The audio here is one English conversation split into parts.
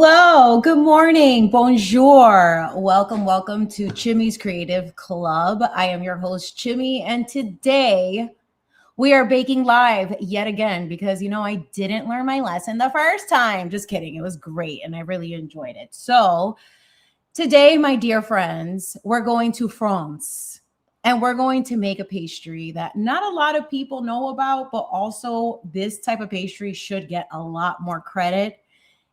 Hello, good morning, bonjour. Welcome to Chimi's Creative Club. I am your host, Chimi, and today we are baking live yet again because, I didn't learn my lesson the first time. Just kidding. It was great and I really enjoyed it. So today, my dear friends, we're going to France and we're going to make a pastry that not a lot of people know about, but also this type of pastry should get a lot more credit.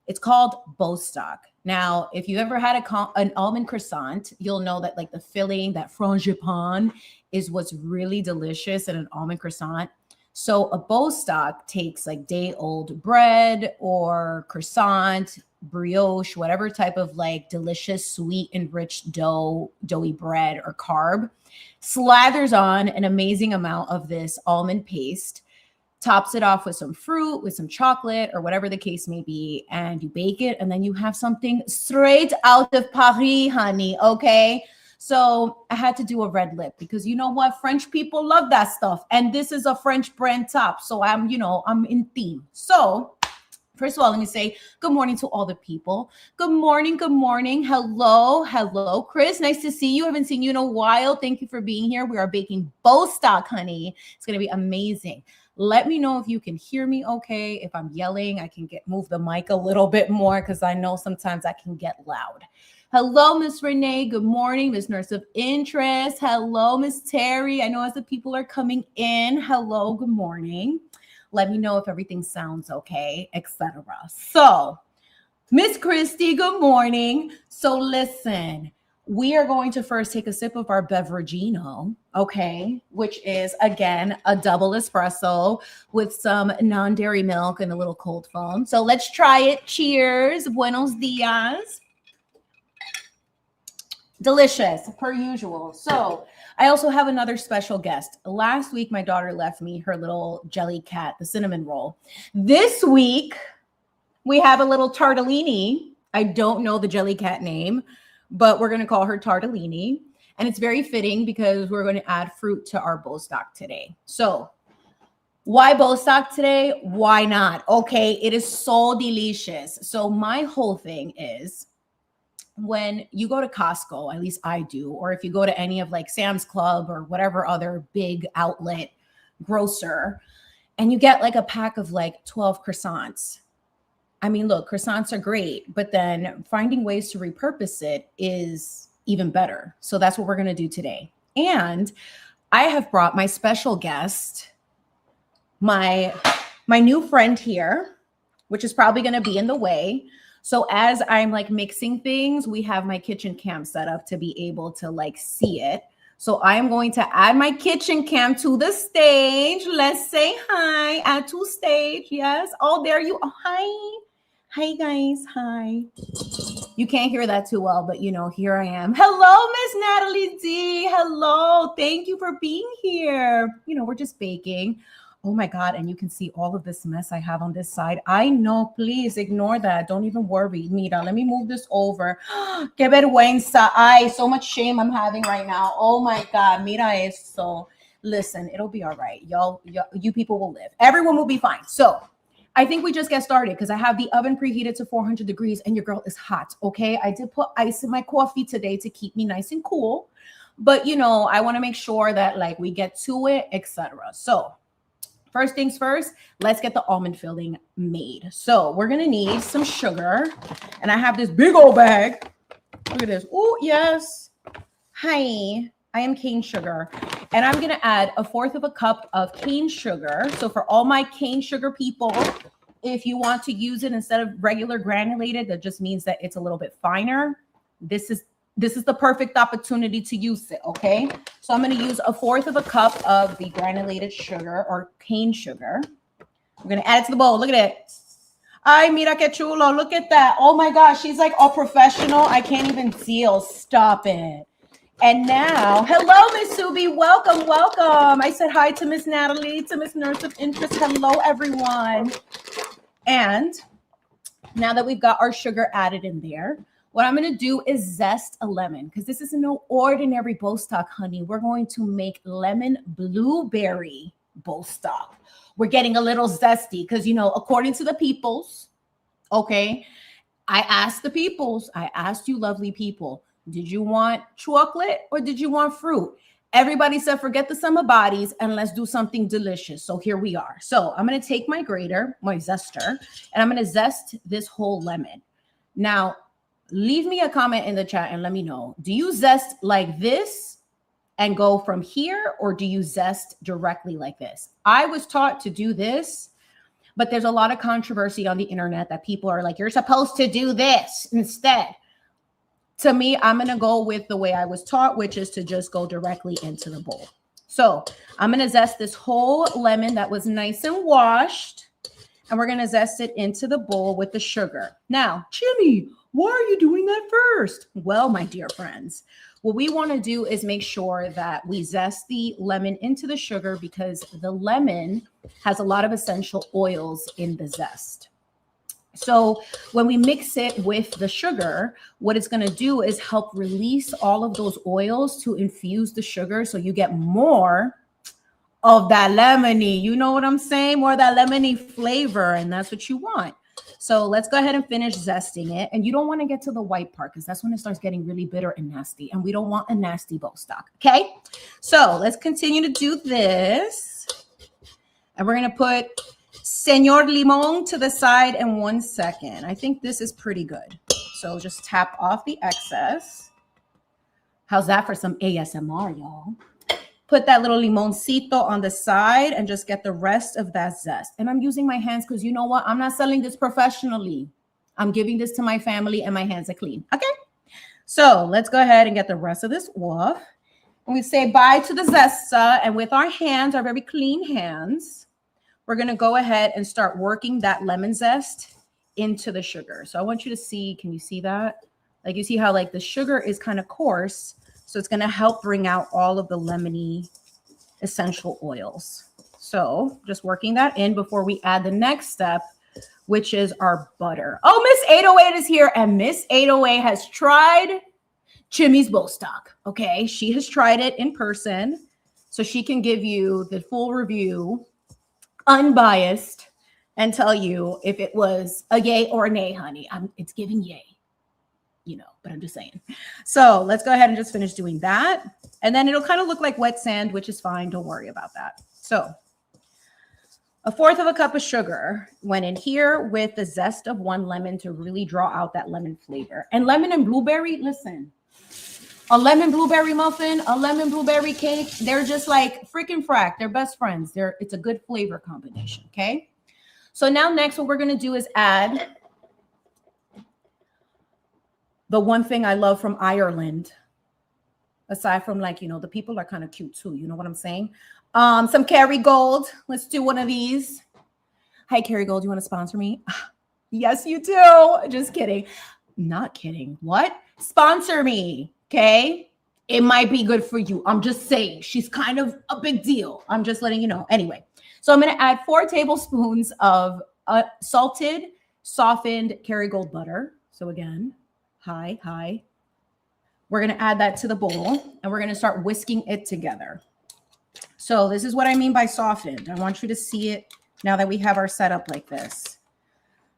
It's called Bostock. Now, if you ever had an almond croissant, you'll know that like the filling, that frangipane is what's really delicious in an almond croissant. So a Bostock takes like day-old bread or croissant, brioche, whatever type of like delicious, sweet, enriched doughy bread or carb, slathers on an amazing amount of this almond paste, tops it off with some fruit, with some chocolate, or whatever the case may be, and you bake it, and then you have something straight out of Paris, honey, okay? So I had to do a red lip because you know what? French people love that stuff, and this is a French brand top, so I'm in theme. So first of all, let me say good morning to all the people. Good morning, good morning. Hello, Chris. Nice to see you. I haven't seen you in a while. Thank you for being here. We are baking Bostock, honey. It's going to be amazing. Let me know if you can hear me okay. If I'm yelling, I can move the mic a little bit more because I know sometimes I can get loud. Hello, Miss Renee. Good morning, Miss Nurse of Interest. Hello, Miss Terry. I know as the people are coming in. Hello, good morning. Let me know if everything sounds okay, etc. So, Miss Christy, good morning. So listen, we are going to first take a sip of our beveragino, okay, which is, again, a double espresso with some non-dairy milk and a little cold foam. So let's try it. Cheers. Buenos dias. Delicious, per usual. So I also have another special guest. Last week, my daughter left me her little jelly cat, the cinnamon roll. This week, we have a little tartellini. I don't know the jelly cat name, but we're going to call her Tartellini. And it's very fitting because we're going to add fruit to our Bostock today. So why Bostock today? Why not? Okay, it is so delicious. So my whole thing is when you go to Costco, at least I do, or if you go to any of like Sam's Club or whatever other big outlet grocer, and you get like a pack of like 12 croissants. I mean, look, croissants are great, but then finding ways to repurpose it is even better. So that's what we're going to do today. And I have brought my special guest, my new friend here, which is probably going to be in the way. So as I'm like mixing things, we have my kitchen cam set up to be able to like see it. So I am going to add my kitchen cam to the stage. Let's say hi, add to stage. Yes. Oh, there you are. Hi. Hi, guys. Hi. You can't hear that too well, but here I am. Hello, Miss Natalie D. Hello. Thank you for being here. We're just baking. Oh my God. And you can see all of this mess I have on this side. I know. Please ignore that. Don't even worry. Mira, let me move this over. Que vergüenza. Ay, so much shame I'm having right now. Oh my God. Mira eso. Listen, it'll be all right. Y'all, you people will live. Everyone will be fine. So I think we just get started because I have the oven preheated to 400 degrees and your girl is hot, okay? I did put ice in my coffee today to keep me nice and cool. But, I want to make sure that like we get to it, etc. So first things first, let's get the almond filling made. So we're going to need some sugar. And I have this big old bag. Look at this. Oh, yes. Hi. I am cane sugar. And I'm going to add 1/4 cup of cane sugar. So for all my cane sugar people, if you want to use it instead of regular granulated, that just means that it's a little bit finer. This is the perfect opportunity to use it, okay? So I'm going to use 1/4 cup of the granulated sugar or cane sugar. I'm going to add it to the bowl. Look at it. Ay, mira que chulo. Look at that. Oh my gosh, she's like all professional. I can't even deal. Stop it. And now, hello, Miss Subi. Welcome. I said hi to Miss Natalie, to Miss Nurse of Interest. Hello, everyone. And now that we've got our sugar added in there, what I'm going to do is zest a lemon because this is no ordinary Bostock, honey. We're going to make lemon blueberry Bostock. We're getting a little zesty because, according to the peoples, okay, I asked the peoples, I asked you lovely people, did you want chocolate or did you want fruit? Everybody said, forget the summer bodies and let's do something delicious. So here we are. So I'm going to take my grater, my zester, and I'm going to zest this whole lemon. Now, leave me a comment in the chat and let me know. Do you zest like this and go from here, or do you zest directly like this? I was taught to do this, but there's a lot of controversy on the internet that people are like, you're supposed to do this instead. To me, I'm going to go with the way I was taught, which is to just go directly into the bowl. So I'm going to zest this whole lemon that was nice and washed, and we're going to zest it into the bowl with the sugar. Now, Chimi, why are you doing that first? Well, my dear friends, what we want to do is make sure that we zest the lemon into the sugar because the lemon has a lot of essential oils in the zest. So when we mix it with the sugar, what it's going to do is help release all of those oils to infuse the sugar so you get more of that lemony. You know what I'm saying? More of that lemony flavor, and that's what you want. So let's go ahead and finish zesting it. And you don't want to get to the white part because that's when it starts getting really bitter and nasty. And we don't want a nasty Bostock. Okay? So let's continue to do this. And we're going to put Señor Limon to the side in 1 second. I think this is pretty good. So just tap off the excess. How's that for some ASMR, y'all? Put that little limoncito on the side and just get the rest of that zest. And I'm using my hands because you know what? I'm not selling this professionally. I'm giving this to my family and my hands are clean. Okay? So let's go ahead and get the rest of this off. And we say bye to the zesta. And with our hands, our very clean hands, we're going to go ahead and start working that lemon zest into the sugar. So I want you to see, can you see that? Like you see how like the sugar is kind of coarse. So it's going to help bring out all of the lemony essential oils. So just working that in before we add the next step, which is our butter. Oh, Miss 808 is here. And Miss 808 has tried Chimi's Bostock. Okay. She has tried it in person. So she can give you the full review, unbiased, and tell you if it was a yay or a nay, honey. It's giving yay, you know, but I'm just saying. So let's go ahead and just finish doing that. And then it'll kind of look like wet sand, which is fine. Don't worry about that. So 1/4 cup of sugar went in here with the zest of 1 lemon to really draw out that lemon flavor. And lemon and blueberry, listen, a lemon blueberry muffin, a lemon blueberry cake, they're just like freaking frack. They're best friends. It's a good flavor combination, okay? So now next what we're going to do is add the one thing I love from Ireland, aside from like, you know, the people are kind of cute too. You know what I'm saying? Some Kerrygold. Let's do one of these. Hi, Kerrygold. You want to sponsor me? Yes, you do. Just kidding. Not kidding. What? Sponsor me. Okay. It might be good for you. I'm just saying she's kind of a big deal. I'm just letting you know. Anyway, so I'm going to add 4 tablespoons of salted, softened Kerrygold butter. So again, hi. We're going to add that to the bowl and we're going to start whisking it together. So this is what I mean by softened. I want you to see it now that we have our setup like this.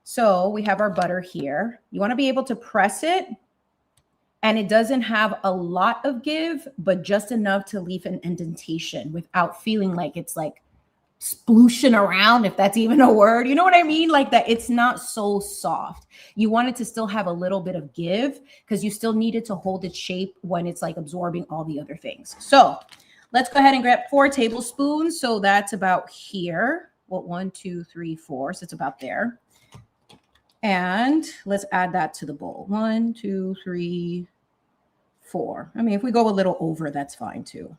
So we have our butter here. You want to be able to press it, and it doesn't have a lot of give, but just enough to leave an indentation without feeling like it's like splooshing around, if that's even a word. You know what I mean? Like that it's not so soft. You want it to still have a little bit of give because you still need it to hold its shape when it's like absorbing all the other things. So let's go ahead and grab 4 tablespoons. So that's about here. Well, 1, 2, 3, 4. So it's about there. And let's add that to the bowl. 1, 2, 3, 4. I mean, if we go a little over, that's fine too.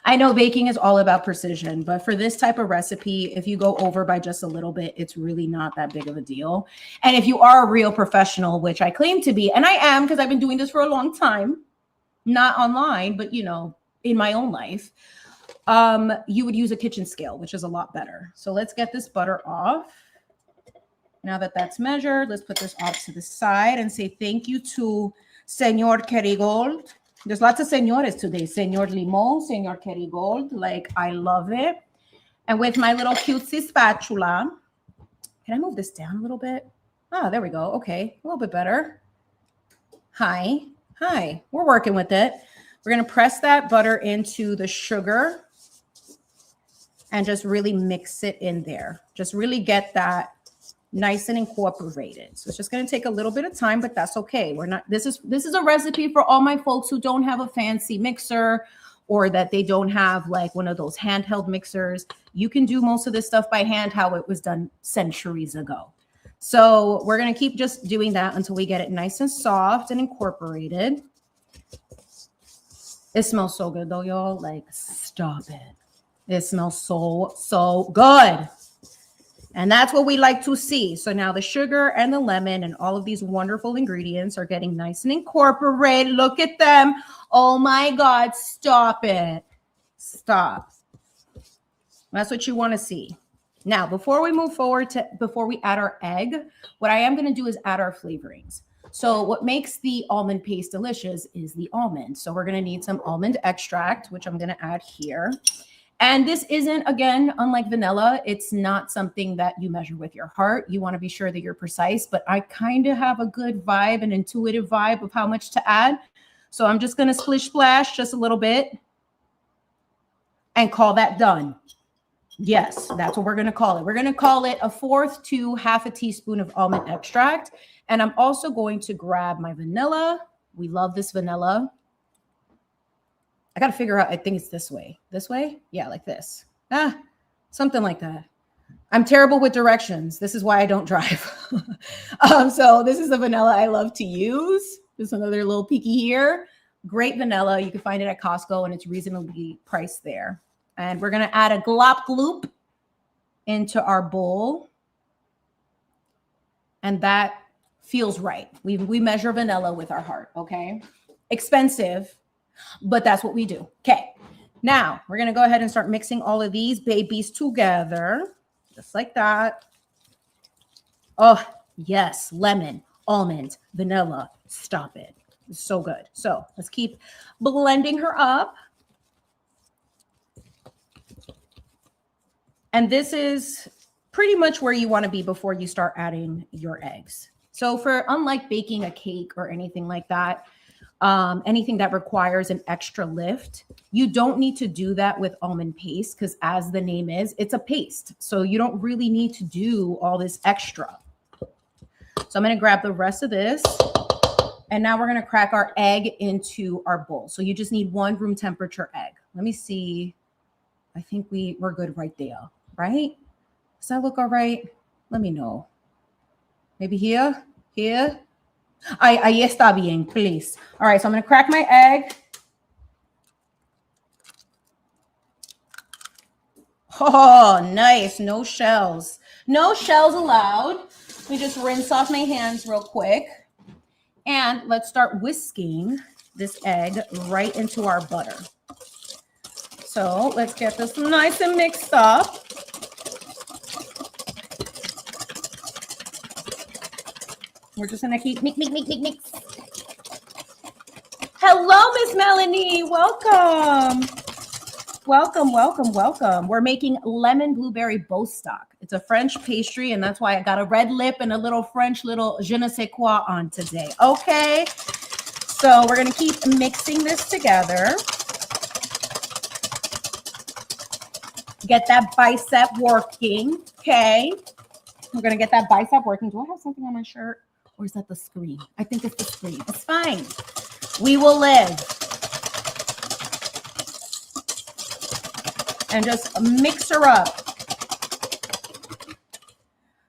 I know baking is all about precision, but for this type of recipe, if you go over by just a little bit, it's really not that big of a deal. And if you are a real professional, which I claim to be, and I am because I've been doing this for a long time, not online, but you know, in my own life, you would use a kitchen scale, which is a lot better. So let's get this butter off. Now that that's measured, let's put this off to the side and say thank you to Señor Kerrygold. There's lots of señores today. Señor Limon, Señor Kerrygold. Like, I love it. And with my little cutesy spatula, can I move this down a little bit? Ah, there we go. Okay, a little bit better. Hi, we're working with it. We're going to press that butter into the sugar and just really mix it in there. Just really get that nice and incorporated. So it's just going to take a little bit of time, but that's okay. We're not, this is a recipe for all my folks who don't have a fancy mixer or that they don't have like one of those handheld mixers. You can do most of this stuff by hand, how it was done centuries ago. So we're going to keep just doing that until we get it nice and soft and incorporated. It smells so good though, y'all. Like, stop it. It smells so good. And that's what we like to see. So now the sugar and the lemon and all of these wonderful ingredients are getting nice and incorporated. Look at them. Oh my God, stop it. Stop. That's what you want to see. Now, before we move forward before we add our egg, what I am going to do is add our flavorings. So what makes the almond paste delicious is the almond. So we're going to need some almond extract, which I'm going to add here. And this isn't, again, unlike vanilla, it's not something that you measure with your heart. You want to be sure that you're precise, but I kind of have a good vibe, an intuitive vibe of how much to add. So I'm just going to splish splash just a little bit and call that done. Yes, that's what we're going to call it. We're going to call it 1/4 to 1/2 teaspoon of almond extract. And I'm also going to grab my vanilla. We love this vanilla. I got to figure out, I think it's this way. This way? Yeah, like this. Something like that. I'm terrible with directions. This is why I don't drive. So this is the vanilla I love to use. Just another little peeky here. Great vanilla. You can find it at Costco and it's reasonably priced there. And we're going to add a glop gloop into our bowl. And that feels right. We measure vanilla with our heart, okay? Expensive, but that's what we do. Okay, now we're going to go ahead and start mixing all of these babies together, just like that. Oh, yes, lemon, almond, vanilla. Stop it. It's so good. So let's keep blending her up. And this is pretty much where you want to be before you start adding your eggs. So unlike baking a cake or anything like that, anything that requires an extra lift, you don't need to do that with almond paste because as the name is, it's a paste. So you don't really need to do all this extra. So I'm going to grab the rest of this. And now we're going to crack our egg into our bowl. So you just need 1 room temperature egg. Let me see. I think we're good right there, right? Does that look all right? Let me know. Maybe here? Here? Ahí está bien, please. All right, so I'm going to crack my egg. Oh, nice. No shells. No shells allowed. Let me just rinse off my hands real quick. And let's start whisking this egg right into our butter. So let's get this nice and mixed up. We're just going to keep mix. Hello, Miss Melanie. Welcome. Welcome. We're making Lemon Blueberry Bostock. It's a French pastry, and that's why I got a red lip and a little French little je ne sais quoi on today. Okay. So we're going to keep mixing this together. Get that bicep working. Okay. We're going to get that bicep working. Do I have something on my shirt? Or is that the screen? I think it's the screen. It's fine. We will live. And just mix her up.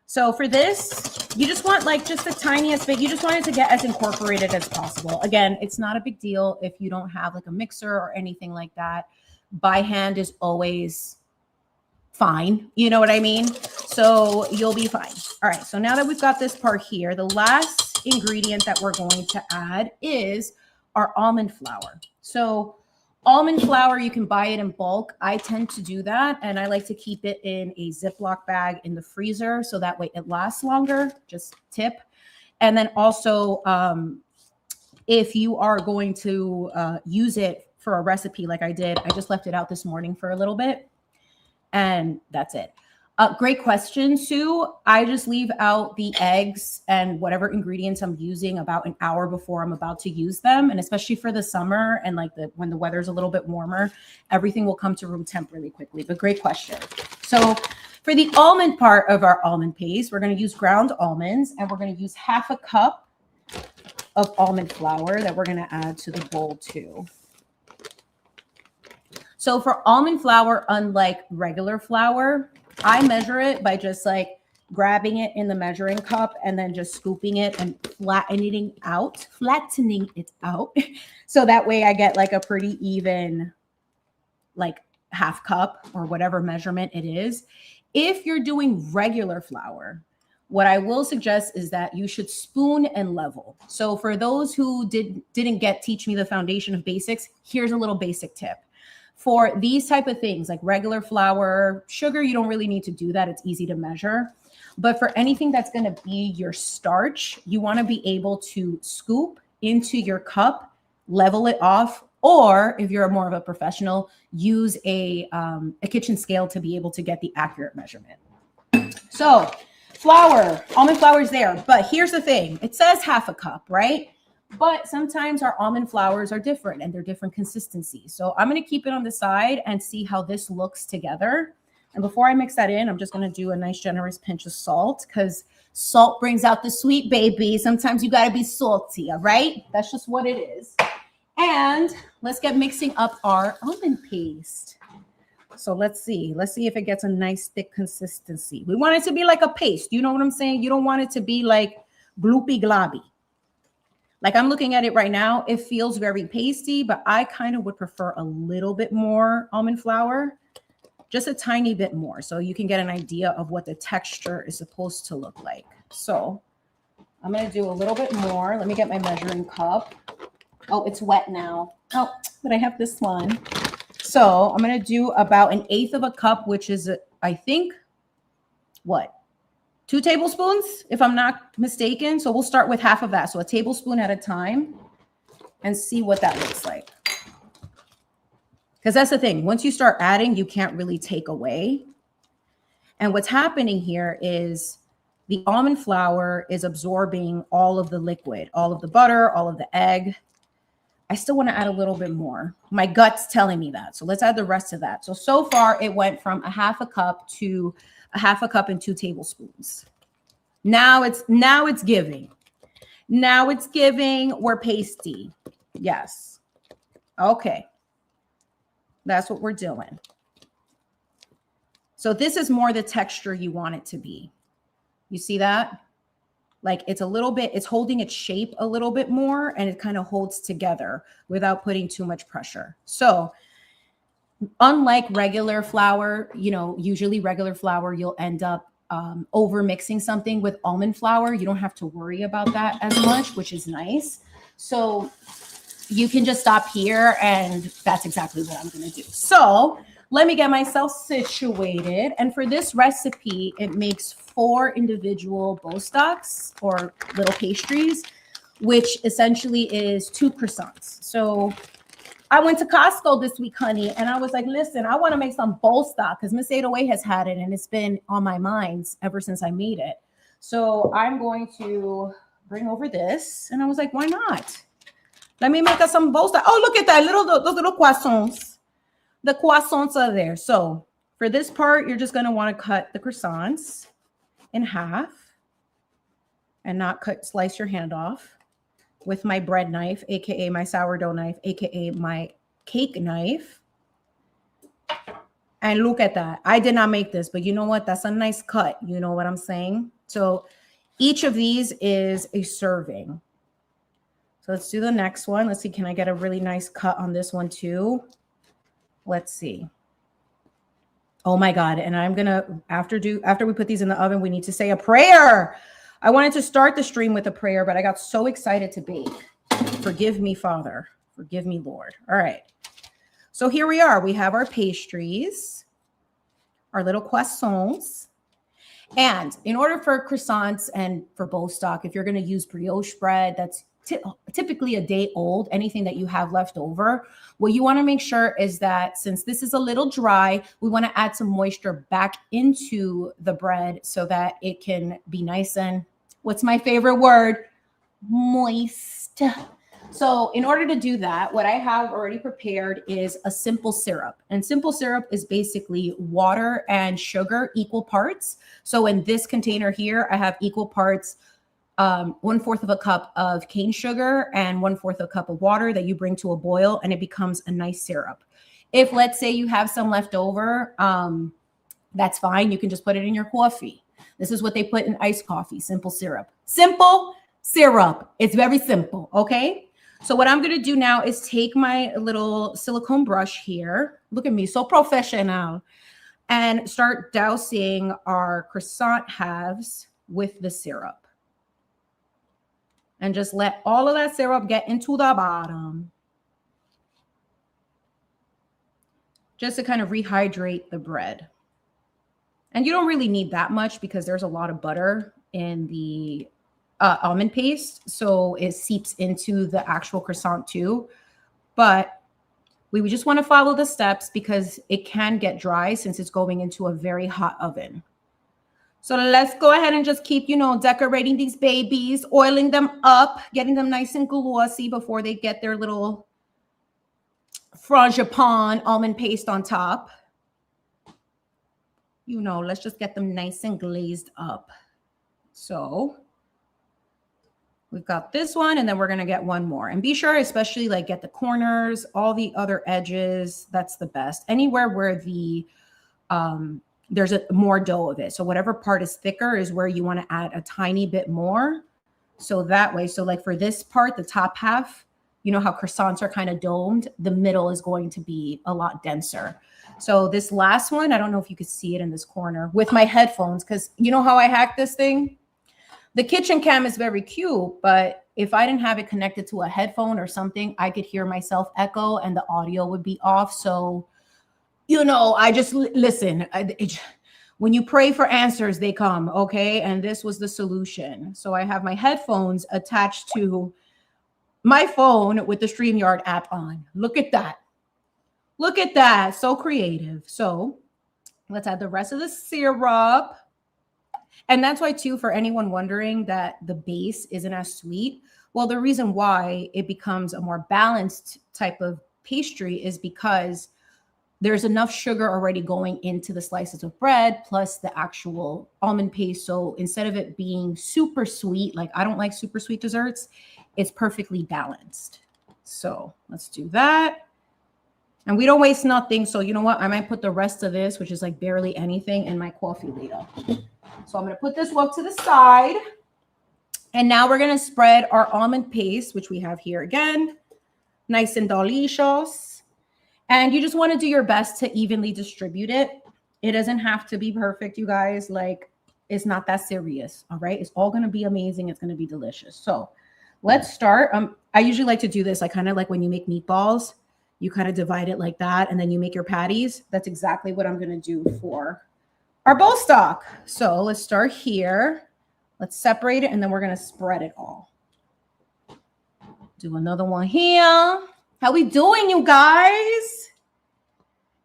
So for this, you just want like just the tiniest bit. You just want it to get as incorporated as possible. Again, it's not a big deal if you don't have like a mixer or anything like that. By hand is always fine. You know what I mean? So you'll be fine. All right. So now that we've got this part here, the last ingredient that we're going to add is our almond flour. So almond flour, you can buy it in bulk. I tend to do that. And I like to keep it in a Ziploc bag in the freezer. So that way it lasts longer. Just tip. And then also, if you are going to use it for a recipe like I did, I just left it out this morning for a little bit. And that's it. Great question, Sue. I just leave out the eggs and whatever ingredients I'm using about an hour before I'm about to use them. And especially for the summer and like when the weather's a little bit warmer, everything will come to room temp really quickly. But great question. So for the almond part of our almond paste, we're going to use ground almonds, and we're going to use half a cup of almond flour that we're going to add to the bowl too. So for almond flour, unlike regular flour, I measure it by just like grabbing it in the measuring cup and then just scooping it and flattening it out. So that way I get like a pretty even, like half cup or whatever measurement it is. If you're doing regular flour, what I will suggest is that you should spoon and level. So for those who didn't teach me the foundation of basics, here's a little basic tip. For these type of things like regular flour, sugar, you don't really need to do that. It's easy to measure. But for anything that's going to be your starch, you want to be able to scoop into your cup, level it off, or if you're more of a professional, use a kitchen scale to be able to get the accurate measurement. So flour, almond flour is there. But here's the thing. It says half a cup, right? But sometimes our almond flours are different and they're different consistencies. So I'm going to keep it on the side and see how this looks together. And before I mix that in, I'm just going to do a nice generous pinch of salt because salt brings out the sweet, baby. Sometimes you got to be salty, all right? That's just what it is. And let's get mixing up our almond paste. So let's see if it gets a nice thick consistency. We want it to be like a paste. You know what I'm saying? You don't want it to be like gloopy globby. Like I'm looking at it right now, it feels very pasty, but I kind of would prefer a little bit more almond flour, just a tiny bit more, so you can get an idea of what the texture is supposed to look like. So I'm going to do a little bit more. Let me get my measuring cup. Oh, it's wet now. Oh, but I have this one. So I'm going to do about 1/8 of a cup, which is, I think, what? 2 tablespoons, if I'm not mistaken. So we'll start with half of that. So a tablespoon at a time and see what that looks like. Because that's the thing. Once you start adding, you can't really take away. And what's happening here is the almond flour is absorbing all of the liquid, all of the butter, all of the egg. I still want to add a little bit more. My gut's telling me that. So let's add the rest of that. So far it went from a half a cup to a half a cup and 2 tablespoons. Now it's giving. Now it's giving. We're pasty. Yes. Okay. That's what we're doing. So this is more the texture you want it to be. You see that? Like it's a little bit, it's holding its shape a little bit more and it kind of holds together without putting too much pressure. So unlike regular flour, you know, usually regular flour, you'll end up over mixing something with almond flour. You don't have to worry about that as much, which is nice. So you can just stop here and that's exactly what I'm going to do. So let me get myself situated. And for this recipe, it makes 4 individual Bostocks or little pastries, which essentially is 2 croissants. So I went to Costco this week, honey, and I was like, listen, I want to make some Bostock because Miss 808 has had it and it's been on my mind ever since I made it. So I'm going to bring over this. And I was like, why not? Let me make us some Bostock. Oh, look at that, those little croissants. The croissants are there. So for this part, you're just going to want to cut the croissants in half and not slice your hand off with my bread knife, aka my sourdough knife, aka my cake knife. And look at that. I did not make this, but you know what? That's a nice cut. You know what I'm saying? So each of these is a serving. So let's do the next one. Let's see. Can I get a really nice cut on this one too? Let's see. Oh my God. And I'm going to, after we put these in the oven, we need to say a prayer. I wanted to start the stream with a prayer, but I got so excited to bake. Forgive me, Father. Forgive me, Lord. All right. So here we are. We have our pastries, our little croissants. And in order for croissants and for Bostock, if you're going to use brioche bread, that's typically a day old, anything that you have left over. What you want to make sure is that since this is a little dry, we want to add some moisture back into the bread so that it can be nice and, what's my favorite word? Moist. So in order to do that, what I have already prepared is a simple syrup. And simple syrup is basically water and sugar, equal parts. So in this container here, I have equal parts, 1/4 of a cup of cane sugar and 1/4 of a cup of water that you bring to a boil, and it becomes a nice syrup. If, let's say, you have some left over, that's fine. You can just put it in your coffee. This is what they put in iced coffee, simple syrup. Simple syrup. It's very simple, okay? So what I'm going to do now is take my little silicone brush here. Look at me, so professional. And start dousing our croissant halves with the syrup. And just let all of that syrup get into the bottom. Just to kind of rehydrate the bread. And you don't really need that much because there's a lot of butter in the almond paste, so it seeps into the actual croissant too. But we would just want to follow the steps because it can get dry since it's going into a very hot oven. So let's go ahead and just keep, decorating these babies, oiling them up, getting them nice and glossy before they get their little frangipane almond paste on top. Let's just get them nice and glazed up. So we've got this one, and then we're going to get one more. And be sure, especially get the corners, all the other edges. That's the best. Anywhere where the there's more dough of it. So whatever part is thicker is where you want to add a tiny bit more. So that way, for this part, the top half, you know how croissants are kind of domed, the middle is going to be a lot denser. So this last one, I don't know if you could see it in this corner with my headphones, because you know how I hacked this thing? The kitchen cam is very cute, but if I didn't have it connected to a headphone or something, I could hear myself echo and the audio would be off. So, I just listen. When you pray for answers, they come, okay? And this was the solution. So I have my headphones attached to my phone with the StreamYard app on. Look at that. Look at that. So creative. So let's add the rest of the syrup. And that's why, too, for anyone wondering that the base isn't as sweet, well, the reason why it becomes a more balanced type of pastry is because there's enough sugar already going into the slices of bread plus the actual almond paste. So instead of it being super sweet, I don't like super sweet desserts, it's perfectly balanced. So let's do that. And we don't waste nothing. So you know what? I might put the rest of this, which is barely anything, in my coffee later. So I'm going to put this one to the side. And now we're going to spread our almond paste, which we have here again. Nice and delicious. And you just want to do your best to evenly distribute it. It doesn't have to be perfect, you guys. It's not that serious. All right. It's all going to be amazing. It's going to be delicious. So let's start. I usually like to do this. I kind of like when you make meatballs, you kind of divide it like that. And then you make your patties. That's exactly what I'm going to do for our Bostock. So let's start here. Let's separate it, and then we're going to spread it all. Do another one here. How we doing, you guys?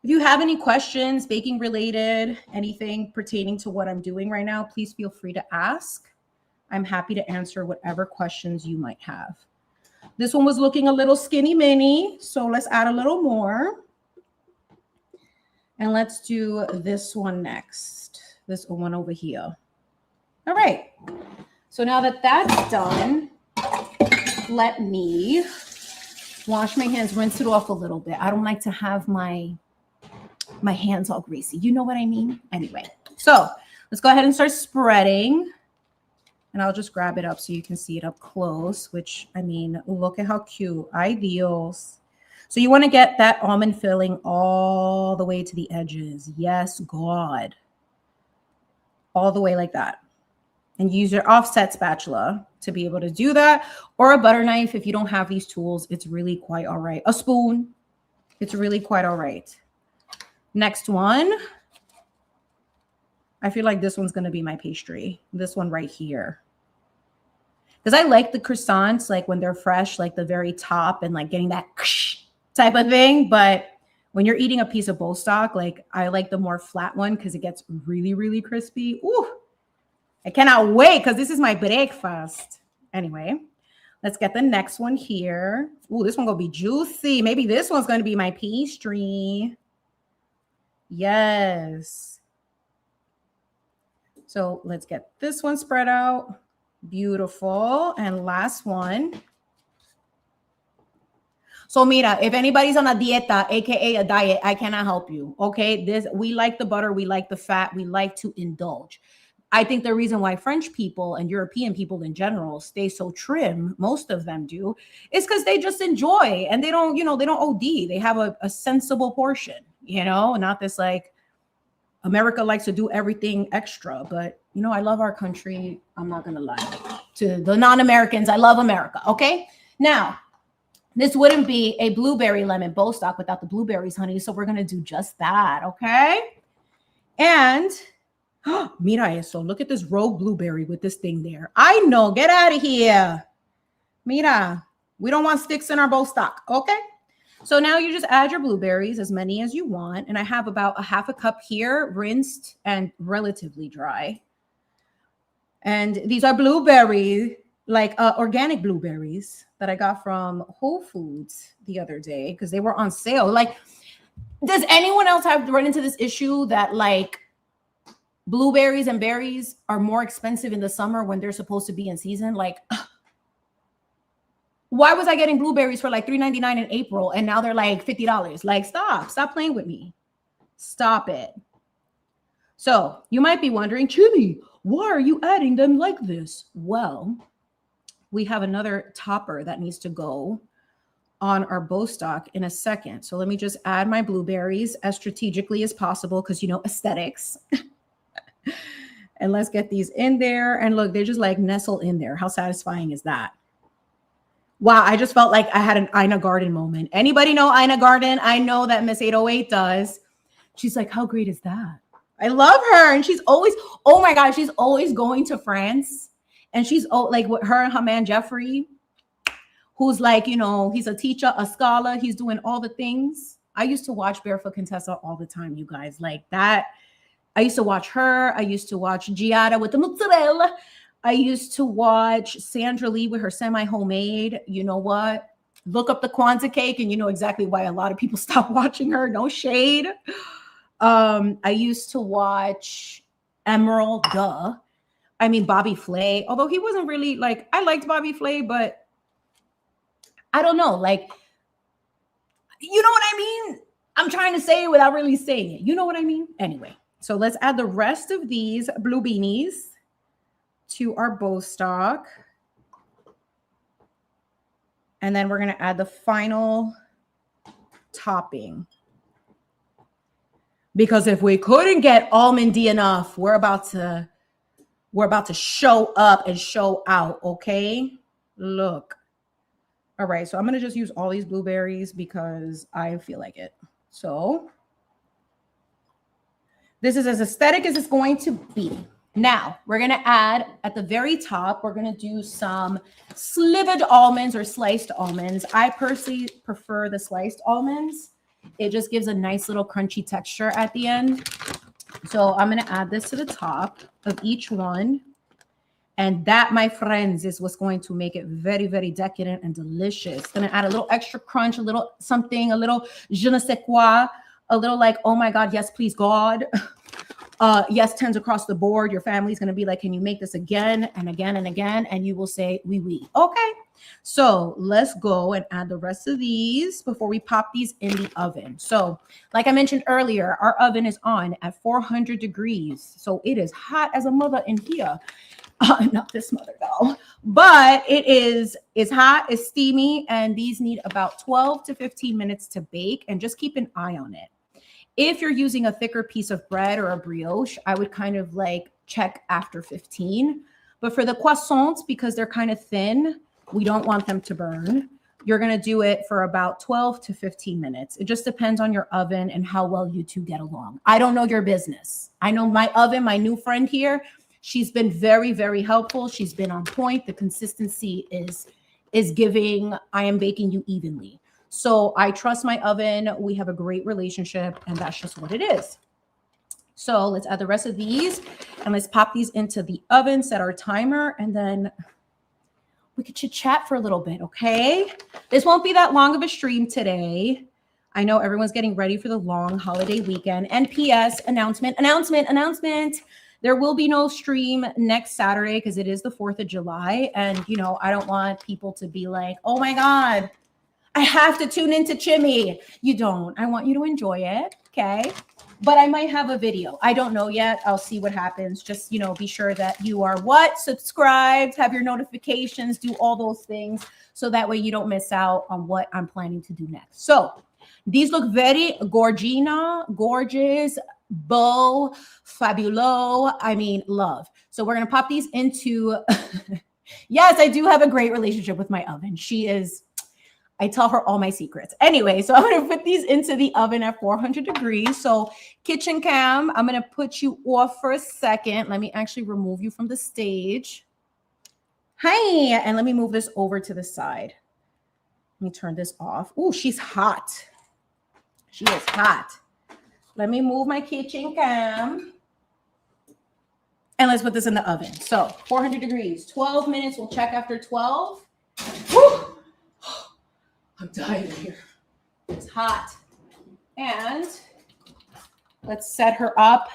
If you have any questions, baking related, anything pertaining to what I'm doing right now, please feel free to ask. I'm happy to answer whatever questions you might have. This one was looking a little skinny mini, so let's add a little more. And let's do this one next. This one over here. All right. So now that that's done, let me wash my hands, rinse it off a little bit. I don't like to have my hands all greasy. You know what I mean? Anyway, so let's go ahead and start spreading. And I'll just grab it up so you can see it up close, which, look at how cute. Ay Dios. So you want to get that almond filling all the way to the edges. Yes, God. All the way like that. And use your offset spatula to be able to do that. Or a butter knife if you don't have these tools. It's really quite all right. A spoon. It's really quite all right. Next one. I feel like this one's going to be my pastry. This one right here. Because I like the croissants, like when they're fresh, like the very top and like getting that type of thing. But when you're eating a piece of Bostock, like I like the more flat one because it gets really, really crispy. Ooh, I cannot wait because this is my breakfast. Anyway, let's get the next one here. Ooh, this one gonna be juicy. Maybe this one's gonna be my pastry. Yes. So let's get this one spread out. Beautiful. And last one. So mira, if anybody's on a dieta, aka a diet, I cannot help you. Okay. We like the butter, we like the fat, we like to indulge. I think the reason why French people and European people in general stay so trim, most of them do, is because they just enjoy and they don't, they don't OD. They have a sensible portion, not this like America likes to do everything extra. But, I love our country. I'm not going to lie to the non-Americans. I love America. Okay. Now, this wouldn't be a blueberry lemon Bostock without the blueberries, honey. So we're going to do just that. Okay. And mira eso. Look at this rogue blueberry with this thing there. I know. Get out of here. Mira, we don't want sticks in our Bostock. Okay. So now you just add your blueberries, as many as you want. And I have about a half a cup here, rinsed and relatively dry. And these are blueberries, like organic blueberries that I got from Whole Foods the other day because they were on sale. Like, does anyone else have run into this issue that like blueberries and berries are more expensive in the summer when they're supposed to be in season? Like, why was I getting blueberries for like $3.99 in April and now they're like $50? Like, stop playing with me. Stop it. So you might be wondering, Chimi, why are you adding them like this? Well, we have another topper that needs to go on our Bostock in a second. So let me just add my blueberries as strategically as possible because, aesthetics. And let's get these in there. And look, they just like nestle in there. How satisfying is that? Wow, I just felt like I had an Ina Garden moment. Anybody know Ina Garden? I know that Miss 808 does. She's like, how great is that? I love her. And she's always, oh my God, she's always going to France. And she's like with her and her man, Jeffrey, who's like, he's a teacher, a scholar. He's doing all the things. I used to watch Barefoot Contessa all the time, you guys. Like that. I used to watch her. I used to watch Giada with the mozzarella. I used to watch Sandra Lee with her semi-homemade. You know what? Look up the Kwanzaa cake and you know exactly why a lot of people stopped watching her. No shade. I used to watch Emerald, Bobby Flay, although he wasn't really like, I liked Bobby Flay, but I don't know. Like, you know what I mean? I'm trying to say it without really saying it. You know what I mean? Anyway, so let's add the rest of these blue beanies to our Bostock. And then we're going to add the final topping. Because if we couldn't get almondy enough, we're about to show up and show out, okay? Look. All right, so I'm going to just use all these blueberries because I feel like it. So this is as aesthetic as it's going to be. Now, we're going to add at the very top, we're going to do some slivered almonds or sliced almonds. I personally prefer the sliced almonds. It just gives a nice little crunchy texture at the end. So I'm going to add this to the top of each one. And that, my friends, is what's going to make it very, very decadent and delicious. Going to add a little extra crunch, a little something, a little je ne sais quoi, a little like, oh my God, yes, please, God. Yes, tens across the board. Your family's going to be like, can you make this again and again and again? And you will say, oui, oui. Okay. So let's go and add the rest of these before we pop these in the oven. So like I mentioned earlier, our oven is on at 400 degrees. So it is hot as a mother in here. Not this mother though, but it's hot, it's steamy, and these need about 12 to 15 minutes to bake, and just keep an eye on it. If you're using a thicker piece of bread or a brioche, I would kind of like check after 15. But for the croissants, because they're kind of thin, we don't want them to burn. You're going to do it for about 12 to 15 minutes. It just depends on your oven and how well you two get along. I don't know your business. I know my oven, my new friend here, She's been very, very helpful. She's been on point. The consistency is giving. I am baking you evenly. So I trust my oven. We have a great relationship, and that's just what it is. So let's add the rest of these, and let's pop these into the oven, set our timer, and then we could chit chat for a little bit, okay? This won't be that long of a stream today. I know everyone's getting ready for the long holiday weekend. And P.S. announcement. There will be no stream next Saturday because it is the 4th of July. And, you know, I don't want people to be like, oh my God, I have to tune into Chimi. You don't. I want you to enjoy it, okay? But I might have a video. I don't know yet. I'll see what happens. Just, you know, be sure that you are subscribed, have your notifications, do all those things. So that way you don't miss out on what I'm planning to do next. So these look very gorgeous, beau, fabulo. I mean, love. So we're going to pop these into, yes, I do have a great relationship with my oven. I tell her all my secrets. Anyway, so I'm going to put these into the oven at 400 degrees. So kitchen cam, I'm going to put you off for a second. Let me actually remove you from the stage. Hi. And let me move this over to the side. Let me turn this off. Oh, she's hot. She is hot. Let me move my kitchen cam. And let's put this in the oven. So 400 degrees, 12 minutes. We'll check after 12. Woo! I'm dying here. It's hot. And let's set her up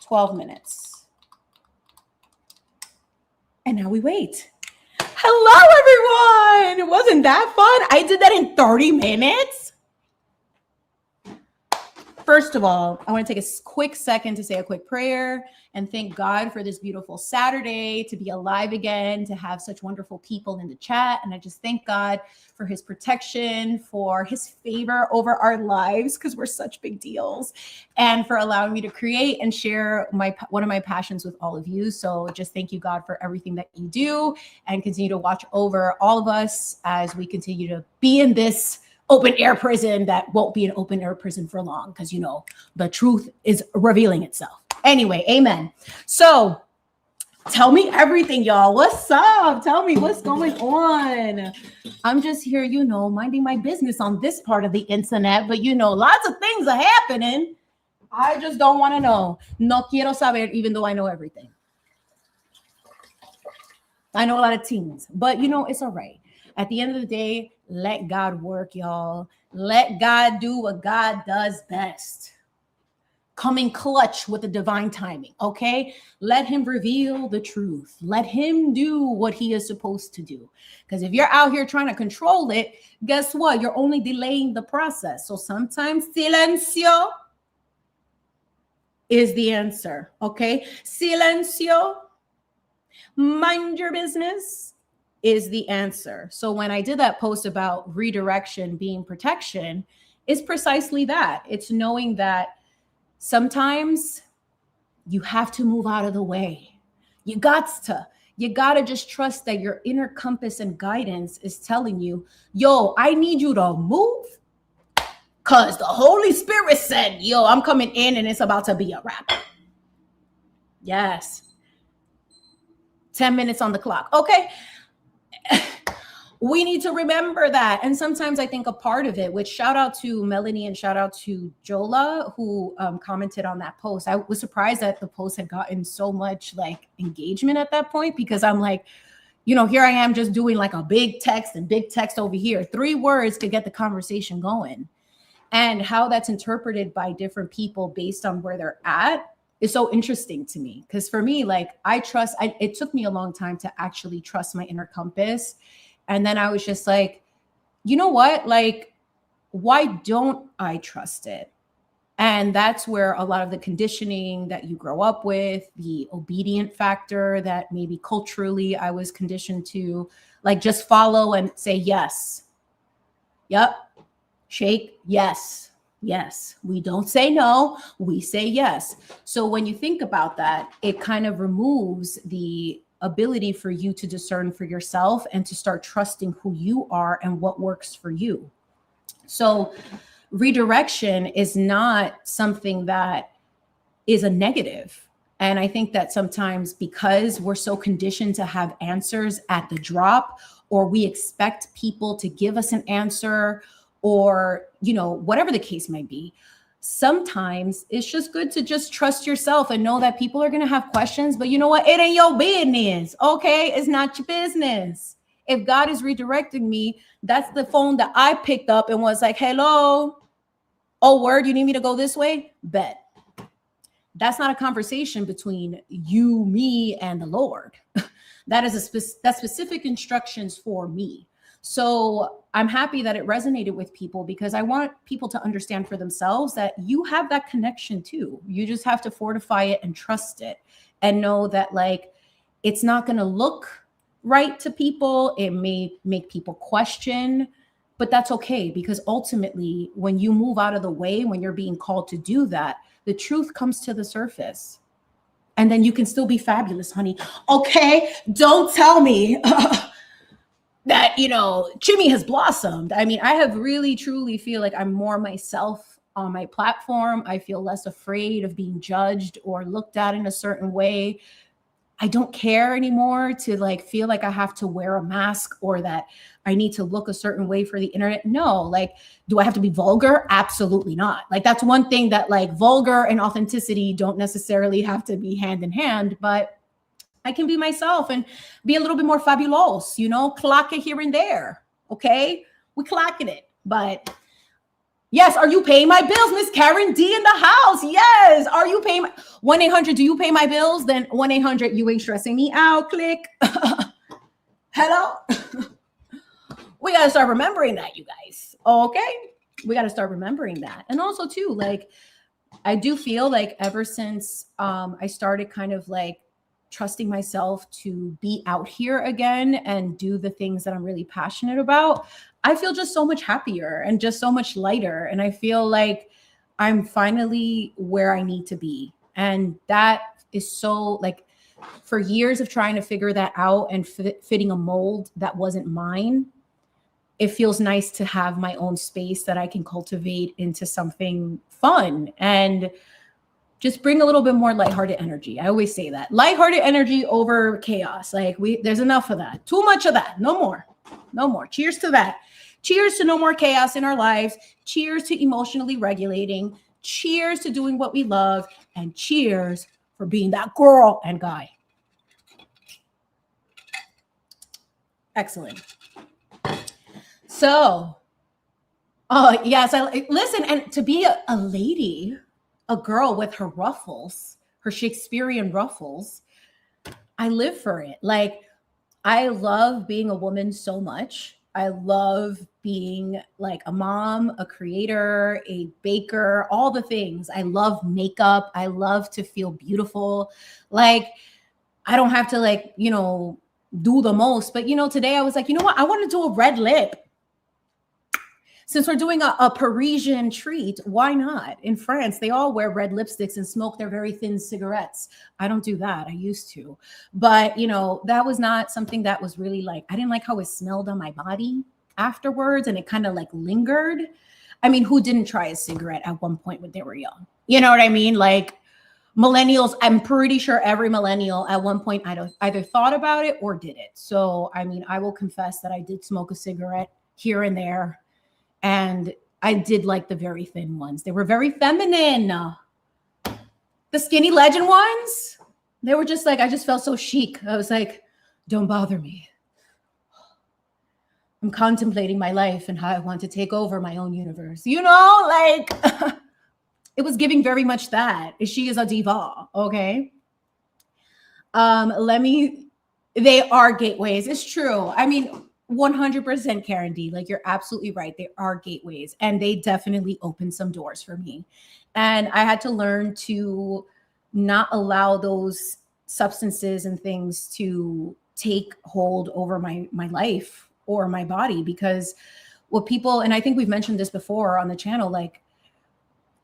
12 minutes. And now we wait. Hello, everyone. Wasn't that fun? I did that in 30 minutes. First of all, I want to take a quick second to say a quick prayer and thank God for this beautiful Saturday, to be alive again, to have such wonderful people in the chat. And I just thank God for his protection, for his favor over our lives, because we're such big deals, and for allowing me to create and share one of my passions with all of you. So just thank you, God, for everything that you do, and continue to watch over all of us as we continue to be in this open air prison that won't be an open air prison for long, because, you know, the truth is revealing itself. Anyway, amen. So tell me everything, y'all. What's up? Tell me what's going on. I'm just here, you know, minding my business on this part of the internet, but, you know, lots of things are happening. I just don't want to know. No quiero saber, even though I know everything. I know a lot of things, but, you know, it's all right. At the end of the day, let God work, y'all. Let God do what God does best. Coming clutch with the divine timing, okay? Let him reveal the truth. Let him do what he is supposed to do. Because if you're out here trying to control it, guess what? You're only delaying the process. So sometimes silencio is the answer, okay? Silencio, mind your business, is the answer. So when I did that post about redirection being protection, it's precisely that. It's knowing that sometimes you have to move out of the way. You got to just trust that your inner compass and guidance is telling you, yo, I need you to move, because the Holy Spirit said, yo, I'm coming in and it's about to be a wrap. Yes. 10 minutes on the clock. Okay. We need to remember that. And sometimes I think a part of it, which shout out to Melanie and shout out to Jola, who commented on that post. I was surprised that the post had gotten so much like engagement at that point, because I'm like, you know, here I am just doing like a big text over here. 3 words to get the conversation going. And how that's interpreted by different people based on where they're at is so interesting to me. Because for me, like it took me a long time to actually trust my inner compass. And then I was just like, you know what? Like, why don't I trust it? And that's where a lot of the conditioning that you grow up with, the obedient factor that maybe culturally I was conditioned to, like, just follow and say yes. Yep. Shake. Yes. Yes. We don't say no. We say yes. So when you think about that, it kind of removes the ability for you to discern for yourself and to start trusting who you are and what works for you. So redirection is not something that is a negative. And I think that sometimes because we're so conditioned to have answers at the drop, or we expect people to give us an answer, or, you know, whatever the case may be, sometimes it's just good to just trust yourself and know that people are going to have questions, but you know what? It ain't your business. Okay. It's not your business. If God is redirecting me, that's the phone that I picked up and was like, hello. Oh, word, you need me to go this way? Bet. That's not a conversation between you, me, and the Lord. That is that's specific instructions for me. So I'm happy that it resonated with people, because I want people to understand for themselves that you have that connection too. You just have to fortify it and trust it, and know that, like, it's not going to look right to people. It may make people question, but that's okay, because ultimately when you move out of the way, when you're being called to do that, the truth comes to the surface. And then you can still be fabulous, honey. Okay, don't tell me that, you know, Chimi has blossomed. I mean, I have really, truly feel like I'm more myself on my platform. I feel less afraid of being judged or looked at in a certain way. I don't care anymore to like feel like I have to wear a mask or that I need to look a certain way for the internet. No, like, do I have to be vulgar? Absolutely not. Like, that's one thing that, like, vulgar and authenticity don't necessarily have to be hand in hand, but I can be myself and be a little bit more fabulous, you know, clock it here and there. Okay. We clocking it, but yes. Are you paying my bills? Miss Karen D in the house. Yes. Are you paying 1-800? Do you pay my bills? Then 1-800, you ain't stressing me out. Click. Hello. We got to start remembering that, you guys. Okay. We got to start remembering that. And also too, like, I do feel like ever since I started kind of like trusting myself to be out here again and do the things that I'm really passionate about, I feel just so much happier and just so much lighter. And I feel like I'm finally where I need to be. And that is so, like, for years of trying to figure that out and fitting a mold that wasn't mine, it feels nice to have my own space that I can cultivate into something fun and just bring a little bit more lighthearted energy. I always say that. Lighthearted energy over chaos. Like, there's enough of that. Too much of that. No more. No more. Cheers to that. Cheers to no more chaos in our lives. Cheers to emotionally regulating. Cheers to doing what we love. And cheers for being that girl and guy. Excellent. So, yes, listen, and to be a lady, a girl with her ruffles, her Shakespearean ruffles, I live for it. Like, I love being a woman so much. I love being like a mom, a creator, a baker, all the things. I love makeup. I love to feel beautiful. Like, I don't have to, like, you know, do the most. But, you know, today I was like, you know what? I want to do a red lip. Since we're doing a Parisian treat, why not? In France, they all wear red lipsticks and smoke their very thin cigarettes. I don't do that. I used to. But, you know, that was not something that was really like, I didn't like how it smelled on my body afterwards. And it kind of like lingered. I mean, who didn't try a cigarette at one point when they were young? You know what I mean? Like, millennials, I'm pretty sure every millennial at one point either thought about it or did it. So, I mean, I will confess that I did smoke a cigarette here and there. And I did like the very thin ones. They were very feminine. The skinny legend ones, they were just like, I just felt so chic. I was like, don't bother me. I'm contemplating my life and how I want to take over my own universe. You know, like, it was giving very much that. She is a diva, okay? They are gateways. It's true. I mean, 100% Karen D. Like, you're absolutely right. They are gateways, and they definitely opened some doors for me. And I had to learn to not allow those substances and things to take hold over my life or my body, because what people, and I think we've mentioned this before on the channel, like,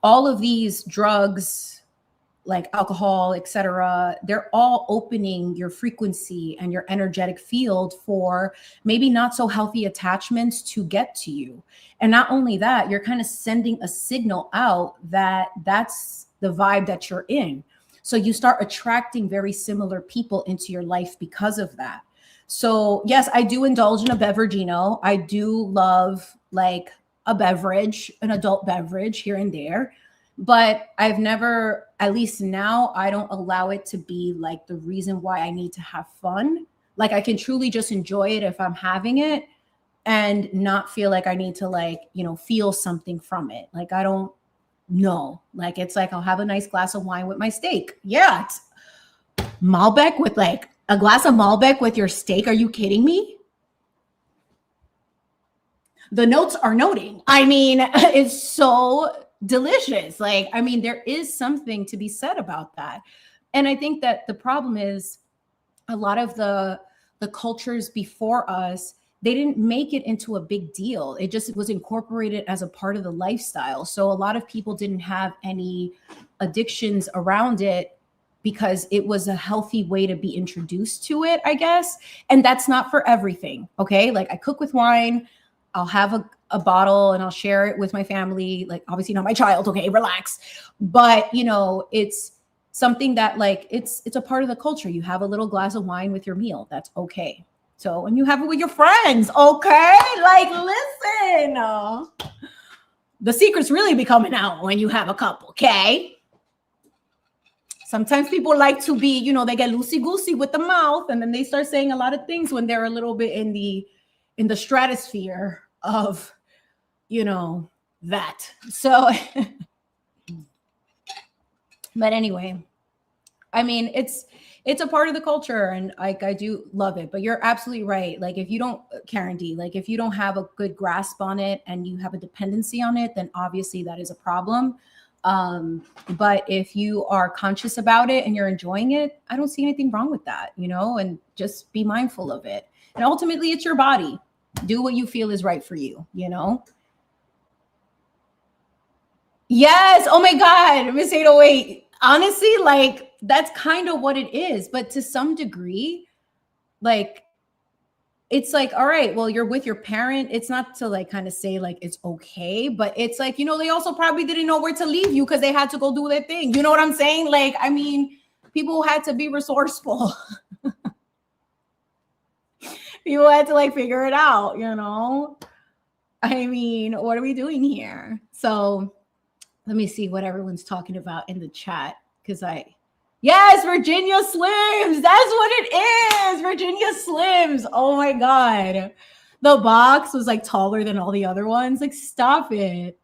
all of these drugs, like alcohol, etc., they're all opening your frequency and your energetic field for maybe not so healthy attachments to get to you. And not only that, you're kind of sending a signal out that that's the vibe that you're in. So you start attracting very similar people into your life because of that. So yes, I do indulge in a beveragino. I do love like a beverage, an adult beverage here and there. But I've never, at least now, I don't allow it to be like the reason why I need to have fun. Like I can truly just enjoy it if I'm having it and not feel like I need to like, feel something from it. Like I don't know. Like it's like I'll have a nice glass of wine with my steak. Yeah. It's Malbec with like a glass of Malbec with your steak. Are you kidding me? The notes are noting. I mean, it's so delicious. Like, I mean, there is something to be said about that. And I think that the problem is a lot of the cultures before us, they didn't make it into a big deal. It just was incorporated as a part of the lifestyle. So a lot of people didn't have any addictions around it because it was a healthy way to be introduced to it, I guess. And that's not for everything. Okay. Like I cook with wine. I'll have a bottle and I'll share it with my family. Like obviously not my child. Okay. Relax. But it's something that like, it's a part of the culture. You have a little glass of wine with your meal. That's okay. So, and you have it with your friends. Okay. Like, listen, the secrets really be coming out when you have a couple. Okay. Sometimes people like to be, they get loosey-goosey with the mouth and then they start saying a lot of things when they're a little bit in the stratosphere of, that. So, but anyway, I mean, it's a part of the culture and like, I do love it, but you're absolutely right. Like if you don't, Karen D, like if you don't have a good grasp on it and you have a dependency on it, then obviously that is a problem. But if you are conscious about it and you're enjoying it, I don't see anything wrong with that, and just be mindful of it. And ultimately it's your body. Do what you feel is right for you, Yes. Oh my God. Miss 808. Honestly, like that's kind of what it is. But to some degree, like, it's like, all right, well, you're with your parent. It's not to like kind of say like it's okay, but it's like, they also probably didn't know where to leave you because they had to go do their thing. You know what I'm saying? Like, I mean, people had to be resourceful. People had to like figure it out, I mean, what are we doing here? So let me see what everyone's talking about in the chat. Yes, Virginia Slims. That's what it is. Virginia Slims. Oh my God. The box was like taller than all the other ones. Like, stop it.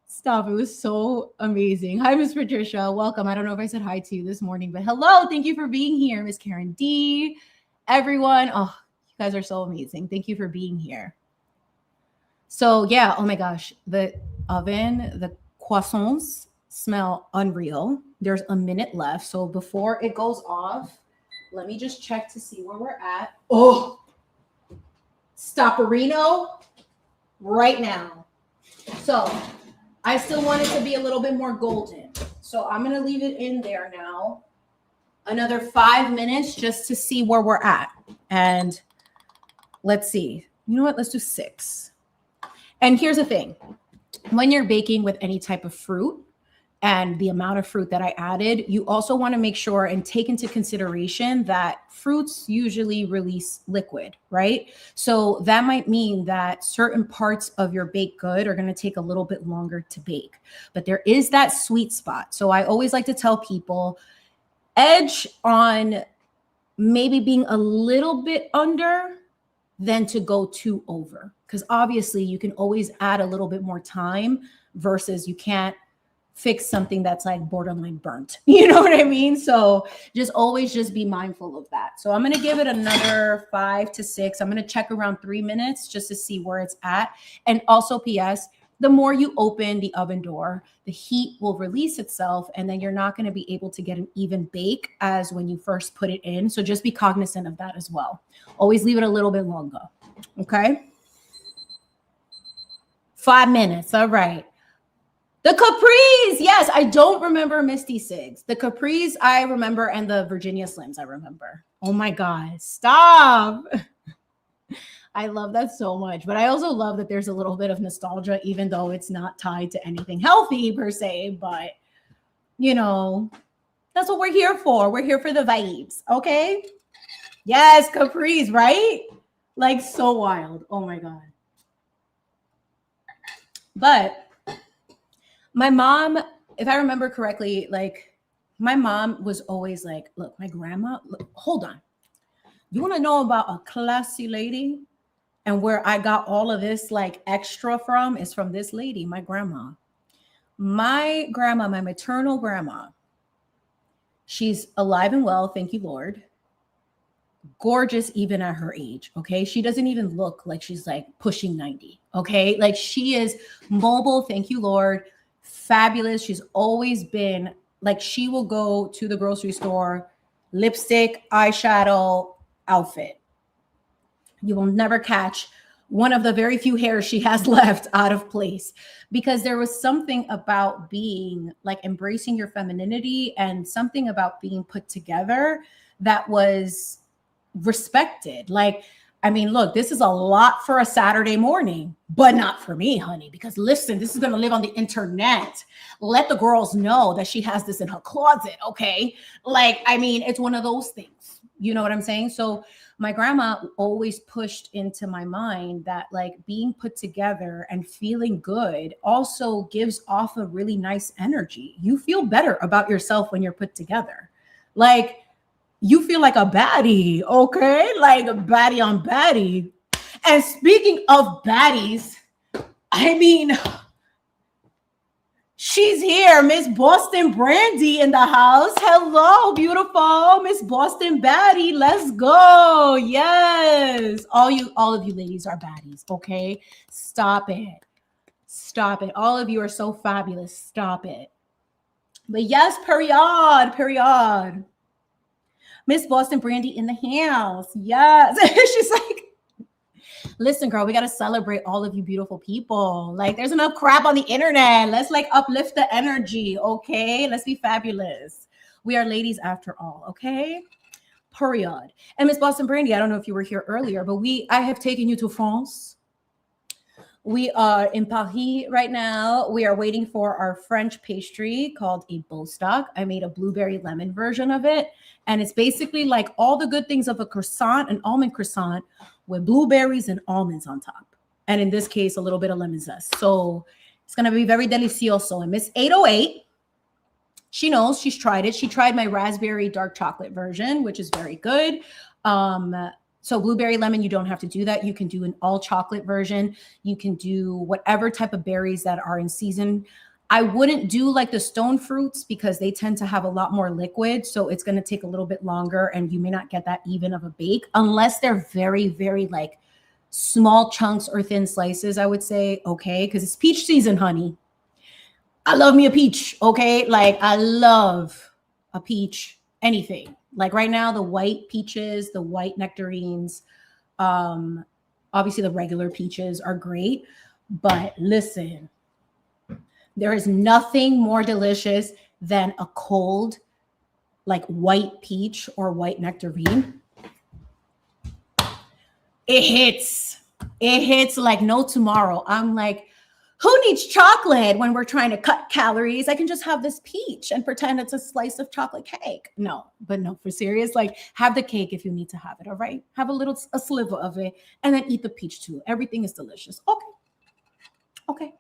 Stop. It was so amazing. Hi, Miss Patricia. Welcome. I don't know if I said hi to you this morning, but hello. Thank you for being here, Miss Karen D. Everyone. Oh, you guys are so amazing. Thank you for being here. So yeah, oh my gosh, the oven, the croissants smell unreal. There's a minute left. So before it goes off, let me just check to see where we're at. Oh, stopperino right now. So I still want it to be a little bit more golden. So I'm going to leave it in there now. Another 5 minutes just to see where we're at. And let's see. You know what? Let's do 6. And here's the thing. When you're baking with any type of fruit and the amount of fruit that I added, you also want to make sure and take into consideration that fruits usually release liquid, right? So that might mean that certain parts of your baked good are going to take a little bit longer to bake, but there is that sweet spot. So I always like to tell people, edge on maybe being a little bit under than to go too over. Because obviously you can always add a little bit more time versus you can't fix something that's like borderline burnt. You know what I mean? So just always just be mindful of that. So I'm going to give it another 5 to 6. I'm going to check around 3 minutes just to see where it's at. And also PS, the more you open the oven door, the heat will release itself and then you're not going to be able to get an even bake as when you first put it in. So just be cognizant of that as well. Always leave it a little bit longer. Okay. 5 minutes. All right. The Capris. Yes, I don't remember Misty Sigs. The Capris I remember and the Virginia Slims I remember. Oh my God. Stop. I love that so much. But I also love that there's a little bit of nostalgia, even though it's not tied to anything healthy per se. But, That's what we're here for. We're here for the vibes, okay? Yes, capris, right? Like so wild. Oh my God. But my mom, if I remember correctly, like my mom was always like, look, my grandma, look, hold on. You want to know about a classy lady? And where I got all of this like extra from is from this lady, my grandma. My grandma, my maternal grandma, she's alive and well, thank you, Lord. Gorgeous even at her age, okay? She doesn't even look like she's like pushing 90, okay? Like she is mobile, thank you, Lord. Fabulous. She's always been like, she will go to the grocery store, lipstick, eyeshadow, outfit. You will never catch one of the very few hairs she has left out of place, because there was something about being like embracing your femininity and something about being put together that was respected. Like, I mean, look, this is a lot for a Saturday morning, but not for me, honey, because listen, this is going to live on the internet. Let the girls know that she has this in her closet. Okay. Like, I mean, it's one of those things, you know what I'm saying? So my grandma always pushed into my mind that like being put together and feeling good also gives off a really nice energy. You feel better about yourself when you're put together. Like, you feel like a baddie, okay? Like a baddie on baddie. And speaking of baddies, I mean, she's here, Miss Boston Brandy in the house. Hello, beautiful Miss Boston Baddie. Let's go. Yes. All of you ladies are baddies, okay? Stop it. Stop it. All of you are so fabulous. Stop it. But yes, period. Miss Boston Brandy in the house. Yes. She's like, listen, girl, we got to celebrate all of you beautiful people. Like, there's enough crap on the internet. Let's like uplift the energy. Okay. Let's be fabulous. We are ladies after all. Okay. Period. And Miss Boston Brandy, I don't know if you were here earlier, but I have taken you to France. We are in Paris right now. We are waiting for our French pastry called a Bostock. I made a blueberry lemon version of it. And it's basically like all the good things of a croissant, an almond croissant with blueberries and almonds on top. And in this case, a little bit of lemon zest. So it's going to be very delicioso. And Miss 808, she knows, she's tried it. She tried my raspberry dark chocolate version, which is very good. So blueberry lemon, you don't have to do that. You can do an all chocolate version. You can do whatever type of berries that are in season. I wouldn't do like the stone fruits because they tend to have a lot more liquid. So it's going to take a little bit longer and you may not get that even of a bake unless they're very, very like small chunks or thin slices, I would say. Okay. Because it's peach season, honey. I love me a peach. Okay. Like I love a peach, anything. Like right now, the white peaches, the white nectarines, obviously the regular peaches are great. But listen, there is nothing more delicious than a cold, like white peach or white nectarine. It hits like no tomorrow. I'm like, who needs chocolate when we're trying to cut calories? I can just have this peach and pretend it's a slice of chocolate cake. No, for serious, like have the cake if you need to have it. All right. Have a sliver of it and then eat the peach too. Everything is delicious. Okay.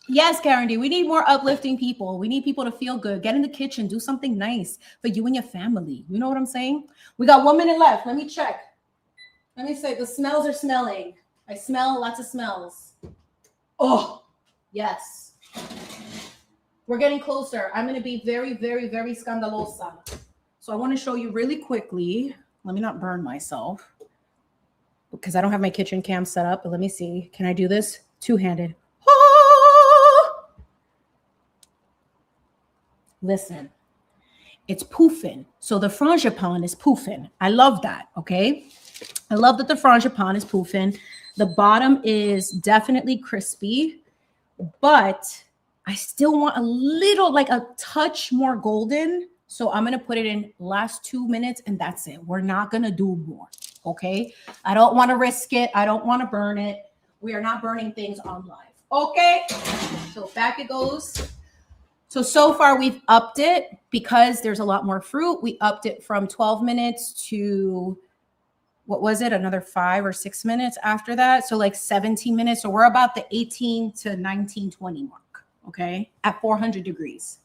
Yes, Karen D, we need more uplifting people. We need people to feel good. Get in the kitchen, do something nice for you and your family. You know what I'm saying? We got 1 minute left. Let me check. Let me say the smells are smelling. I smell lots of smells. Oh, yes. We're getting closer. I'm going to be very, very, very scandalosa. So I want to show you really quickly. Let me not burn myself because I don't have my kitchen cam set up. But let me see. Can I do this? Two-handed. Ah! Listen, it's poofing. So the frangipane is poofing. I love that. Okay. I love that the frangipane is poofing. The bottom is definitely crispy, but I still want a little, like a touch more golden. So I'm going to put it in last 2 minutes and that's it. We're not going to do more. Okay. I don't want to risk it. I don't want to burn it. We are not burning things on live. Okay. So back it goes So far we've upped it because there's a lot more fruit. We upped it from 12 minutes to, what was it? Another 5 or 6 minutes after that. So like 17 minutes. So we're about the 18 to 19, 20 mark. Okay. At 400 degrees.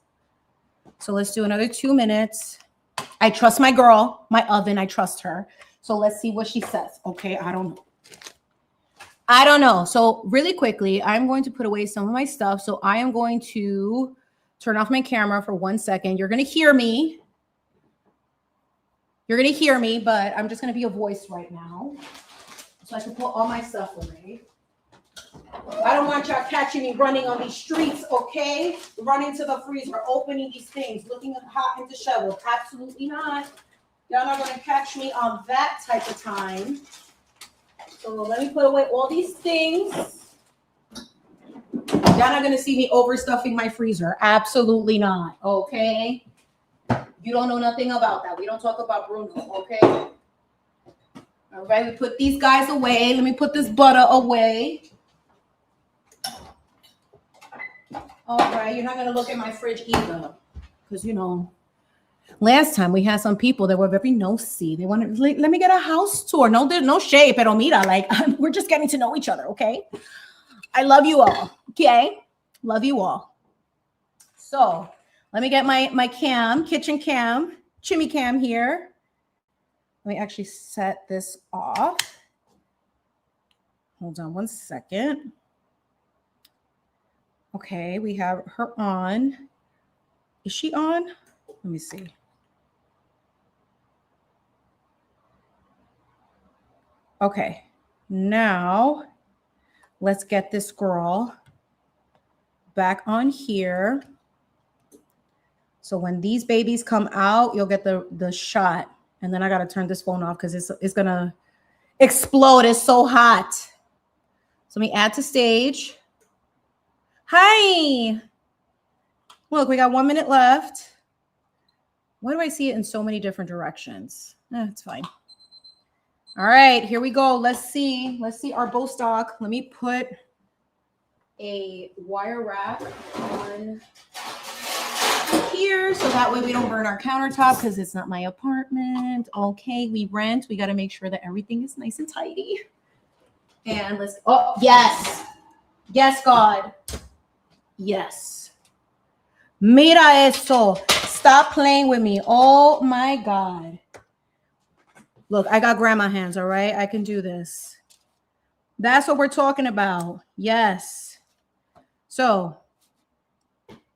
So let's do another 2 minutes. I trust my girl, my oven. I trust her. So let's see what she says. Okay. I don't know. So really quickly, I'm going to put away some of my stuff. So I am going to turn off my camera for 1 second. You're going to hear me. You're going to hear me, but I'm just going to be a voice right now. So I can put all my stuff away. I don't want y'all catching me running on these streets, okay? Running to the freezer, opening these things, looking hot and disheveled. Absolutely not. Y'all not going to catch me on that type of time. So let me put away all these things. Y'all not going to see me overstuffing my freezer. Absolutely not, okay? You don't know nothing about that. We don't talk about Bruno, okay? All right, we put these guys away. Let me put this butter away. All right, you're not going to look at my fridge either. Because, you know, last time we had some people that were very nosy. They wanted, let me get a house tour. No, there's no shade, pero mira, like, we're just getting to know each other, okay? I love you all, okay? Love you all. So let me get my cam, kitchen cam, Chimi cam here. Let me actually set this off. Hold on 1 second. Okay, we have her on. Is she on? Let me see. Okay, now let's get this girl back on here. So when these babies come out, you'll get the shot. And then I got to turn this phone off because it's going to explode. It's so hot. So let me add to stage. Hi. Look, we got 1 minute left. Why do I see it in so many different directions? It's fine. All right, here we go. Let's see our Bostock. Let me put a wire wrap on here so that way we don't burn our countertop because it's not my apartment. Okay, we rent. We got to make sure that everything is nice and tidy. And let's, oh, yes. Yes, God. Yes. Mira eso. Stop playing with me. Oh, my God. Look, I got grandma hands, all right? I can do this. That's what we're talking about. Yes. So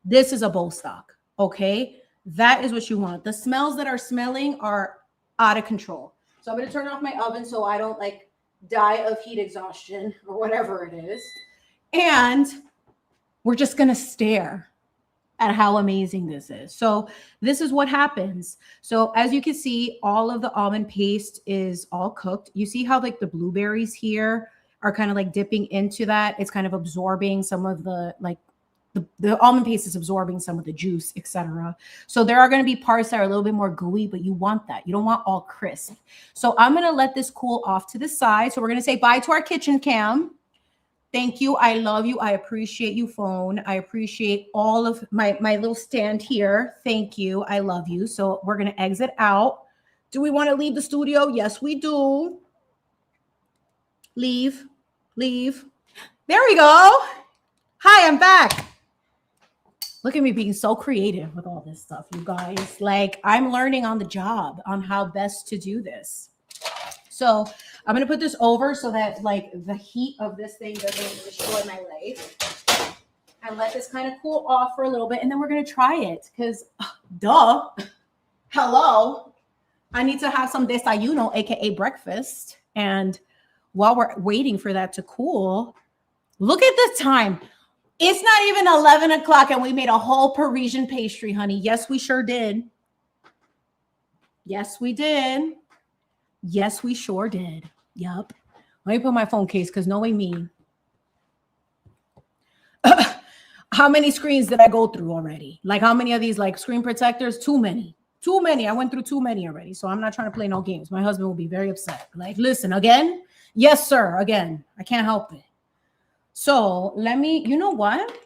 this is a Bostock, okay? That is what you want. The smells that are smelling are out of control. So I'm going to turn off my oven so I don't like die of heat exhaustion or whatever it is. And we're just going to stare at how amazing this is. So this is what happens. So as you can see, all of the almond paste is all cooked. You see how like the blueberries here are kind of like dipping into that. It's kind of absorbing some of the like the almond paste is absorbing some of the juice, etc. So there are going to be parts that are a little bit more gooey, but you want that. You don't want all crisp. So I'm going to let this cool off to the side. So we're going to say bye to our kitchen cam. Thank you. I love you. I appreciate you, phone. I appreciate all of my little stand here. Thank you. I love you. So we're going to exit out. Do we want to leave the studio? Yes, we do. Leave. Leave. There we go. Hi, I'm back. Look at me being so creative with all this stuff, you guys. Like, I'm learning on the job on how best to do this. So I'm going to put this over so that like the heat of this thing doesn't destroy my leg. And let this kind of cool off for a little bit. And then we're going to try it because duh. Hello. I need to have some desayuno, aka breakfast. And while we're waiting for that to cool, look at the time. It's not even 11 o'clock and we made a whole Parisian pastry, honey. Yes, we sure did. Yes, we did. Yes, we sure did. Yup. Let me put my phone case because knowing me. How many screens did I go through already? Like how many of these like screen protectors? Too many. Too many. I went through too many already. So I'm not trying to play no games. My husband will be very upset. Like, listen, again? Yes, sir. Again. I can't help it. So let me, you know what?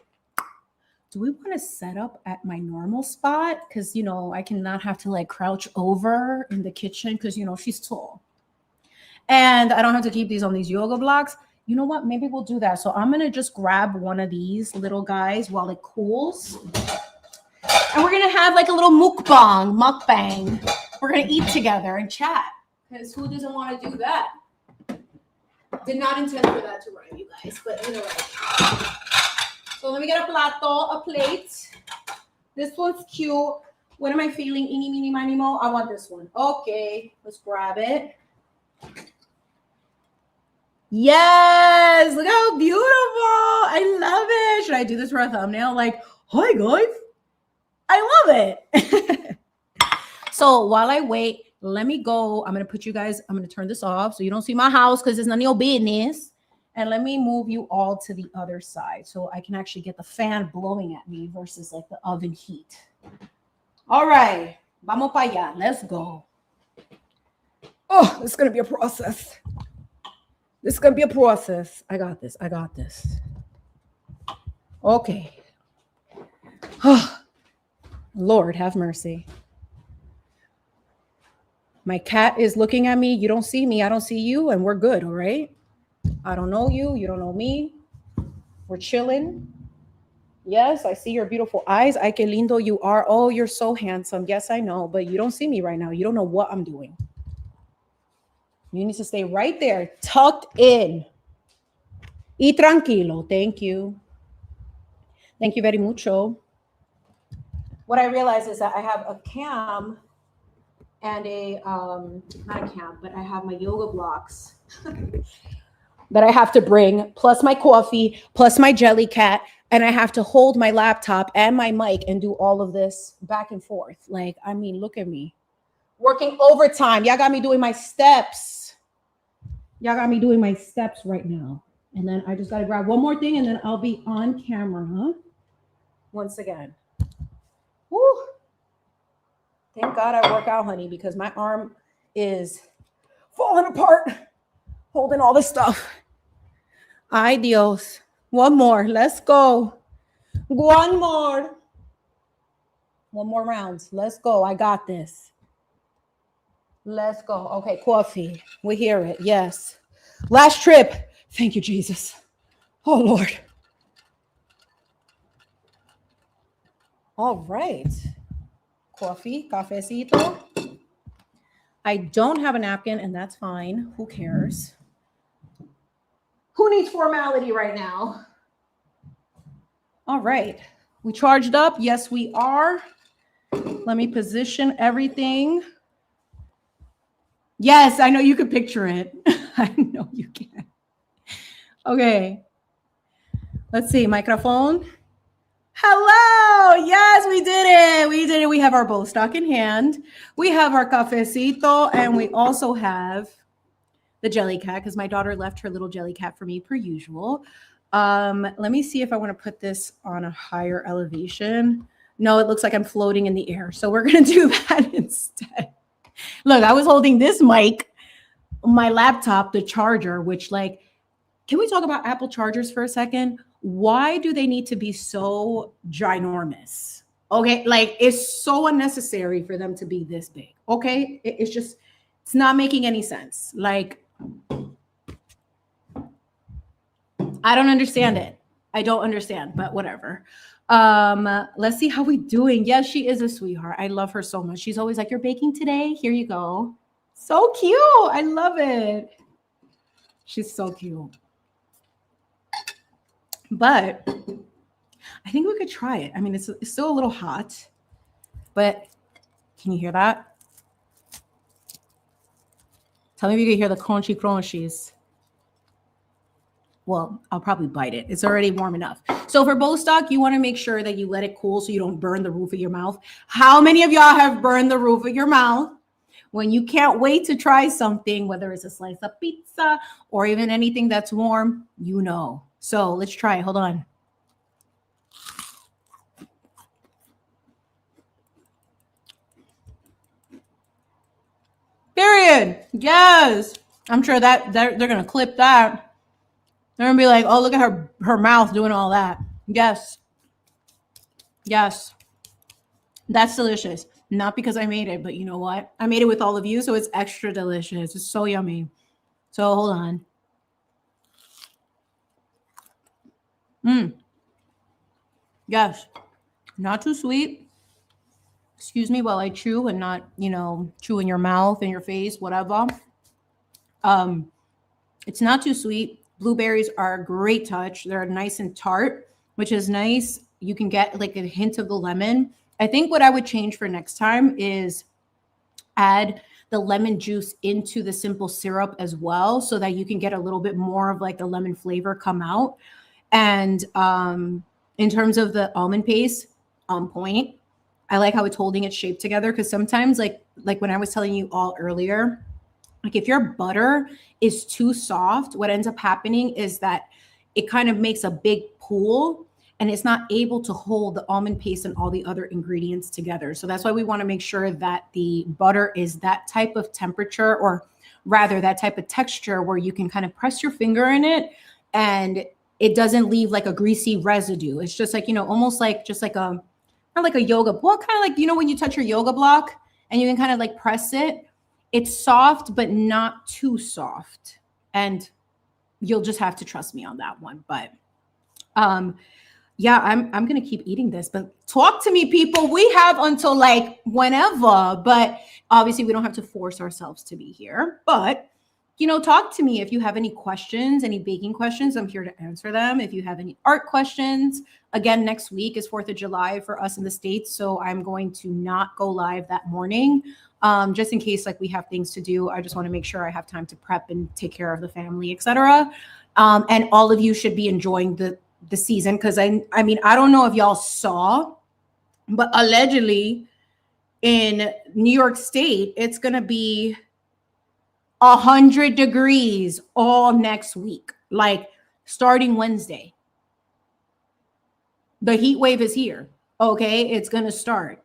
do we want to set up at my normal spot? Because, you know, I cannot have to like crouch over in the kitchen because, you know, she's tall. And I don't have to keep these on these yoga blocks. You know what? Maybe we'll do that. So I'm going to just grab one of these little guys while it cools. And we're going to have like a little mukbang. We're going to eat together and chat. Because who doesn't want to do that? Did not intend for that to rhyme, you guys. But you know what? So let me get a plate. This one's cute. What am I feeling? Eeny, meeny, miny, mo. I want this one. Okay, let's grab it. Yes, look how beautiful. I love it. Should I do this for a thumbnail? Like, hi guys. I love it. So while I wait, let me go. I'm going to put you guys, I'm going to turn this off so you don't see my house because it's none of your business. And let me move you all to the other side so I can actually get the fan blowing at me versus like the oven heat. All right. Vamos para allá. Let's go. Oh, this is going to be a process. This is going to be a process. I got this. Okay. Oh, Lord, have mercy. My cat is looking at me. You don't see me. I don't see you. And we're good. All right. I don't know you. You don't know me. We're chilling. Yes, I see your beautiful eyes. Ay, qué lindo you are. Oh, you're so handsome. Yes, I know. But you don't see me right now. You don't know what I'm doing. You need to stay right there, tucked in. Y tranquilo. Thank you. Thank you very mucho. What I realize is that I have a cam and not a cam, but I have my yoga blocks that I have to bring, plus my coffee, plus my jelly cat, and I have to hold my laptop and my mic and do all of this back and forth. Like, I mean, look at me. Working overtime. Y'all got me doing my steps. Y'all got me doing my steps right now. And then I just got to grab one more thing and then I'll be on camera, huh? Once again. Woo. Thank God I work out, honey, because my arm is falling apart, holding all this stuff. Ay, Dios. One more. Let's go. One more. One more round. Let's go. I got this. Let's go. Okay, coffee. We hear it. Yes. Last trip. Thank you, Jesus. Oh, Lord. All right. Coffee, cafecito. I don't have a napkin, and that's fine. Who cares? Who needs formality right now? All right. We charged up. Yes, we are. Let me position everything. Yes, I know you can picture it. I know you can. Okay. Let's see. Microphone. Hello. Yes, we did it. We did it. We have our Bostock in hand. We have our cafecito, and we also have the jelly cat because my daughter left her little jelly cat for me per usual. Let me see if I want to put this on a higher elevation. No, it looks like I'm floating in the air. So we're going to do that instead. Look, I was holding this mic, my laptop, the charger, which like, can we talk about Apple chargers for a second? Why do they need to be so ginormous? Okay, like it's so unnecessary for them to be this big. Okay, it's just, it's not making any sense. Like, I don't understand it. I don't understand, but whatever. Let's see how we doing. Yes, she is a sweetheart. I love her so much. She's always like, you're baking today? Here you go. So cute. I love it. She's so cute. But I think we could try it. I mean, it's still a little hot, but can you hear that? Tell me if you can hear the crunchy crunchies. Well, I'll probably bite it. It's already warm enough. So for Bostock, you want to make sure that you let it cool so you don't burn the roof of your mouth. How many of y'all have burned the roof of your mouth when you can't wait to try something, whether it's a slice of pizza or even anything that's warm? You know. So let's try it. Hold on. Period. Yes. I'm sure that they're going to clip that. They're going to be like, oh, look at her mouth doing all that. Yes. Yes, that's delicious. Not because I made it, but you know what? I made it with all of you, so it's extra delicious. It's so yummy. So hold on. Yes, not too sweet. Excuse me while I chew and not, chew in your mouth and your face, whatever. Um, it's not too sweet. Blueberries are a great touch. They're nice and tart, which is nice. You can get like a hint of the lemon. I think what I would change for next time is add the lemon juice into the simple syrup as well, so that you can get a little bit more of like the lemon flavor come out. And in terms of the almond paste, on point. I like how it's holding its shape together, because sometimes like when I was telling you all earlier, like if your butter is too soft, what ends up happening is that it kind of makes a big pool and it's not able to hold the almond paste and all the other ingredients together. So that's why we want to make sure that the butter is that type of temperature, or rather that type of texture, where you can kind of press your finger in it and it doesn't leave like a greasy residue. It's just like, almost like just like a, not like a yoga, well, kind of like, when you touch your yoga block and you can kind of like press it, it's soft, but not too soft. And you'll just have to trust me on that one. But yeah, I'm gonna keep eating this, but talk to me, people. We have until like whenever, but obviously we don't have to force ourselves to be here. But talk to me if you have any questions, any baking questions. I'm here to answer them. If you have any art questions, again, next week is 4th of July for us in the States, so I'm going to not go live that morning, just in case like we have things to do. I just want to make sure I have time to prep and take care of the family, etc. And all of you should be enjoying the season, because I mean, I don't know if y'all saw, but allegedly in New York State, it's going to be 100 degrees all next week, like starting Wednesday. The heat wave is here. Okay, it's going to start.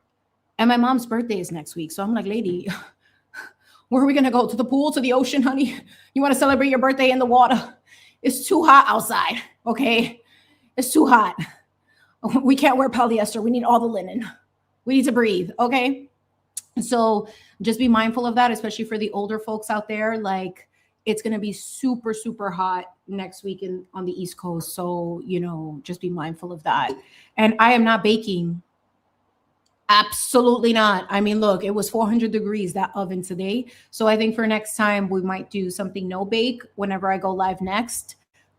And my mom's birthday is next week. So I'm like, lady, where are we going to go? To the pool, to the ocean, honey? You want to celebrate your birthday in the water? It's too hot outside. Okay, it's too hot. We can't wear polyester. We need all the linen. We need to breathe. Okay. So just be mindful of that, especially for the older folks out there. Like, it's going to be super, super hot next week on the East Coast. So, just be mindful of that. And I am not baking. Absolutely not. I mean, look, it was 400 degrees, that oven today. So I think for next time, we might do something no bake whenever I go live next,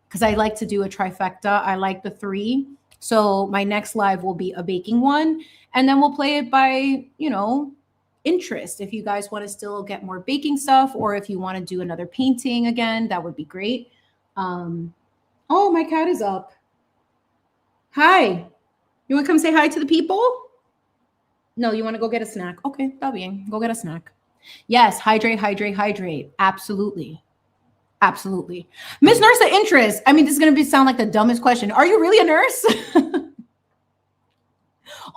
because I like to do a trifecta. I like the 3. So my next live will be a baking one. And then we'll play it by, interest. If you guys want to still get more baking stuff, or if you want to do another painting again, that would be great. Oh, my cat is up. Hi. You want to come say hi to the people? No, you want to go get a snack? Okay, está bien. Go get a snack. Yes, hydrate, hydrate, hydrate. Absolutely. Absolutely. Miss Nurse of Interest. I mean, this is going to sound like the dumbest question. Are you really a nurse?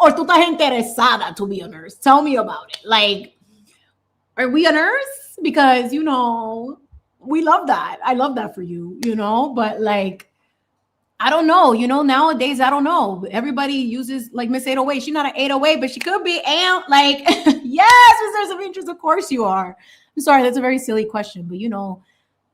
Or tú estás interesada to be a nurse? Tell me about it. Like, are we a nurse? Because, we love that. I love that for you, but like, I don't know, nowadays, I don't know. Everybody uses like Miss 808. She's not an 808, but she could be. And like, yes, Miss Nurse of Interest, of course you are. I'm sorry, that's a very silly question, but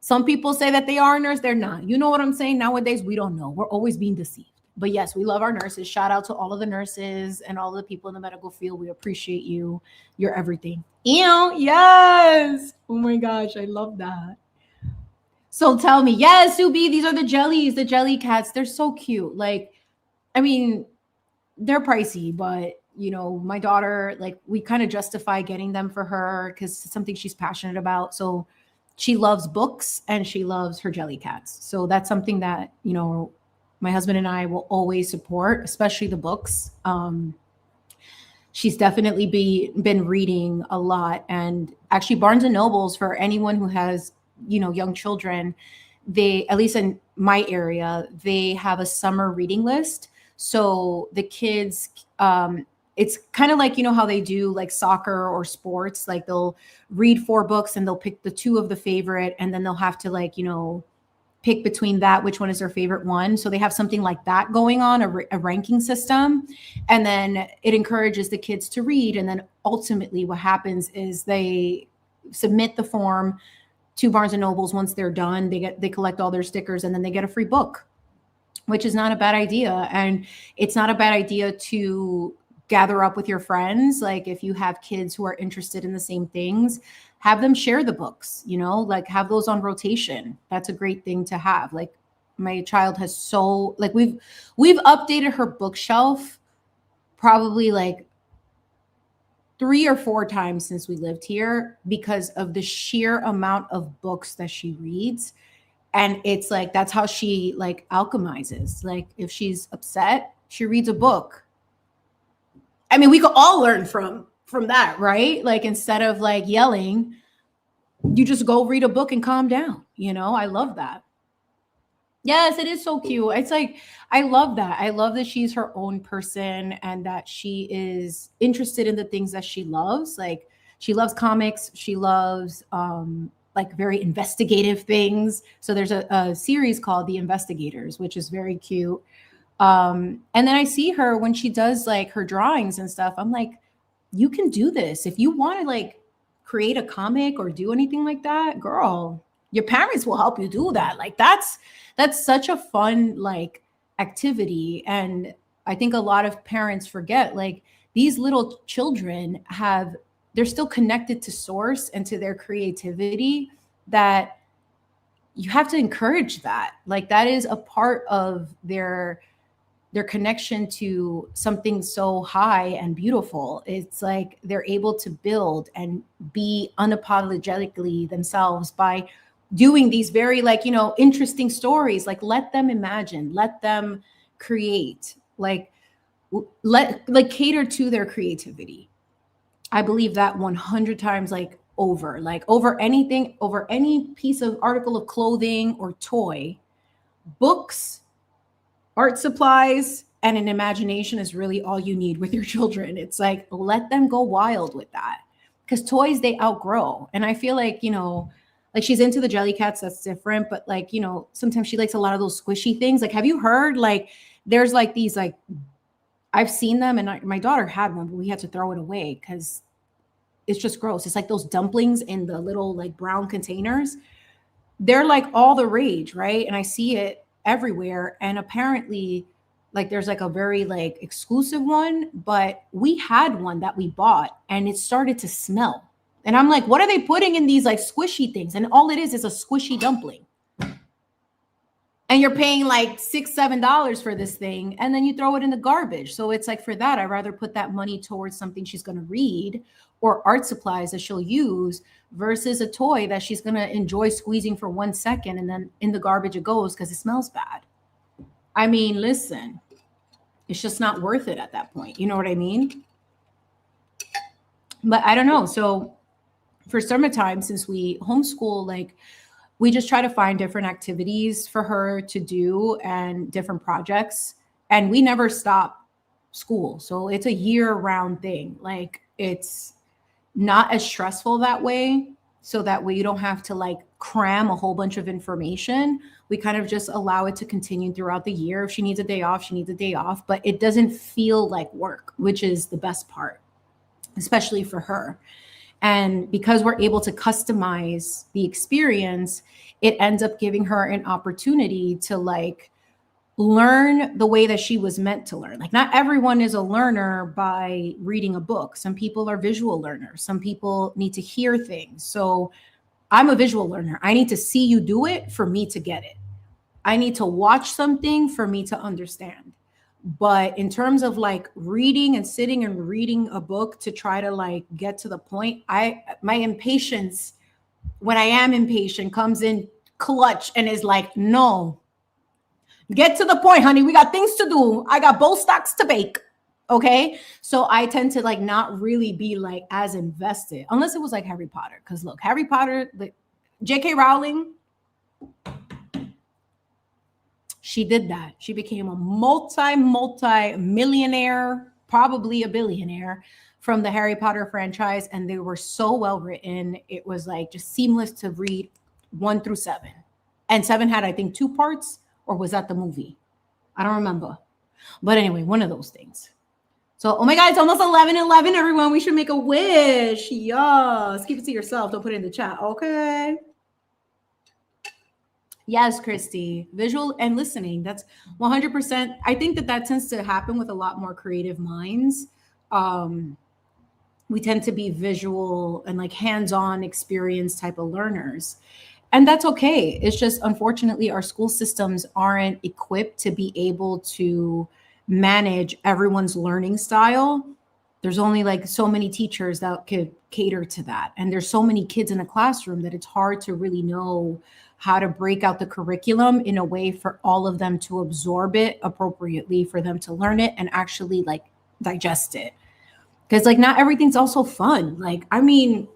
some people say that they are a nurse. They're not. You know what I'm saying? Nowadays, we don't know. We're always being deceived. But yes, we love our nurses. Shout out to all of the nurses and all the people in the medical field. We appreciate you. You're everything. Yes. Oh my gosh, I love that. So tell me, yes, Subi, these are the jellies, the jelly cats. They're so cute. Like, I mean, they're pricey, but my daughter, like, we kind of justify getting them for her because it's something she's passionate about. So she loves books and she loves her jelly cats. So that's something that, my husband and I will always support, especially the books. She's definitely been reading a lot. And actually Barnes and Nobles, for anyone who has, young children, they, at least in my area, they have a summer reading list. So the kids, it's kind of like, how they do like soccer or sports, like they'll read 4 books and they'll pick the 2 of the favorite, and then they'll have to like, pick between that, which one is their favorite one. So they have something like that going on, a ranking system. And then it encourages the kids to read. And then ultimately what happens is they submit the form to Barnes and Nobles. Once they're done, they collect all their stickers, and then they get a free book, which is not a bad idea. And it's not a bad idea to gather up with your friends. Like if you have kids who are interested in the same things, have them share the books, you know, like have those on rotation. That's a great thing to have. Like my child has we've updated her bookshelf probably like 3 or 4 times since we lived here because of the sheer amount of books that she reads. And it's like, that's how she like alchemizes. Like if she's upset, she reads a book. I mean, we could all learn from that, right? Like instead of like yelling, you just go read a book and calm down. You know, I love that. Yes, it is so cute. It's like, I love that. I love that she's her own person and that she is interested in the things that she loves. Like she loves comics. She loves like very investigative things. So there's a series called The Investigators, which is very cute. And then I see her when she does like her drawings and stuff. I'm like, you can do this. If you want to like create a comic or do anything like that, girl, your parents will help you do that. Like that's such a fun like activity. And I think a lot of parents forget like these little children they're still connected to source and to their creativity, that you have to encourage that. Like that is a part of their connection to something so high and beautiful. It's like they're able to build and be unapologetically themselves by doing these very like, you know, interesting stories. Like let them imagine, let them create, like cater to their creativity. I believe that 100 times like over anything, over any piece of article of clothing or toy. Books, art supplies, and an imagination is really all you need with your children. It's like, let them go wild with that, because toys they outgrow. And I feel like, you know, like she's into the Jellycats, that's different. But like, you know, sometimes she likes a lot of those squishy things. Like, have you heard, like, there's like these, like, I've seen them, and my daughter had one, but we had to throw it away because it's just gross. It's like those dumplings in the little like brown containers. They're like all the rage, right? And I see it everywhere. And apparently like there's like a very like exclusive one, but we had one that we bought and it started to smell. And I'm like, what are they putting in these like squishy things? And all it is a squishy dumpling. And you're paying like $6-7 for this thing, and then you throw it in the garbage. So it's like, for that, I'd rather put that money towards something she's going to read or art supplies that she'll use versus a toy that she's going to enjoy squeezing for 1 second and then in the garbage it goes because it smells bad. I mean, listen, it's just not worth it at that point. You know what I mean? But I don't know. So for summertime, since we homeschool, like, we just try to find different activities for her to do and different projects. And we never stop school. So it's a year-round thing. Like, it's not as stressful that way. So that way you don't have to like cram a whole bunch of information. We kind of just allow it to continue throughout the year. If she needs a day off, she needs a day off. But it doesn't feel like work, which is the best part, especially for her. And because we're able to customize the experience, it ends up giving her an opportunity to like learn the way that she was meant to learn. Like, not everyone is a learner by reading a book. Some people are visual learners. Some people need to hear things. So I'm a visual learner. I need to see you do it for me to get it. I need to watch something for me to understand. But in terms of like reading and sitting and reading a book to try to like get to the point, my impatience, when I am impatient, comes in clutch and is like, no, get to the point, honey. We got things to do. I got Bostocks to bake. Okay. So I tend to like not really be like as invested, unless it was like Harry Potter. Because look, Harry Potter, like J.K. Rowling, she did that. She became a multi-millionaire, probably a billionaire from the Harry Potter franchise. And they were so well written. It was like just seamless to read 1 through 7. And 7 had, I think, 2 parts, or was that the movie? I don't remember. But anyway, one of those things. So, oh my God, it's almost 11:11, everyone. We should make a wish. Yes. Keep it to yourself. Don't put it in the chat. Okay. Yes, Christy. Visual and listening. That's 100%. I think that tends to happen with a lot more creative minds. We tend to be visual and like hands-on experience type of learners. And that's okay. It's just, unfortunately, our school systems aren't equipped to be able to manage everyone's learning style. There's only like so many teachers that could cater to that. And there's so many kids in a classroom that it's hard to really know how to break out the curriculum in a way for all of them to absorb it appropriately, for them to learn it and actually like digest it. Because like not everything's also fun. Like, I mean,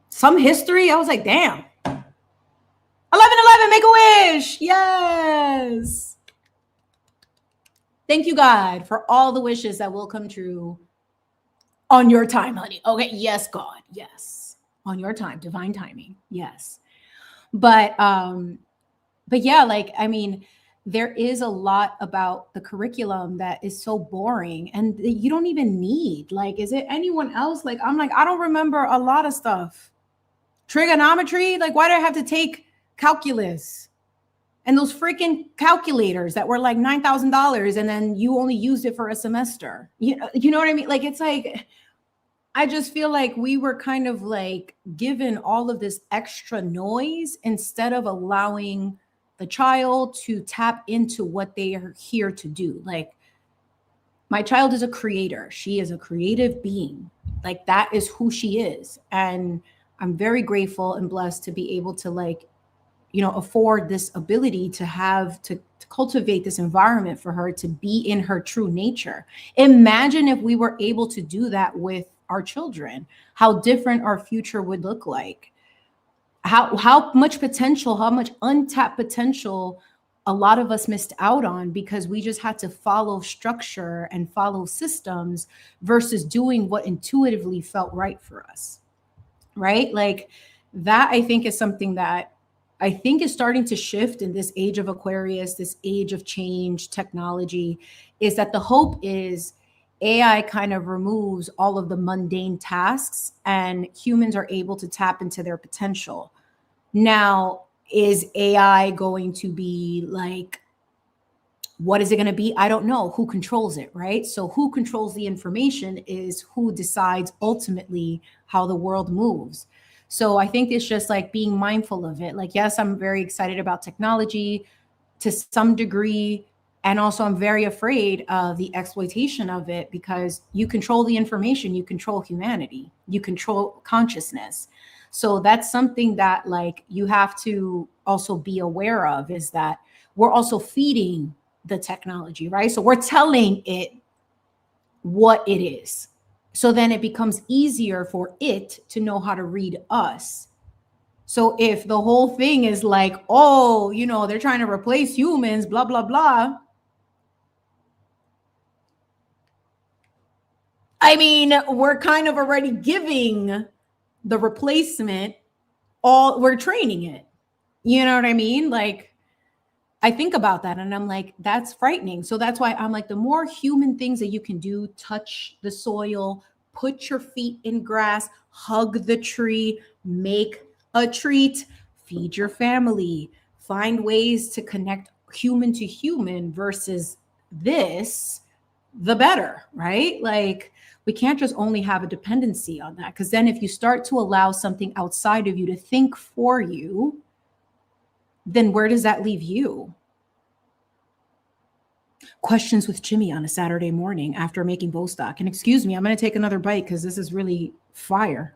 some history, I was like, damn. 11:11, make a wish. Yes. Thank you, God, for all the wishes that will come true on your time, honey. Okay. Yes, God. Yes. On your time, divine timing. Yes. But yeah, like, I mean, there is a lot about the curriculum that is so boring and you don't even need, like, is it anyone else? Like, I'm like, I don't remember a lot of stuff. Trigonometry. Like, why do I have to take calculus and those freaking calculators that were like $9,000 and then you only used it for a semester? You know what I mean? Like, it's like, I just feel like we were kind of like given all of this extra noise instead of allowing the child to tap into what they are here to do. Like, my child is a creator. She is a creative being. Like, that is who she is. And I'm very grateful and blessed to be able to, like, you know, afford this ability to have to cultivate this environment for her to be in her true nature. Imagine if we were able to do that with our children, how different our future would look like. How much potential, how much untapped potential a lot of us missed out on because we just had to follow structure and follow systems versus doing what intuitively felt right for us. Right? Like, that, I think, is something that I think is starting to shift in this age of Aquarius, this age of change, technology, is that the hope is AI kind of removes all of the mundane tasks and humans are able to tap into their potential. Now, is AI going to be like, what is it going to be? I don't know. Who controls it, right? So who controls the information is who decides ultimately how the world moves. So I think it's just like being mindful of it. Like, yes, I'm very excited about technology to some degree. And also I'm very afraid of the exploitation of it because you control the information, you control humanity, you control consciousness. So that's something that, like, you have to also be aware of, is that we're also feeding the technology, right? So we're telling it what it is. So then it becomes easier for it to know how to read us. So if the whole thing is like, oh, you know, they're trying to replace humans, blah, blah, blah. I mean, we're kind of already giving the replacement we're training it. You know what I mean? Like, I think about that and I'm like, that's frightening. So that's why I'm like, the more human things that you can do, touch the soil, put your feet in grass, hug the tree, make a treat, feed your family, find ways to connect human to human versus this, the better, right? Like, we can't just only have a dependency on that, because then if you start to allow something outside of you to think for you, then where does that leave you? Questions with Chimi on a Saturday morning after making Bostock. And excuse me, I'm going to take another bite because this is really fire.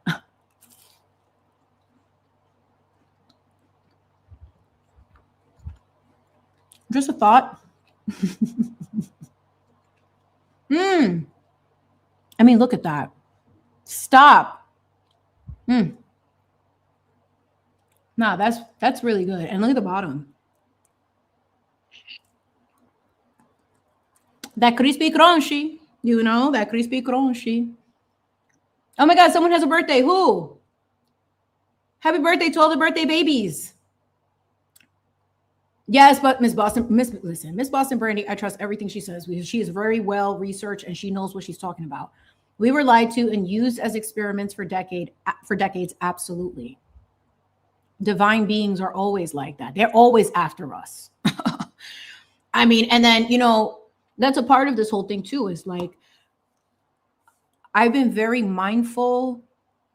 Just a thought. I mean, look at that. Stop. Nah, that's really good. And look at the bottom. That crispy crunchy, you know, that crispy crunchy. Oh my God, someone has a birthday. Who? Happy birthday to all the birthday babies. Yes, but Miss Boston Brandy, I trust everything she says because she is very well researched and she knows what she's talking about. We were lied to and used as experiments for decades. Absolutely. Divine beings are always like that. They're always after us. I mean, and then, that's a part of this whole thing too, is like, I've been very mindful,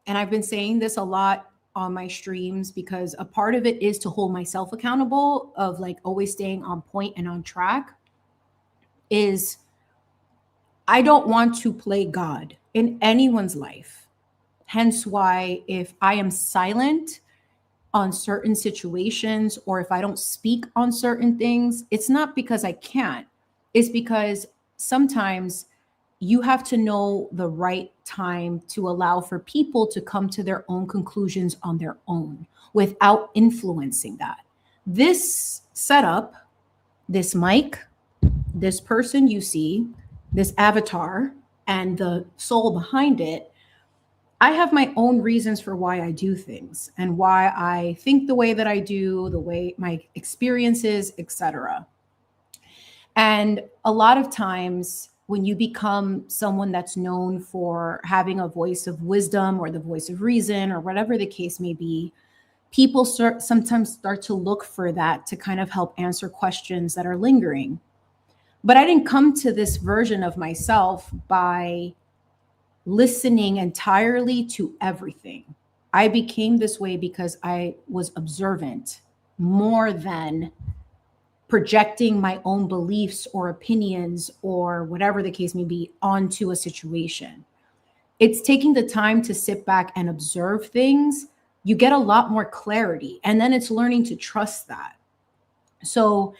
and I've been saying this a lot on my streams because a part of it is to hold myself accountable of like always staying on point and on track. Is I don't want to play God in anyone's life. Hence why if I am silent on certain situations or if I don't speak on certain things, it's not because I can't. It's because sometimes you have to know the right time to allow for people to come to their own conclusions on their own without influencing that. This setup, this mic, this person you see, this avatar, and the soul behind it, I have my own reasons for why I do things and why I think the way that I do, the way my experiences, etc. And a lot of times when you become someone that's known for having a voice of wisdom or the voice of reason or whatever the case may be, people sometimes start to look for that to kind of help answer questions that are lingering. But I didn't come to this version of myself by listening entirely to everything. I became this way because I was observant more than projecting my own beliefs or opinions or whatever the case may be onto a situation. It's taking the time to sit back and observe things. You get a lot more clarity, and then it's learning to trust that. So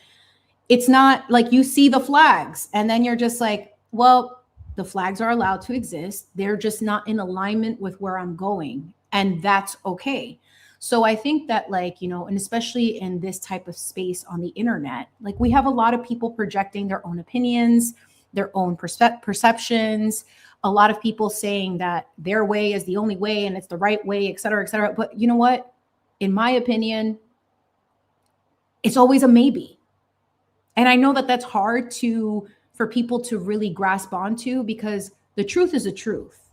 it's not like you see the flags and then you're just like, well, the flags are allowed to exist. They're just not in alignment with where I'm going. And that's okay. So I think that and especially in this type of space on the internet, like we have a lot of people projecting their own opinions, their own perceptions, a lot of people saying that their way is the only way and it's the right way, et cetera, et cetera. But you know what? In my opinion, it's always a maybe. And I know that that's hard for people to really grasp onto because the truth is the truth.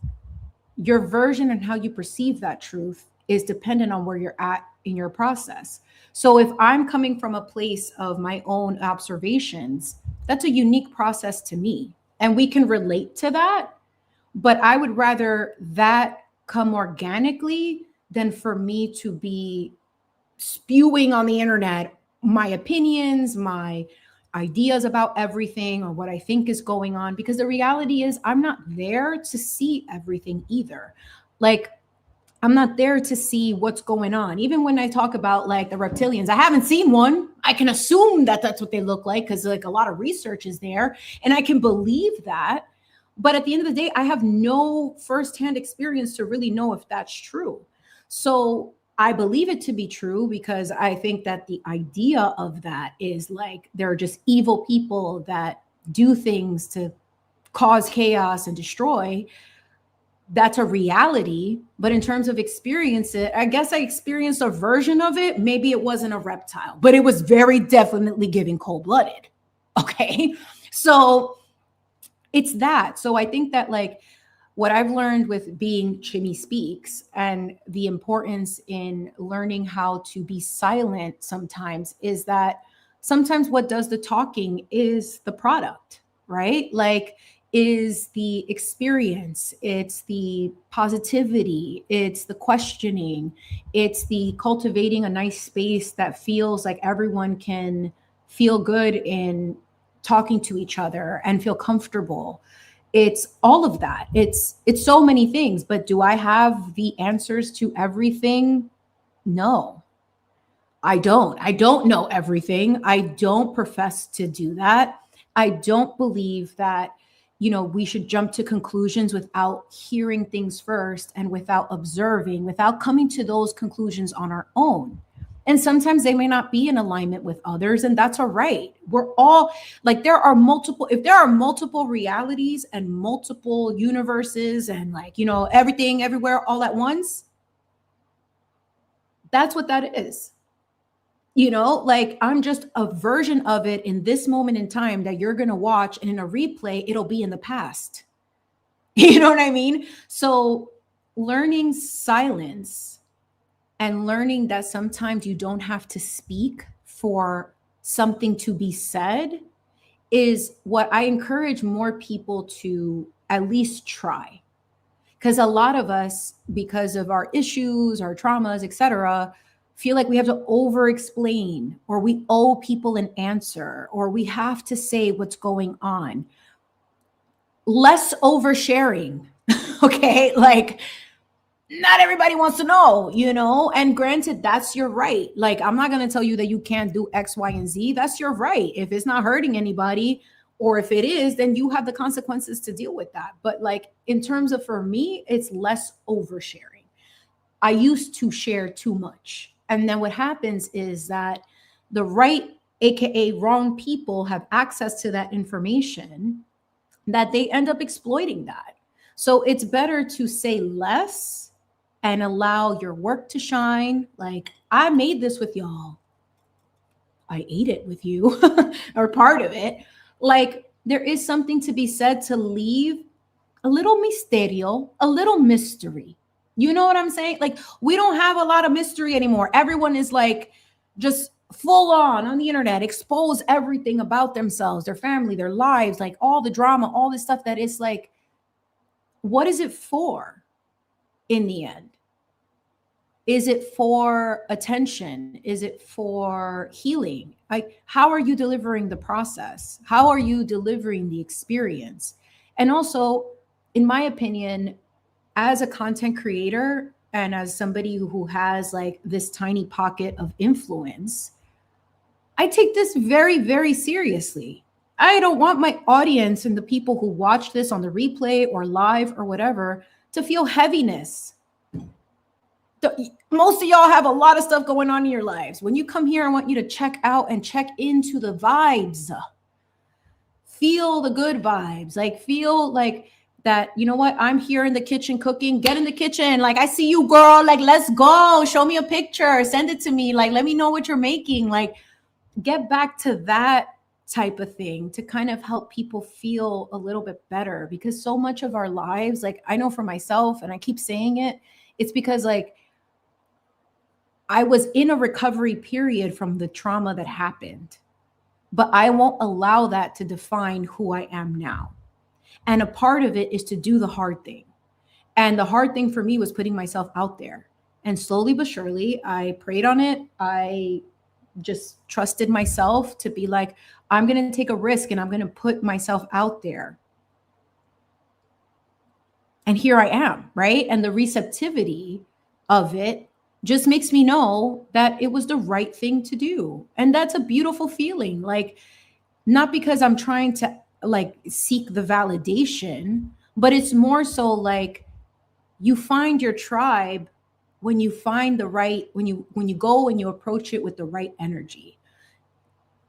Your version and how you perceive that truth is dependent on where you're at in your process. So if I'm coming from a place of my own observations, that's a unique process to me. And we can relate to that. But I would rather that come organically than for me to be spewing on the internet my opinions, my ideas about everything or what I think is going on, because the reality is I'm not there to see everything either. Like I'm not there to see what's going on. Even when I talk about like the reptilians, I haven't seen one. I can assume that that's what they look like because like a lot of research is there and I can believe that. But at the end of the day, I have no firsthand experience to really know if that's true. So I believe it to be true because I think that the idea of that is like there are just evil people that do things to cause chaos and destroy. That's a reality. But in terms of experience it, I guess I experienced a version of it. Maybe it wasn't a reptile, but it was very definitely giving cold-blooded. Okay. So it's that. So I think that like what I've learned with being Chimi Speaks and the importance in learning how to be silent sometimes is that sometimes what does the talking is the product, right? Like is the experience, it's the positivity, it's the questioning, it's the cultivating a nice space that feels like everyone can feel good in talking to each other and feel comfortable. It's all of that. It's so many things, but do I have the answers to everything? No, I don't. I don't know everything. I don't profess to do that. I don't believe that, we should jump to conclusions without hearing things first and without observing, without coming to those conclusions on our own. And sometimes they may not be in alignment with others, and that's all right. We're all like, if there are multiple realities and multiple universes and everything everywhere all at once, that's what that is. Like I'm just a version of it in this moment in time that you're going to watch, and in a replay it'll be in the past. You know what I mean? So learning silence and learning that sometimes you don't have to speak for something to be said is what I encourage more people to at least try. Because a lot of us, because of our issues, our traumas, etc., feel like we have to over explain, or we owe people an answer, or we have to say what's going on. Less oversharing. Okay, like not everybody wants to know. And granted, that's your right. Like, I'm not going to tell you that you can't do X, Y, and Z. That's your right. If it's not hurting anybody, or if it is, then you have the consequences to deal with that. But like, in terms of, for me, it's less oversharing. I used to share too much. And then what happens is that the right, AKA wrong people, have access to that information, that they end up exploiting that. So it's better to say less and allow your work to shine. Like, I made this with y'all. I ate it with you, or part of it. Like, there is something to be said to leave a little misterio, a little mystery. You know what I'm saying? Like, we don't have a lot of mystery anymore. Everyone is like just full on the internet, expose everything about themselves, their family, their lives, like all the drama, all this stuff that is like, what is it for in the end? Is it for attention? Is it for healing? Like, how are you delivering the process? How are you delivering the experience? And also, in my opinion, as a content creator and as somebody who has like this tiny pocket of influence, I take this very, very seriously. I don't want my audience and the people who watch this on the replay or live or whatever to feel heaviness. Most of y'all have a lot of stuff going on in your lives. When you come here, I want you to check out and check into the vibes. Feel the good vibes. Like, feel like that, you know what? I'm here in the kitchen cooking. Get in the kitchen. Like, I see you, girl. Like, let's go. Show me a picture. Send it to me. Like, let me know what you're making. Like, get back to that type of thing to kind of help people feel a little bit better, because so much of our lives, like, I know for myself, and I keep saying it, it's because like I was in a recovery period from the trauma that happened, but I won't allow that to define who I am now. And a part of it is to do the hard thing. And the hard thing for me was putting myself out there. And slowly but surely, I prayed on it. I just trusted myself to be like, I'm going to take a risk and I'm going to put myself out there. And here I am, right? And the receptivity of it just makes me know that it was the right thing to do. And that's a beautiful feeling. Like, not because I'm trying to like seek the validation, but it's more so like you find your tribe when you find the right, when you go and you approach it with the right energy.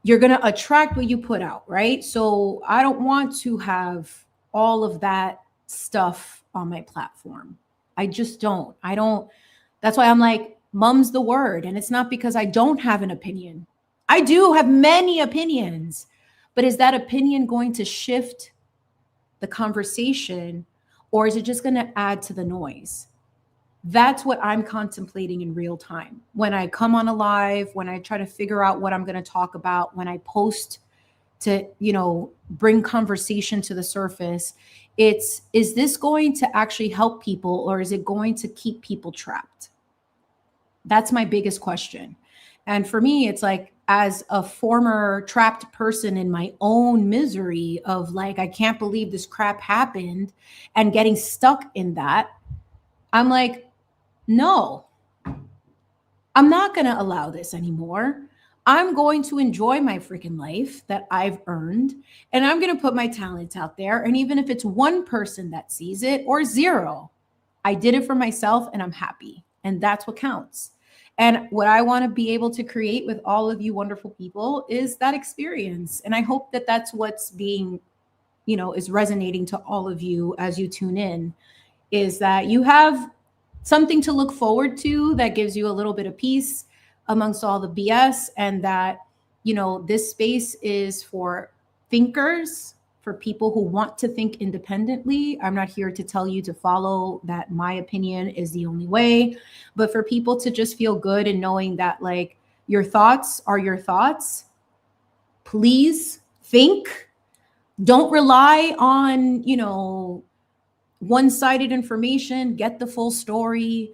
You're going to attract what you put out, right? So I don't want to have all of that stuff on my platform. I just don't. That's why I'm like, mum's the word. And it's not because I don't have an opinion. I do have many opinions, but is that opinion going to shift the conversation, or is it just going to add to the noise? That's what I'm contemplating in real time. When I come on a live, when I try to figure out what I'm going to talk about, when I post to, bring conversation to the surface, is this going to actually help people, or is it going to keep people trapped? That's my biggest question. And for me, it's like, as a former trapped person in my own misery of like, I can't believe this crap happened, and getting stuck in that, I'm like, no, I'm not going to allow this anymore. I'm going to enjoy my freaking life that I've earned, and I'm going to put my talents out there. And even if it's one person that sees it or zero, I did it for myself and I'm happy. And that's what counts. And what I want to be able to create with all of you wonderful people is that experience. And I hope that that's what's being, is resonating to all of you as you tune in, is that you have something to look forward to that gives you a little bit of peace, amongst all the BS, and that, you know, this space is for thinkers, for people who want to think independently. I'm not here to tell you to follow that my opinion is the only way, but for people to just feel good in knowing that, like, your thoughts are your thoughts. Please think. Don't rely on, you know, one-sided information. Get the full story.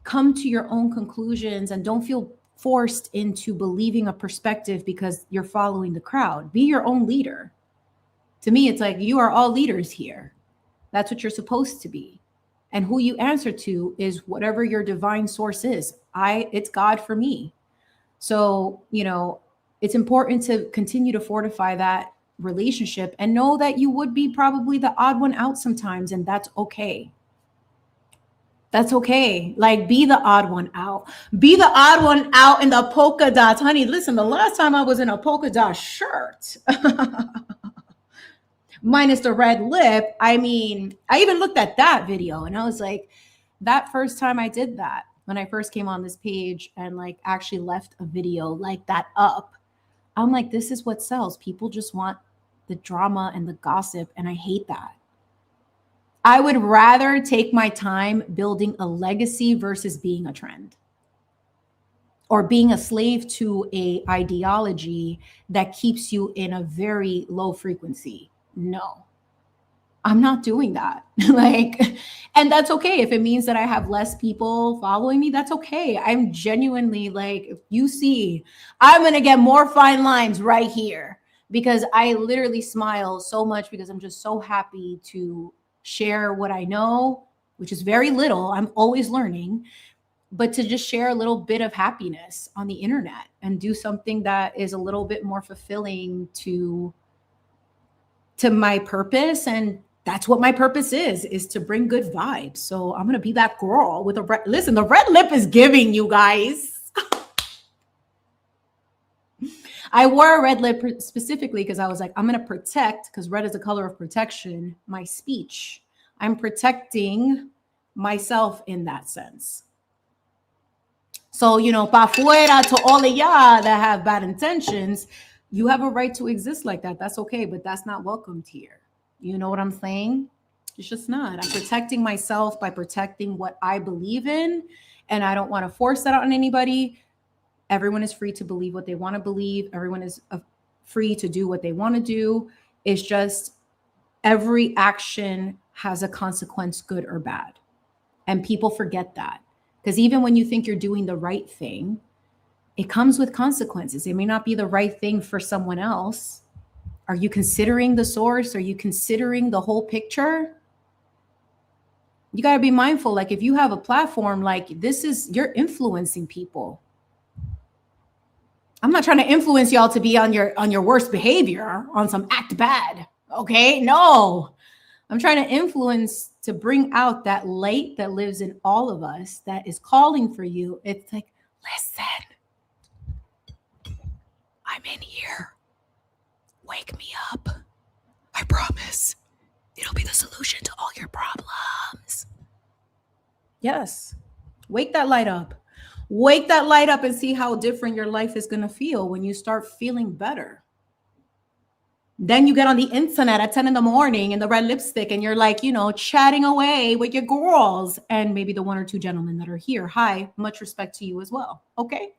Come to your own conclusions, and don't feel forced into believing a perspective because you're following the crowd. Be your own leader. To me, it's like, you are all leaders here. That's what you're supposed to be. And who you answer to is whatever your divine source is. It's God for me. So, you know, it's important to continue to fortify that relationship and know that you would be probably the odd one out sometimes, and that's okay. That's okay. Like, be the odd one out. Be the odd one out in the polka dots. Honey, listen, the last time I was in a polka dot shirt, minus the red lip, I mean, I even looked at that video and I was like, that first time I did that, when I first came on this page and like actually left a video like that up, I'm like, this is what sells. People just want the drama and the gossip, and I hate that. I would rather take my time building a legacy versus being a trend or being a slave to a ideology that keeps you in a very low frequency. No, I'm not doing that. Like, and that's okay. If it means that I have less people following me, that's okay. I'm genuinely like, if you see, I'm going to get more fine lines right here, because I literally smile so much because I'm just so happy to share what I know, which is very little. I'm always learning, but to just share a little bit of happiness on the internet and do something that is a little bit more fulfilling to my purpose. And that's what my purpose is to bring good vibes. So I'm going to be that girl with a red, listen, the red lip is giving, you guys. I wore a red lip specifically because I was like, I'm going to protect, because red is a color of protection, my speech. I'm protecting myself in that sense. So, you know, pa fuera, to all of y'all that have bad intentions, you have a right to exist like that. That's okay, but that's not welcomed here. You know what I'm saying? It's just not. I'm protecting myself by protecting what I believe in, and I don't want to force that on anybody. Everyone is free to believe what they want to believe. Everyone is free to do what they want to do. It's just every action has a consequence, good or bad. And people forget that. Because even when you think you're doing the right thing, it comes with consequences. It may not be the right thing for someone else. Are you considering the source? Are you considering the whole picture? You got to be mindful. Like, if you have a platform like this, you're influencing people. I'm not trying to influence y'all to be on your worst behavior, on some act bad. Okay? No. I'm trying to influence to bring out that light that lives in all of us, that is calling for you. It's like, listen, I'm in here. Wake me up. I promise it'll be the solution to all your problems. Yes. Wake that light up. Wake that light up and see how different your life is going to feel when you start feeling better. Then you get on the internet at 10 in the morning in the red lipstick and you're like, you know, chatting away with your girls and maybe the one or two gentlemen that are here. Hi, much respect to you as well. Okay.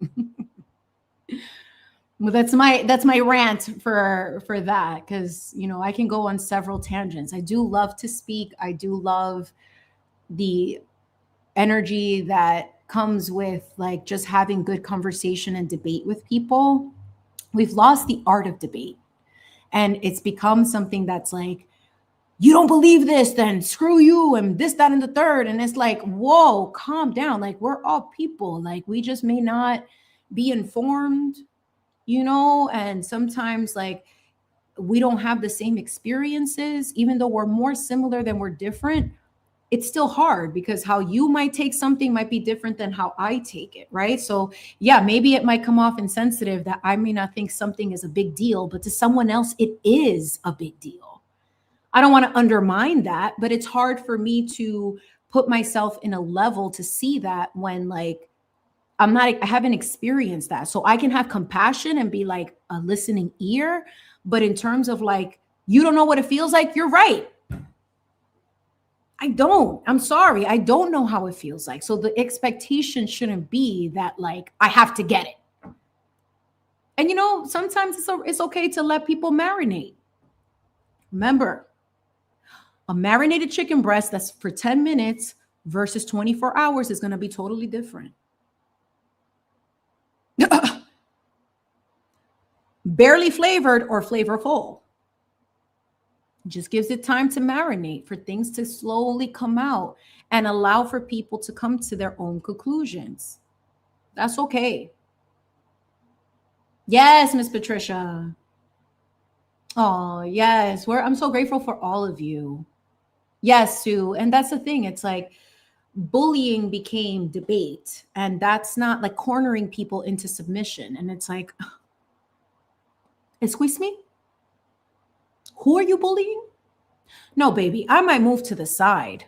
Well, that's my rant for that, because, you know, I can go on several tangents. I do love to speak. I do love the energy that comes with like just having good conversation and debate with people. We've lost the art of debate, and it's become something that's like, you don't believe this, then screw you, and this, that, and the third. And it's like, whoa, calm down. Like, we're all people. Like, we just may not be informed, you know, and sometimes like we don't have the same experiences, even though we're more similar than we're different. It's still hard because how you might take something might be different than how I take it, right? So yeah, maybe it might come off insensitive that I may not think something is a big deal, but to someone else, it is a big deal. I don't want to undermine that, but it's hard for me to put myself in a level to see that when like I haven't experienced that. So I can have compassion and be like a listening ear. But in terms of like, you don't know what it feels like, you're right. I don't. I'm sorry. I don't know how it feels like. So the expectation shouldn't be that like, I have to get it. And sometimes it's okay to let people marinate. Remember, a marinated chicken breast that's for 10 minutes versus 24 hours is going to be totally different. Barely flavored or flavorful. Just gives it time to marinate, for things to slowly come out and allow for people to come to their own conclusions. That's okay. Yes, Miss Patricia. Oh, yes. I'm so grateful for all of you. Yes, Sue. And that's the thing. It's like bullying became debate, and that's not like cornering people into submission. And it's like, excuse me? Who are you bullying? No, baby, I might move to the side.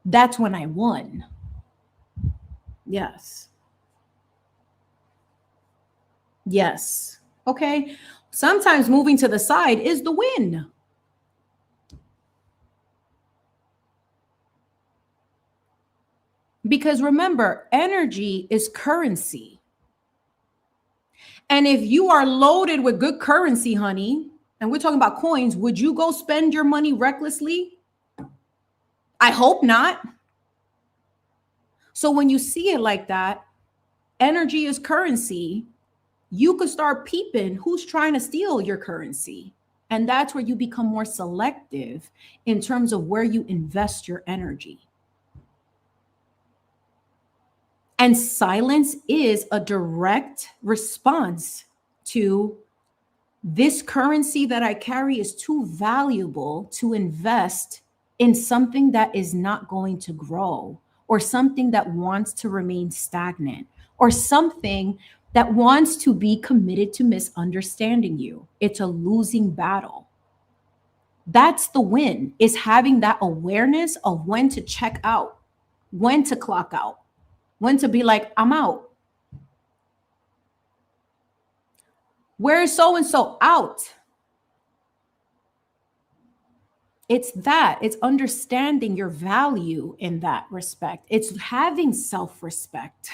That's when I won. Yes. Yes. Okay. Sometimes moving to the side is the win. Because remember, energy is currency. And if you are loaded with good currency, honey, and we're talking about coins, would you go spend your money recklessly? I hope not. So when you see it like that, energy is currency. You could start peeping who's trying to steal your currency. And that's where you become more selective in terms of where you invest your energy. And silence is a direct response to this currency that I carry is too valuable to invest in something that is not going to grow, or something that wants to remain stagnant, or something that wants to be committed to misunderstanding you. It's a losing battle. That's the win, is having that awareness of when to check out, when to clock out, when to be like, I'm out. Where is so-and-so? Out. It's that. It's understanding your value in that respect. It's having self-respect.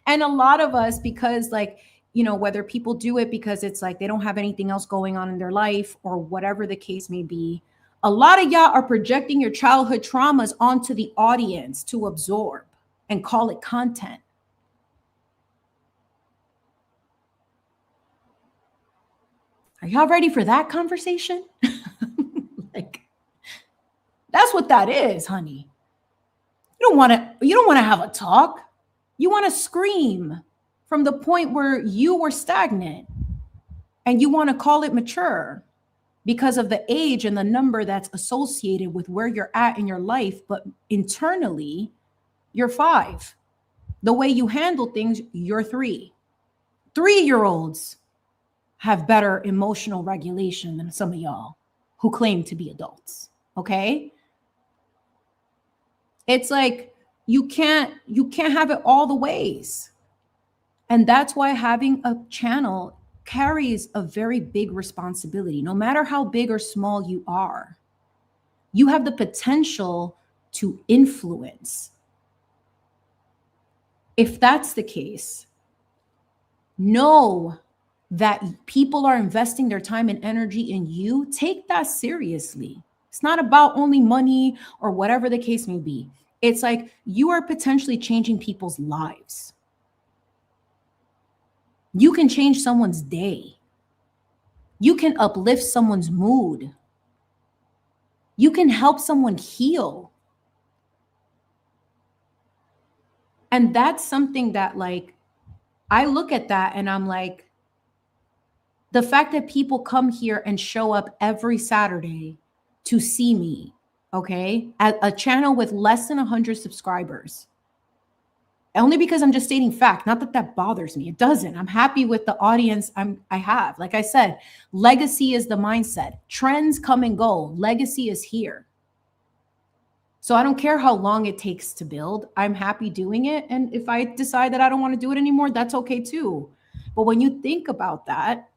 And a lot of us, because like, whether people do it because it's like they don't have anything else going on in their life or whatever the case may be, a lot of y'all are projecting your childhood traumas onto the audience to absorb and call it content. Are y'all ready for that conversation? Like, that's what that is, honey. You don't want to have a talk. You want to scream from the point where you were stagnant, and you want to call it mature because of the age and the number that's associated with where you're at in your life. But internally, you're 5. The way you handle things, you're 3. 3-year-olds have better emotional regulation than some of y'all who claim to be adults. Okay? It's like you can't have it all the ways. And that's why having a channel carries a very big responsibility. No matter how big or small you are, you have the potential to influence. If that's the case, know that people are investing their time and energy in you. Take that seriously. It's not about only money or whatever the case may be. It's like you are potentially changing people's lives. You can change someone's day. You can uplift someone's mood. You can help someone heal. And that's something that, like, I look at that and I'm like, the fact that people come here and show up every Saturday to see me, okay, at a channel with less than 100 subscribers, only because I'm just stating fact, not that that bothers me. It doesn't. I'm happy with the audience I have. Like I said, legacy is the mindset. Trends come and go. Legacy is here. So I don't care how long it takes to build. I'm happy doing it. And if I decide that I don't want to do it anymore, that's okay too. But when you think about that,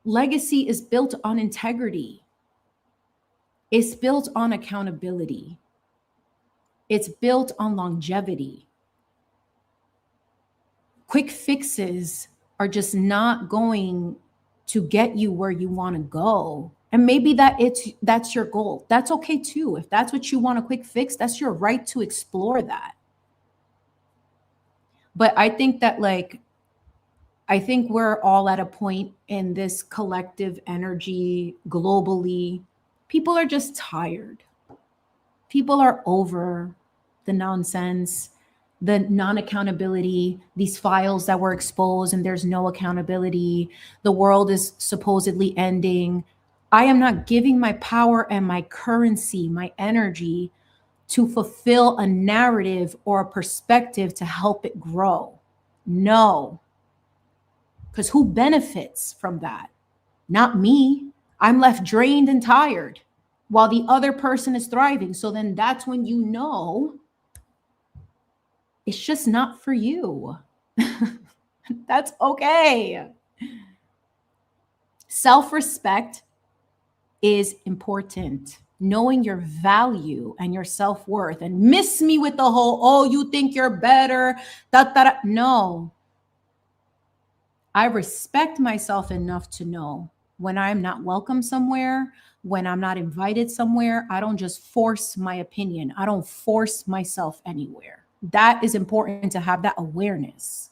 legacy is built on integrity. It's built on accountability. It's built on longevity. Quick fixes are just not going to get you where you want to go. And maybe that's your goal. That's okay too. If that's what you want, a quick fix, that's your right to explore that. But I think that I think we're all at a point in this collective energy globally. People are just tired. People are over the nonsense, the non-accountability, these files that were exposed and there's no accountability. The world is supposedly ending. I am not giving my power and my currency, my energy to fulfill a narrative or a perspective to help it grow. No. Because who benefits from that? Not me. I'm left drained and tired while the other person is thriving. So then that's when you know it's just not for you. That's okay. Self-respect is important. Knowing your value and your self-worth, and miss me with the whole, oh, you think you're better. No. I respect myself enough to know when I'm not welcome somewhere, when I'm not invited somewhere, I don't just force my opinion. I don't force myself anywhere. That is important to have that awareness.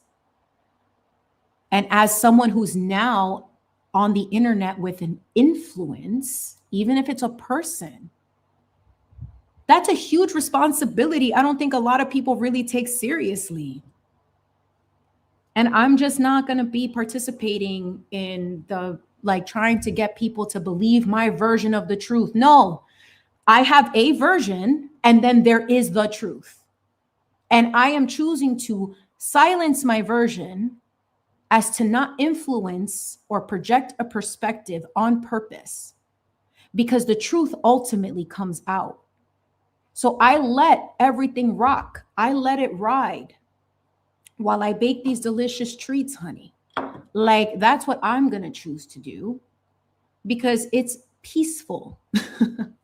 And as someone who's now on the internet with an influence, even if it's a person, that's a huge responsibility. I don't think a lot of people really take seriously. And I'm just not going to be participating in the trying to get people to believe my version of the truth. No, I have a version and then there is the truth. And I am choosing to silence my version as to not influence or project a perspective on purpose, because the truth ultimately comes out. So I let everything rock. I let it ride while I bake these delicious treats, honey. That's what I'm going to choose to do because it's peaceful. Some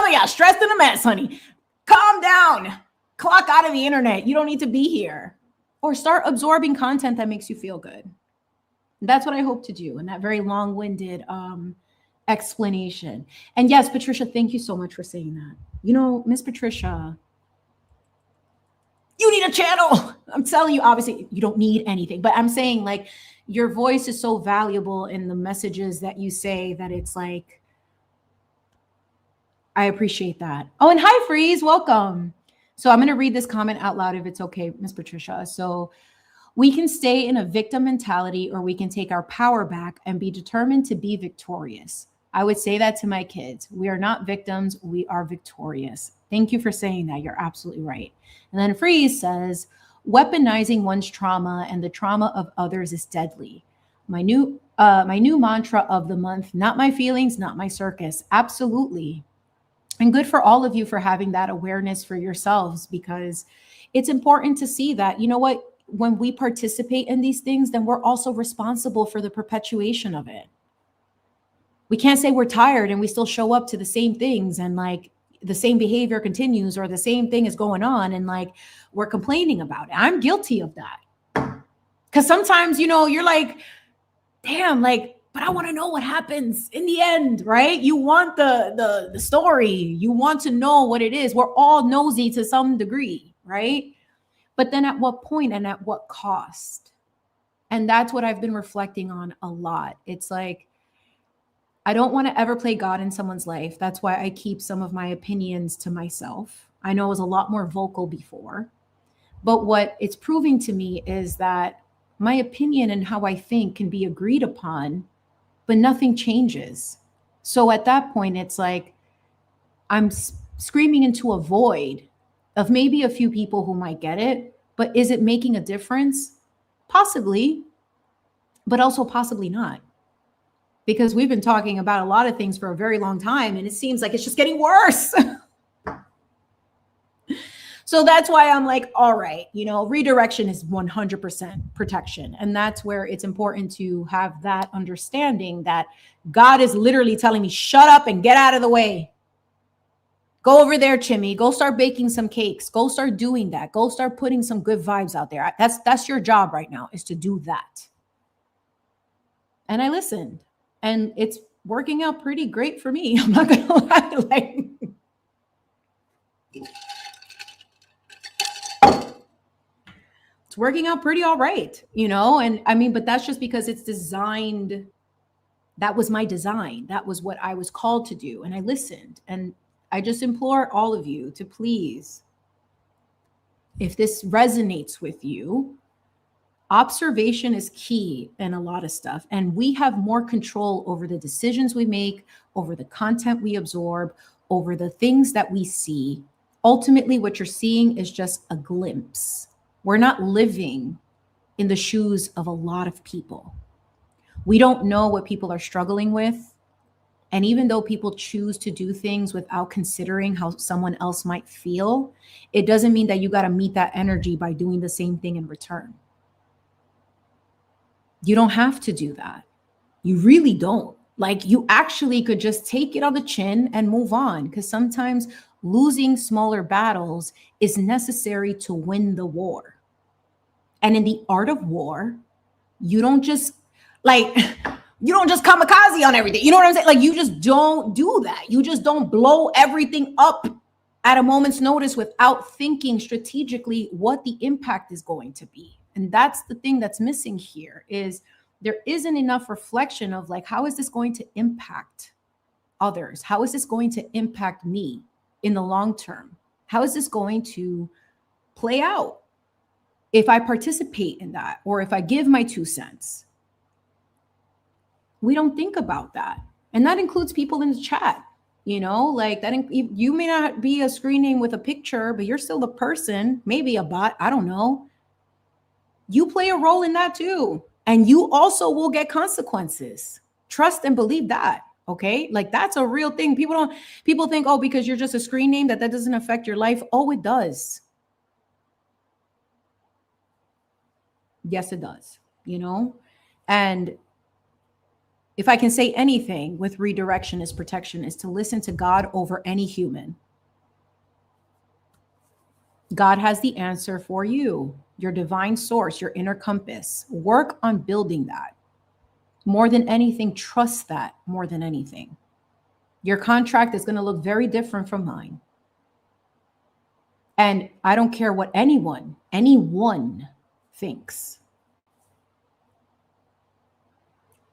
of y'all stressed in a mess, honey. Calm down. Clock out of the internet. You don't need to be here. Or start absorbing content that makes you feel good. That's what I hope to do in that very long-winded explanation. And yes, Patricia, thank you so much for saying that. You know, Miss Patricia, you need a channel. I'm telling you, obviously, you don't need anything, but I'm saying your voice is so valuable in the messages that you say that it's I appreciate that. Oh, and hi, Freeze. Welcome. So I'm going to read this comment out loud if it's okay, Miss Patricia. So we can stay in a victim mentality or we can take our power back and be determined to be victorious. I would say that to my kids. We are not victims. We are victorious. Thank you for saying that. You're absolutely right. And then Freeze says, weaponizing one's trauma and the trauma of others is deadly. My new mantra of the month, not my feelings, not my circus. Absolutely. And good for all of you for having that awareness for yourselves, because it's important to see that, you know what, when we participate in these things, then we're also responsible for the perpetuation of it. We can't say we're tired and we still show up to the same things and the same behavior continues or the same thing is going on and we're complaining about it. I'm guilty of that. Because sometimes, you're damn, but I want to know what happens in the end, right? You want the story. You want to know what it is. We're all nosy to some degree, right? But then at what point and at what cost? And that's what I've been reflecting on a lot. It's I don't want to ever play God in someone's life. That's why I keep some of my opinions to myself. I know I was a lot more vocal before, but what it's proving to me is that my opinion and how I think can be agreed upon, but nothing changes. So at that point, it's I'm screaming into a void of maybe a few people who might get it, but is it making a difference? Possibly, but also possibly not. because we've been talking about a lot of things for a very long time, and it seems like it's just getting worse. So that's why I'm like, all right, redirection is 100% protection. And that's where it's important to have that understanding that God is literally telling me, shut up and get out of the way. Go over there, Chimi. Go start baking some cakes. Go start doing that. Go start putting some good vibes out there. That's your job right now, is to do that. And I listened, and it's working out pretty great for me. I'm not going to lie. It's working out pretty all right, and I mean, but that's just because it's designed. That was my design. That was what I was called to do. And I listened. And I just implore all of you to please, if this resonates with you, observation is key in a lot of stuff. And we have more control over the decisions we make, over the content we absorb, over the things that we see. Ultimately, what you're seeing is just a glimpse. We're not living in the shoes of a lot of people. We don't know what people are struggling with. And even though people choose to do things without considering how someone else might feel, it doesn't mean that you got to meet that energy by doing the same thing in return. You don't have to do that. You really don't. Like, you actually could just take it on the chin and move on, because sometimes losing smaller battles is necessary to win the war. And in the art of war, you don't just kamikaze on everything. You know what I'm saying? Like, you just don't do that. You just don't blow everything up at a moment's notice without thinking strategically what the impact is going to be. And that's the thing that's missing here, is there isn't enough reflection of like, how is this going to impact others? How is this going to impact me in the long term? How is this going to play out if I participate in that, or if I give my 2 cents? We don't think about that. And that includes people in the chat, like that. You may not be a screen name with a picture, but you're still a person, maybe a bot. I don't know. You play a role in that too. And you also will get consequences. Trust and believe that. Okay. Like, that's a real thing. People think, oh, because you're just a screen name, that doesn't affect your life. Oh, it does. Yes, it does, and if I can say anything with redirection is protection, is to listen to God over any human. God has the answer for you, your divine source, your inner compass. Work on building that. More than anything, trust that more than anything. Your contract is going to look very different from mine. And I don't care what anyone thinks.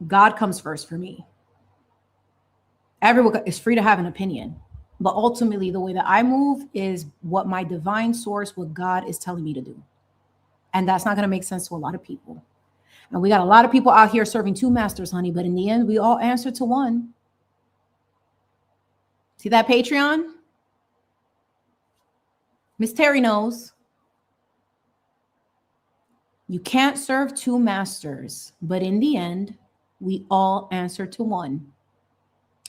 God comes first for me. Everyone is free to have an opinion, but ultimately the way that I move is what my divine source, what God is telling me to do. And that's not going to make sense to a lot of people. And we got a lot of people out here serving 2 masters, honey, but in the end, we all answer to one. See that Patreon? Miss Terry knows. You can't serve 2 masters, but in the end, we all answer to one,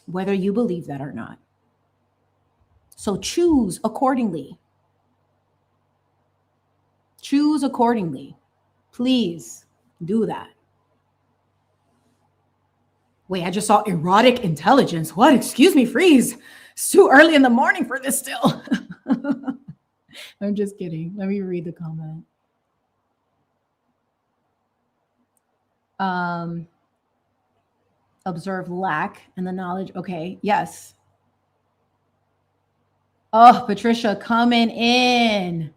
whether you believe that or not. So choose accordingly. Choose accordingly. Please do that. Wait, I just saw erotic intelligence. What? Excuse me, freeze. It's too early in the morning for this still. I'm just kidding. Let me read the comment. Observe lack and the knowledge. Okay. Yes. Oh, Patricia coming in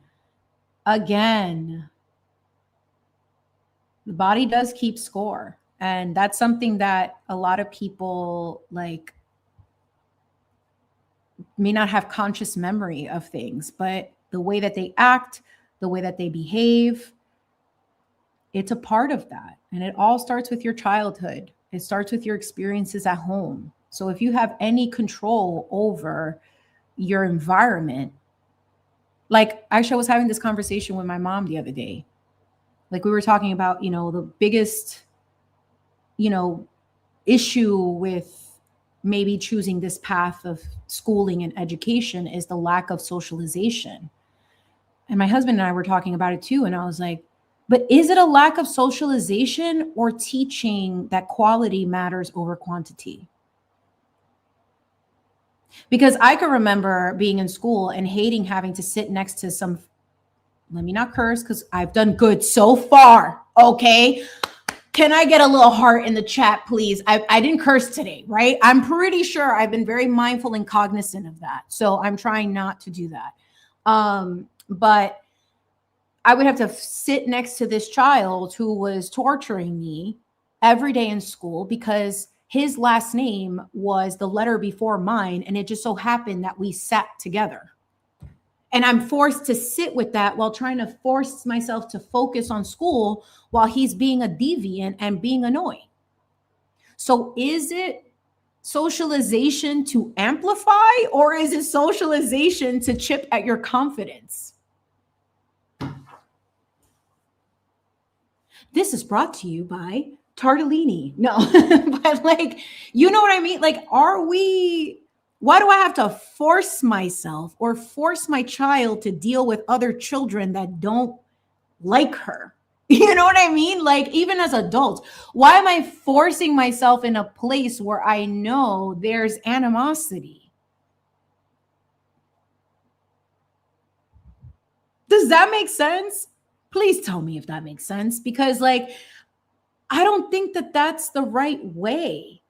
again. The body does keep score. And that's something that a lot of people like may not have conscious memory of things, but the way that they act, the way that they behave, it's a part of that. And it all starts with your childhood. It starts with your experiences at home. So if you have any control over your environment, like actually I was having this conversation with my mom the other day. Like we were talking about, the biggest, issue with maybe choosing this path of schooling and education is the lack of socialization. And my husband and I were talking about it too. And I was like, but is it a lack of socialization or teaching that quality matters over quantity? Because I can remember being in school and hating having to sit next to some, let me not curse because I've done good so far. Okay. Can I get a little heart in the chat, please? I didn't curse today, right? I'm pretty sure I've been very mindful and cognizant of that. So I'm trying not to do that. But I would have to sit next to this child who was torturing me every day in school because his last name was the letter before mine. And it just so happened that we sat together. And I'm forced to sit with that while trying to force myself to focus on school while he's being a deviant and being annoying. So is it socialization to amplify, or is it socialization to chip at your confidence? This is brought to you by Tortellini. No, but like, you know what I mean? Like, why do I have to force myself or force my child to deal with other children that don't like her? You know what I mean? Like, even as adults, why am I forcing myself in a place where I know there's animosity? Does that make sense? Please tell me if that makes sense, because like, I don't think that that's the right way.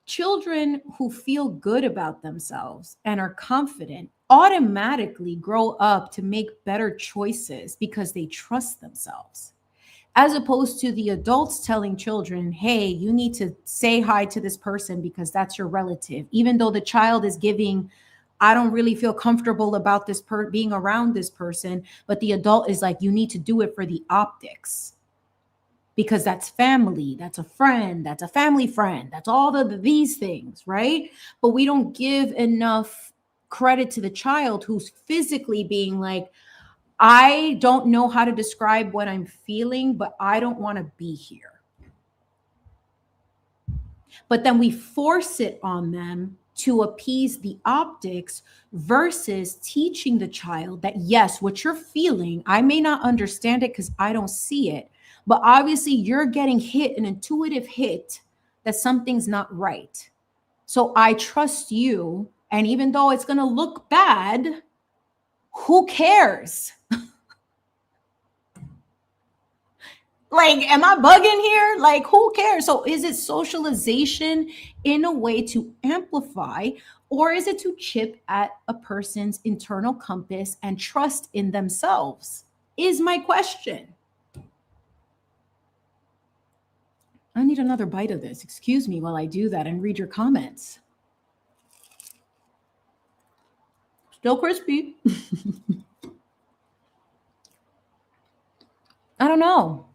Children who feel good about themselves and are confident automatically grow up to make better choices because they trust themselves, as opposed to the adults telling children, hey, you need to say hi to this person because that's your relative, even though the child is giving, I don't really feel comfortable about this being around this person, but the adult is like, you need to do it for the optics. Because that's family, that's a friend, that's a family friend, that's all these things, right? But we don't give enough credit to the child who's physically being like, I don't know how to describe what I'm feeling, but I don't want to be here. But then we force it on them to appease the optics versus teaching the child that, yes, what you're feeling, I may not understand it because I don't see it. But obviously you're getting hit, an intuitive hit that something's not right. So I trust you. And even though it's going to look bad, who cares? Like, am I bugging here? Like, who cares? So is it socialization in a way to amplify, or is it to chip at a person's internal compass and trust in themselves? Is my question. I need another bite of this. Excuse me while I do that and read your comments. Still crispy. I don't know.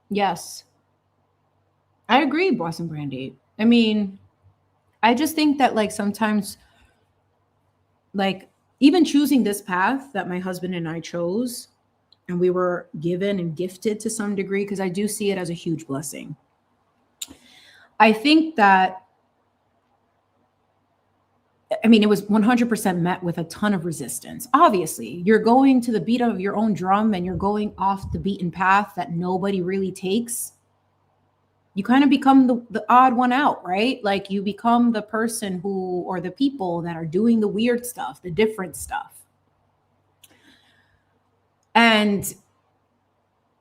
Yes. I agree, Boston Brandy. I mean, I just think that like sometimes, like even choosing this path that my husband and I chose, and we were given and gifted to some degree, because I do see it as a huge blessing. I think that, I mean, it was 100% met with a ton of resistance. Obviously, you're going to the beat of your own drum and you're going off the beaten path that nobody really takes. You kind of become the odd one out, right? Like you become the person who, or the people that are doing the weird stuff, the different stuff. And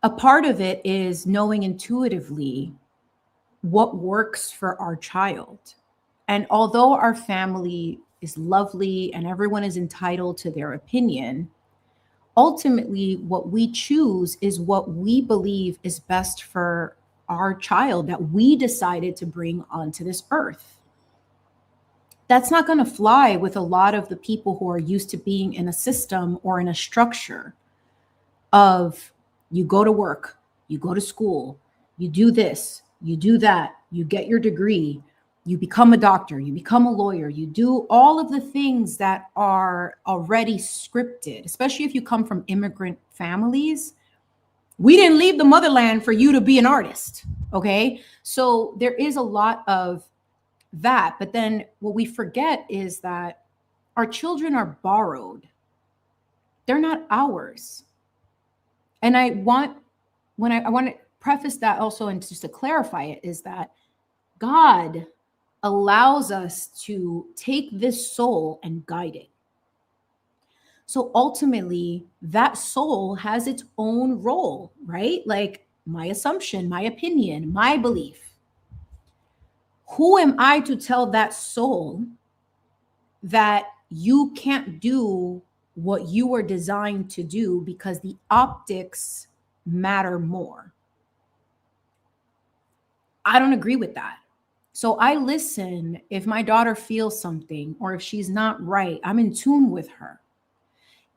a part of it is knowing intuitively what works for our child. And although our family is lovely and everyone is entitled to their opinion, ultimately what we choose is what we believe is best for our child that we decided to bring onto this earth. That's not going to fly with a lot of the people who are used to being in a system or in a structure of you go to work, you go to school, you do this, you do that, you get your degree, You become a doctor, you become a lawyer, you do all of the things that are already scripted, especially if you come from immigrant families. We didn't leave the motherland for you to be an artist, okay? So there is a lot of that. But then what we forget is that our children are borrowed. They're not ours. And I want to preface that also, and just to clarify it, is that God allows us to take this soul and guide it. So ultimately, that soul has its own role, right? Like my assumption, my opinion, my belief. Who am I to tell that soul that you can't do what you were designed to do because the optics matter more? I don't agree with that. So I listen if my daughter feels something or if she's not right. I'm in tune with her.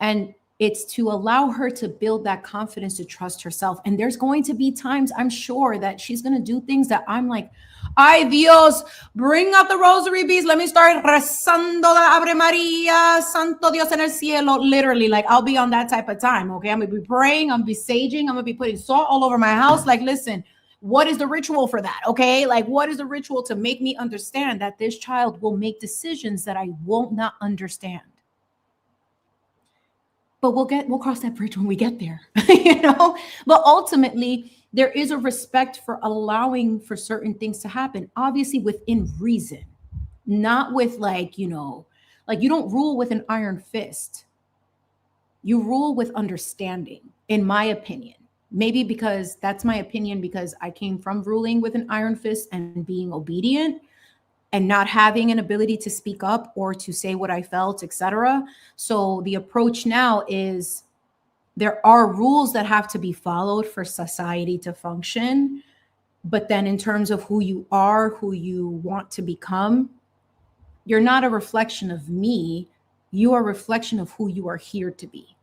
And it's to allow her to build that confidence to trust herself. And there's going to be times, I'm sure, that she's going to do things that I'm like, ay Dios, bring out the rosary beads. Let me start rezando la Ave Maria, Santo Dios en el cielo. Literally, like I'll be on that type of time, okay? I'm going to be praying, I'm going to be saging, I'm going to be putting salt all over my house. Like, listen, what is the ritual for that, okay? Like, what is the ritual to make me understand that this child will make decisions that I won't not understand? But we'll cross that bridge when we get there, you know? But ultimately, there is a respect for allowing for certain things to happen, obviously within reason, not with like, you know, like you don't rule with an iron fist. You rule with understanding, in my opinion. Maybe because that's my opinion, because I came from ruling with an iron fist and being obedient and not having an ability to speak up or to say what I felt, etc. So the approach now is there are rules that have to be followed for society to function. But then in terms of who you are, who you want to become, you're not a reflection of me. You are a reflection of who you are here to be.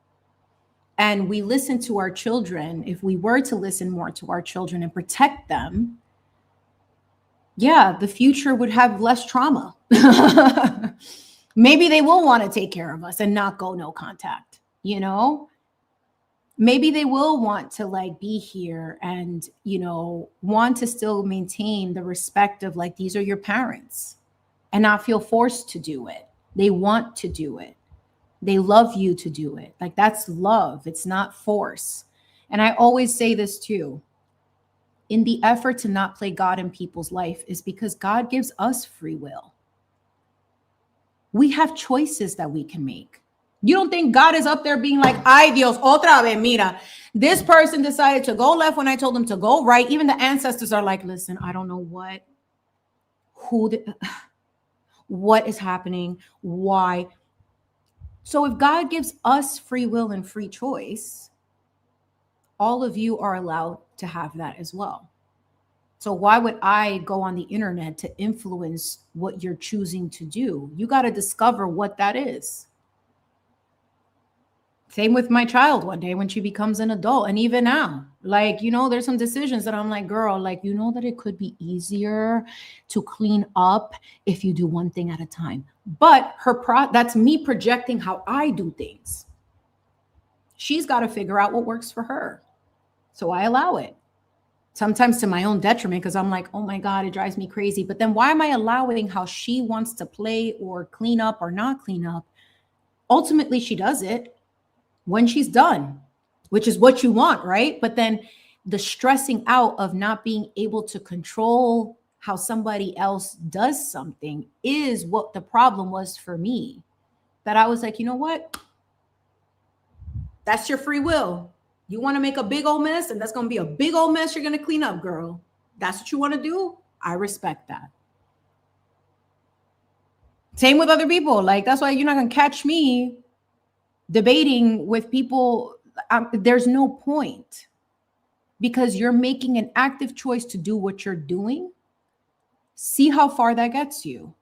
And we listen to our children. If we were to listen more to our children and protect them, yeah, the future would have less trauma. Maybe they will want to take care of us and not go no contact, you know? Maybe they will want to like be here and, you know, want to still maintain the respect of like, these are your parents, and not feel forced to do it. They want to do it. They love you to do it. Like that's love. It's not force. And I always say this too. In the effort to not play God in people's life is because God gives us free will. We have choices that we can make. You don't think God is up there being like, ay Dios, otra vez, mira, this person decided to go left when I told them to go right. Even the ancestors are like, listen, I don't know what is happening, why. So if God gives us free will and free choice, all of you are allowed to have that as well. So why would I go on the internet to influence what you're choosing to do? You got to discover what that is. Same with my child one day when she becomes an adult. And even now, like, you know, there's some decisions that I'm like, girl, like, you know that it could be easier to clean up if you do one thing at a time. But that's me projecting how I do things. She's got to figure out what works for her. So I allow it. Sometimes to my own detriment, because I'm like, oh my God, it drives me crazy. But then why am I allowing how she wants to play or clean up or not clean up? Ultimately, she does it when she's done, which is what you want, right? But then the stressing out of not being able to control how somebody else does something is what the problem was for me. That I was like, you know what? That's your free will. You want to make a big old mess, and that's going to be a big old mess you're going to clean up, girl. That's what you want to do. I respect that. Same with other people. Like, that's why you're not going to catch me debating with people. There's no point, because you're making an active choice to do what you're doing. See how far that gets you.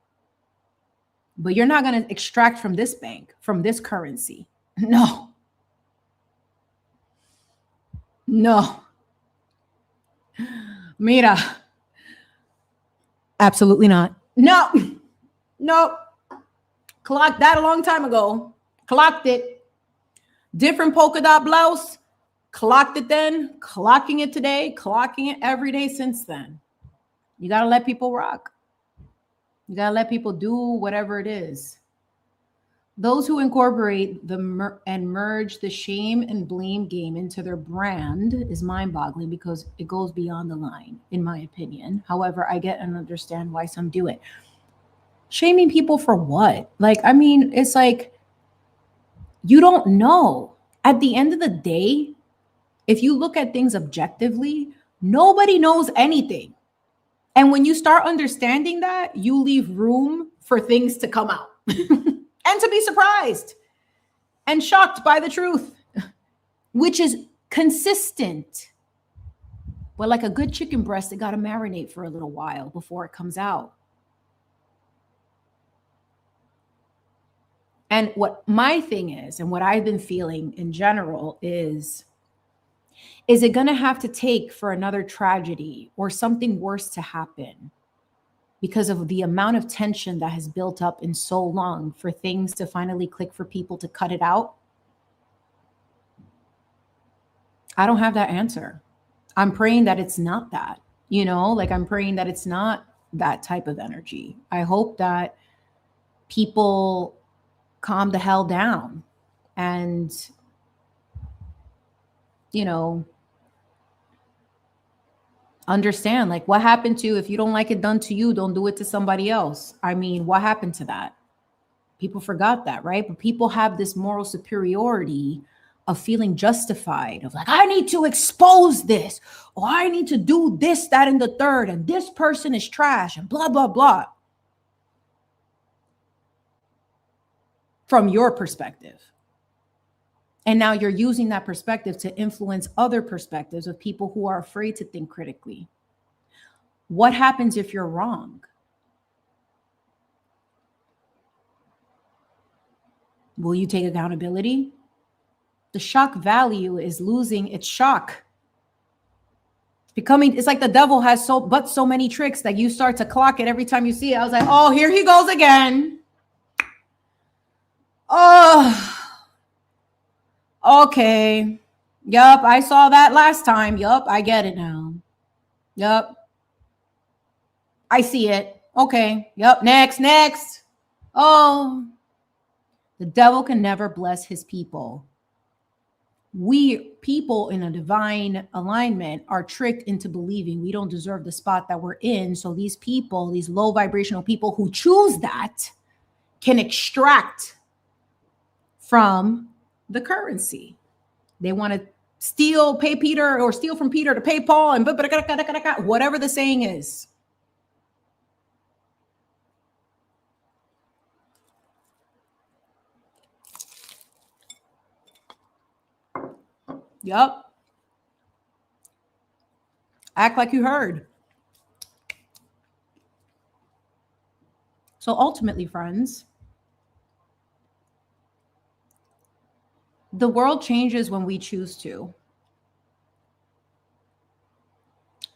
But you're not going to extract from this bank, from this currency. No. No. Mira. Absolutely not. No, no. Clocked that a long time ago. Clocked it. Different polka dot blouse. Clocked it then. Clocking it today. Clocking it every day since then. You got to let people rock. You got to let people do whatever it is. Those who incorporate and merge the shame and blame game into their brand is mind-boggling because it goes beyond the line, in my opinion. However, I get and understand why some do it. Shaming people for what? Like, I mean, it's like, you don't know. At the end of the day, if you look at things objectively, nobody knows anything. And when you start understanding that, you leave room for things to come out. And to be surprised and shocked by the truth, which is consistent. But like a good chicken breast, it got to marinate for a little while before it comes out. And what my thing is, and what I've been feeling in general is it going to have to take for another tragedy or something worse to happen? Because of the amount of tension that has built up in so long for things to finally click for people to cut it out? I don't have that answer. I'm praying that it's not that, like I'm praying that it's not that type of energy. I hope that people calm the hell down and, understand like what happened to, if you don't like it done to you, don't do it to somebody else. I mean, what happened to that? People forgot that, right? But people have this moral superiority of feeling justified of like, I need to expose this, or I need to do this, that, and the third, and this person is trash and blah, blah, blah. From your perspective. And now you're using that perspective to influence other perspectives of people who are afraid to think critically. What happens if you're wrong? Will you take accountability? The shock value is losing its shock. It's like the devil has so many tricks that you start to clock it every time you see it. I was like, oh, here he goes again. Oh, okay. Yup, I saw that last time. Yup, I get it now. Yup. I see it. Okay. Yup, next. Oh, the devil can never bless his people. We people in a divine alignment are tricked into believing we don't deserve the spot that we're in. So these people, these low vibrational people who choose that, can extract from the currency. They want to pay Peter, or steal from Peter to pay Paul, and whatever the saying is. Yup. Act like you heard. So ultimately, friends, the world changes when we choose to.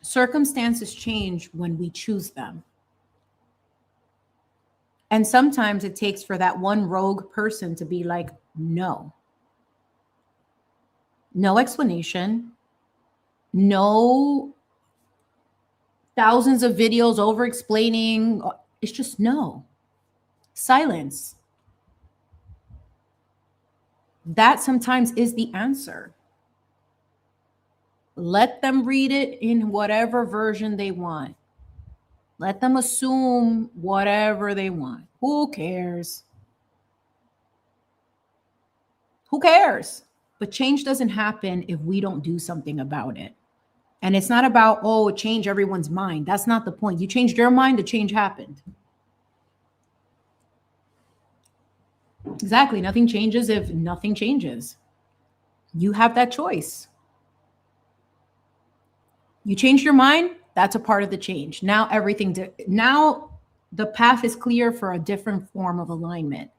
Circumstances change when we choose them. And sometimes it takes for that one rogue person to be like, no. No explanation. No thousands of videos over explaining. It's just no. Silence. That sometimes is the answer. Let them read it in whatever version they want. Let them assume whatever they want. Who cares? Who cares? But change doesn't happen if we don't do something about it. And it's not about, change everyone's mind. That's not the point. You changed your mind, the change happened. Exactly. Nothing changes if nothing changes. You have that choice. You changed your mind. That's a part of the change. Now now the path is clear for a different form of alignment.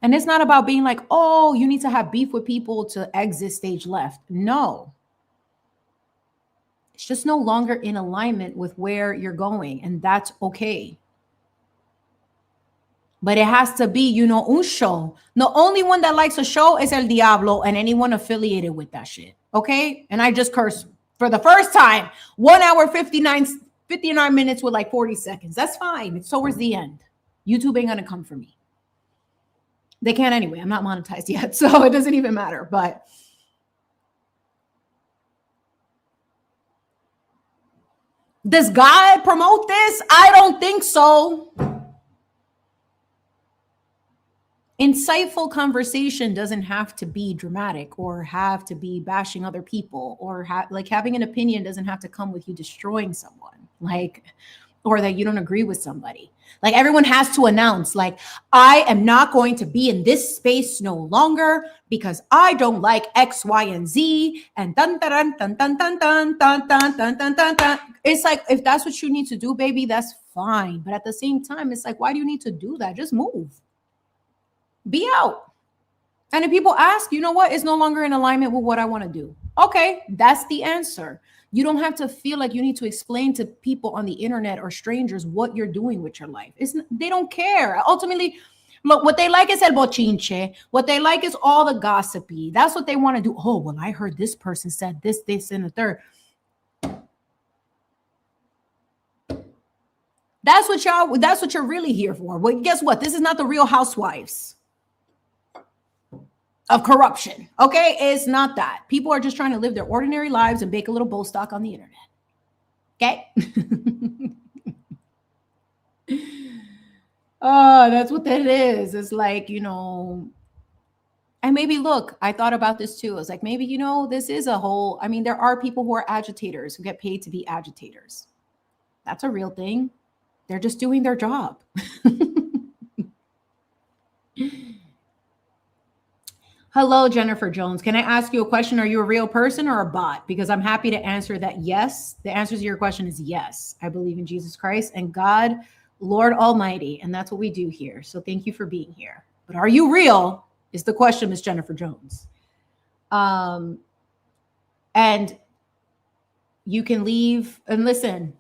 And it's not about being like, you need to have beef with people to exit stage left. No. It's just no longer in alignment with where you're going. And that's okay. But it has to be, you know, un show. The only one that likes a show is El Diablo and anyone affiliated with that shit. Okay? And I just cursed for the first time. 1 hour, 59 minutes with like 40 seconds. That's fine. It's towards the end. YouTube ain't gonna come for me. They can't anyway. I'm not monetized yet, so it doesn't even matter. But does God promote this? I don't think so. Insightful conversation doesn't have to be dramatic or have to be bashing other people or like having an opinion doesn't have to come with you destroying someone, like, or that you don't agree with somebody. Like everyone has to announce, like, I am not going to be in this space no longer because I don't like X, Y, and Z. And dun dun dun dun dun dun dun dun dun dun dun dun. It's like, if that's what you need to do, baby, that's fine. But at the same time, it's like, why do you need to do that? Just move. Be out. And if people ask, you know what, it's no longer in alignment with what I want to do. Okay, that's the answer. You don't have to feel like you need to explain to people on the internet or strangers what you're doing with your life. They don't care. Ultimately, look, what they like is el bochinche. What they like is all the gossipy. That's what they want to do. Oh, well, I heard this person said this, and the third. That's what you're really here for. Well, guess what? This is not the Real Housewives of corruption. Okay, it's not that. People are just trying to live their ordinary lives and bake a little Bostock on the internet. Okay. Oh, that's what that is. It's like, you know, and maybe look, I thought about this too. It's like, maybe, you know, this is a whole, I mean, there are people who are agitators who get paid to be agitators. That's a real thing. They're just doing their job. Hello, Jennifer Jones. Can I ask you a question? Are you a real person or a bot? Because I'm happy to answer that yes. The answer to your question is yes. I believe in Jesus Christ and God, Lord Almighty. And that's what we do here. So thank you for being here. But are you real is the question, Miss Jennifer Jones. And you can leave and listen.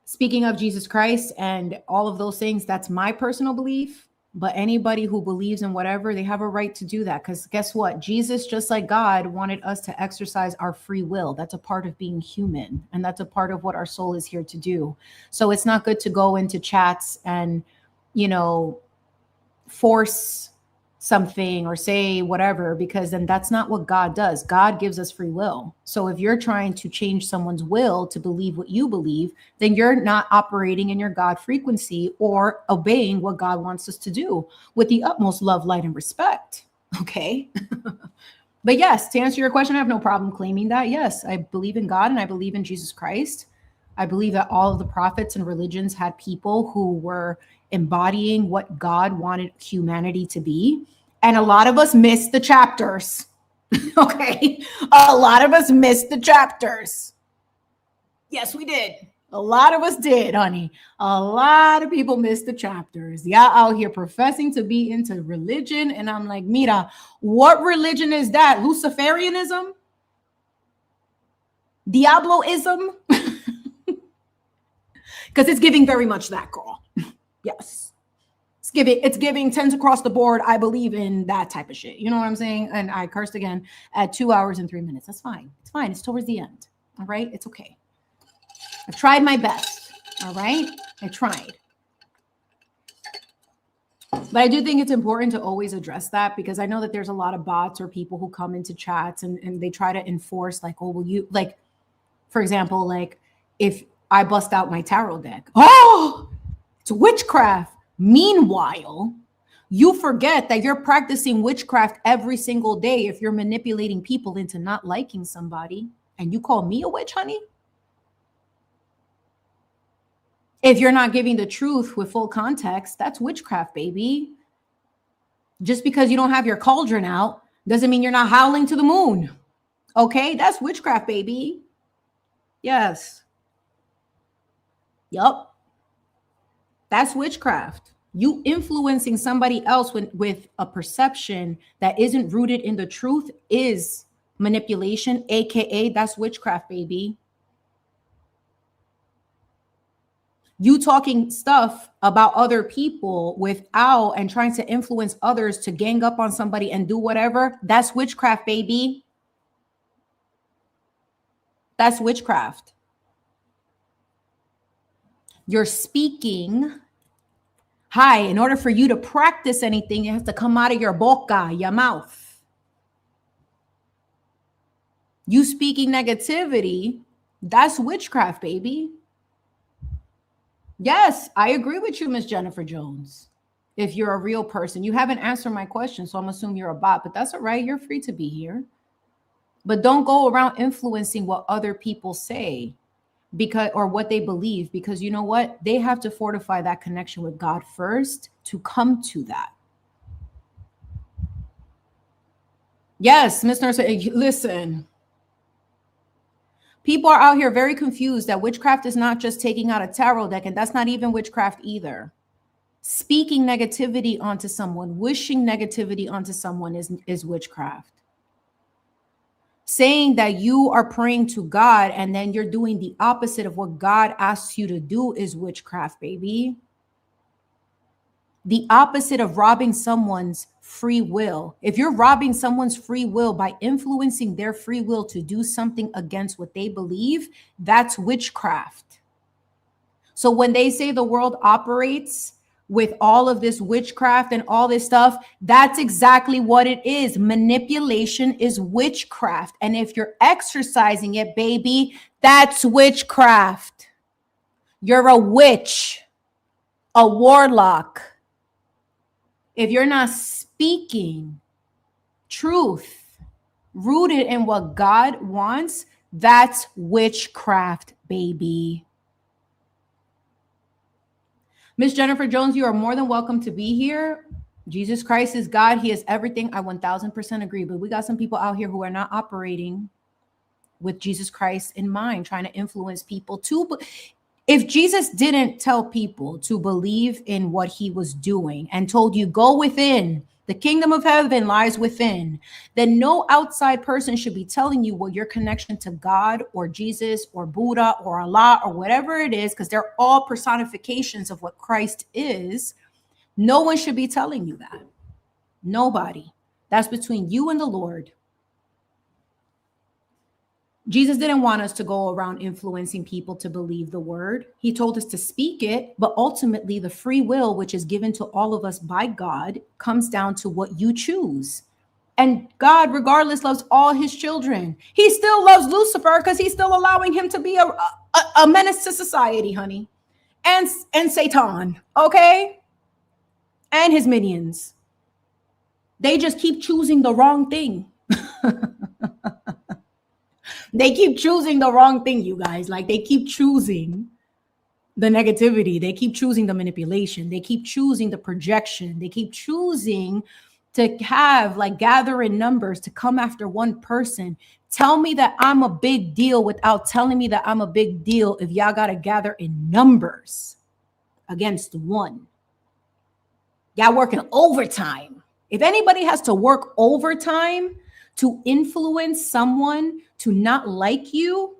Speaking of Jesus Christ and all of those things, that's my personal belief. But anybody who believes in whatever, they have a right to do that. Because guess what? Jesus, just like God, wanted us to exercise our free will. That's a part of being human. And that's a part of what our soul is here to do. So it's not good to go into chats and, you know, force something or say whatever, because then that's not what God does. God gives us free will. So if you're trying to change someone's will to believe what you believe, then you're not operating in your God frequency or obeying what God wants us to do with the utmost love, light, and respect. Okay. But yes, to answer your question, I have no problem claiming that. Yes, I believe in God and I believe in Jesus Christ. I believe that all of the prophets and religions had people who were embodying what God wanted humanity to be. And a lot of us missed the chapters. Okay. A lot of us missed the chapters. Yes, we did. A lot of us did, honey. A lot of people missed the chapters. Y'all out here professing to be into religion. And I'm like, Mira, what religion is that? Luciferianism? Diabloism? Because it's giving very much that, girl. Yes. It's giving 10s across the board. I believe in that type of shit. You know what I'm saying? And I cursed again at 2 hours and 3 minutes. That's fine. It's fine. It's towards the end. All right. It's okay. I've tried my best. All right. I tried. But I do think it's important to always address that, because I know that there's a lot of bots or people who come into chats and they try to enforce like, oh, will you, like, for example, like if I bust out my tarot deck, oh, it's witchcraft. Meanwhile, you forget that you're practicing witchcraft every single day if you're manipulating people into not liking somebody, and you call me a witch, honey? If you're not giving the truth with full context, that's witchcraft, baby. Just because you don't have your cauldron out doesn't mean you're not howling to the moon. Okay, that's witchcraft, baby. Yes. Yup. That's witchcraft. You influencing somebody else with a perception that isn't rooted in the truth is manipulation, aka that's witchcraft, baby. You talking stuff about other people without and trying to influence others to gang up on somebody and do whatever, that's witchcraft, baby. That's witchcraft. You're speaking. Hi, in order for you to practice anything, it has to come out of your boca, your mouth. You speaking negativity, that's witchcraft, baby. Yes, I agree with you, Miss Jennifer Jones. If you're a real person, you haven't answered my question, so I'm assuming you're a bot, but that's all right. You're free to be here. But don't go around influencing what other people say because or what they believe, because you know what? They have to fortify that connection with God first to come to that. Yes, Miss Nurse, listen. People are out here very confused that witchcraft is not just taking out a tarot deck, and that's not even witchcraft either. Speaking negativity onto someone, wishing negativity onto someone is witchcraft. Saying that you are praying to God and then you're doing the opposite of what God asks you to do is witchcraft, baby. The opposite of robbing someone's free will. If you're robbing someone's free will by influencing their free will to do something against what they believe, that's witchcraft. So when they say the world operates with all of this witchcraft and all this stuff, that's exactly what it is. Manipulation is witchcraft. And if you're exercising it, baby, that's witchcraft. You're a witch, a warlock. If you're not speaking truth rooted in what God wants, that's witchcraft, baby. Miss Jennifer Jones, you are more than welcome to be here. Jesus Christ is God. He is everything. I 1000% agree. But we got some people out here who are not operating with Jesus Christ in mind, trying to influence people too. But if Jesus didn't tell people to believe in what he was doing and told you, go within, the kingdom of heaven lies within, then no outside person should be telling you what your connection to God or Jesus or Buddha or Allah or whatever it is, because they're all personifications of what Christ is. No one should be telling you that. Nobody. That's between you and the Lord. Jesus didn't want us to go around influencing people to believe the word. He told us to speak it, but ultimately the free will, which is given to all of us by God, comes down to what you choose. And God, regardless, loves all his children. He still loves Lucifer because he's still allowing him to be a menace to society, honey. And Satan, okay? And his minions. They just keep choosing the wrong thing. They keep choosing the wrong thing, you guys. Like, they keep choosing the negativity. They keep choosing the manipulation. They keep choosing the projection. They keep choosing to have, like, gather in numbers to come after one person. Tell me that I'm a big deal without telling me that I'm a big deal if y'all got to gather in numbers against one. Y'all working overtime. If anybody has to work overtime to influence someone to not like you,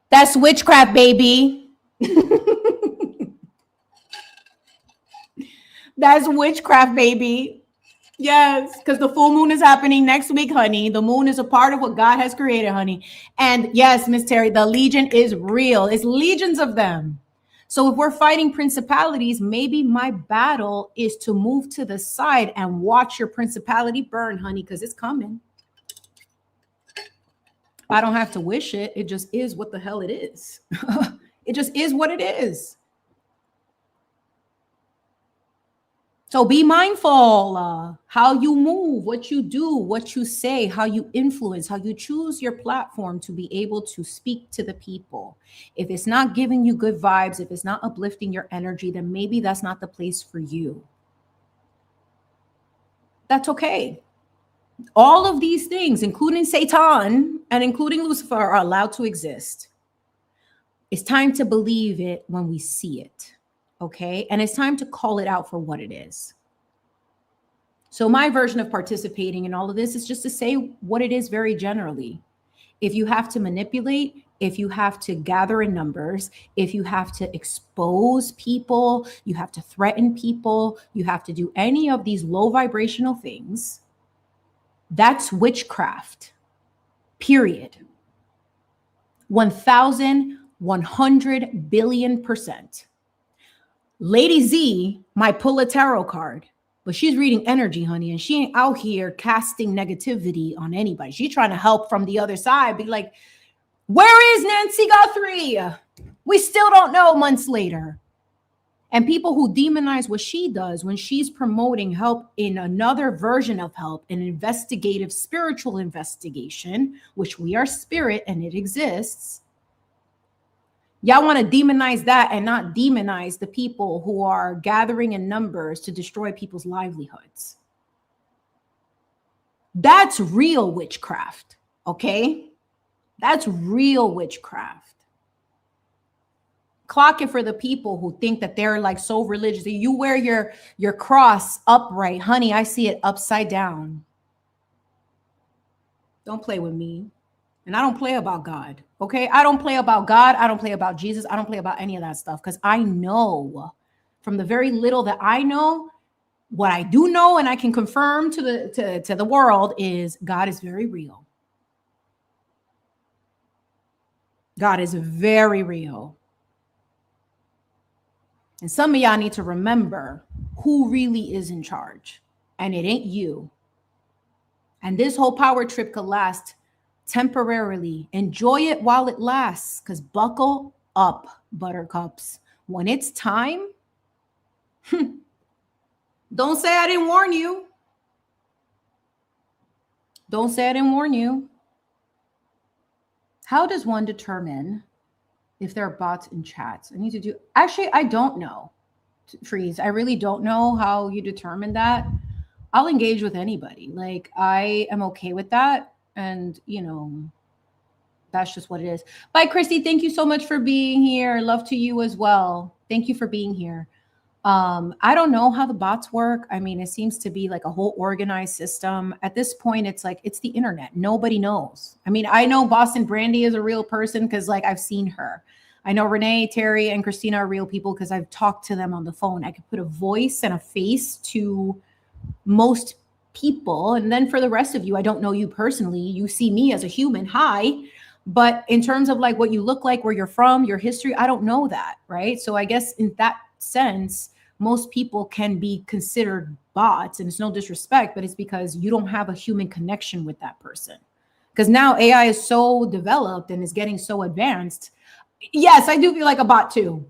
that's witchcraft, baby. That's witchcraft, baby. Yes, because the full moon is happening next week, honey. The moon is a part of what God has created, honey. And yes, Miss Terry, the legion is real. It's legions of them. So if we're fighting principalities, maybe my battle is to move to the side and watch your principality burn, honey, because it's coming. I don't have to wish it. It just is what the hell it is. It just is what it is. So be mindful how you move, what you do, what you say, how you influence, how you choose your platform to be able to speak to the people. If it's not giving you good vibes, if it's not uplifting your energy, then maybe that's not the place for you. That's okay. All of these things, including Satan and including Lucifer, are allowed to exist. It's time to believe it when we see it. Okay. And it's time to call it out for what it is. So my version of participating in all of this is just to say what it is very generally. If you have to manipulate, if you have to gather in numbers, if you have to expose people, you have to threaten people, you have to do any of these low vibrational things, that's witchcraft, period. 1,100 billion%. Lady Z might pull a tarot card, but she's reading energy, honey, and she ain't out here casting negativity on anybody. She's trying to help from the other side, be like, where is Nancy Guthrie? We still don't know months later. And people who demonize what she does when she's promoting help in another version of help, an investigative spiritual investigation, which we are spirit and it exists. Y'all want to demonize that and not demonize the people who are gathering in numbers to destroy people's livelihoods. That's real witchcraft, okay? That's real witchcraft. Clock it for the people who think that they're like so religious. You wear your cross upright. Honey, I see it upside down. Don't play with me. And I don't play about God, okay? I don't play about God. I don't play about Jesus. I don't play about any of that stuff because I know from the very little that I know, what I do know and I can confirm to the world is God is very real. God is very real. And some of y'all need to remember who really is in charge. And it ain't you. And this whole power trip could last temporarily. Enjoy it while it lasts. Because buckle up, buttercups. When it's time, don't say I didn't warn you. Don't say I didn't warn you. How does one determine if there are bots in chats? Actually, I don't know, Freeze. I really don't know how you determine that. I'll engage with anybody. Like, I am okay with that. And, you know, that's just what it is. Bye, Christy. Thank you so much for being here. Love to you as well. Thank you for being here. I don't know how the bots work. I mean, it seems to be like a whole organized system. At this point, it's like, it's the internet. Nobody knows. I mean, I know Boston Brandy is a real person because like I've seen her. I know Renee, Terry, and Christina are real people because I've talked to them on the phone. I could put a voice and a face to most people. And then for the rest of you, I don't know you personally. You see me as a human. Hi. But in terms of like what you look like, where you're from, your history, I don't know that. Right. So I guess in that sense, most people can be considered bots, and it's no disrespect, but it's because you don't have a human connection with that person. Because now AI is so developed and is getting so advanced. Yes, I do feel like a bot too.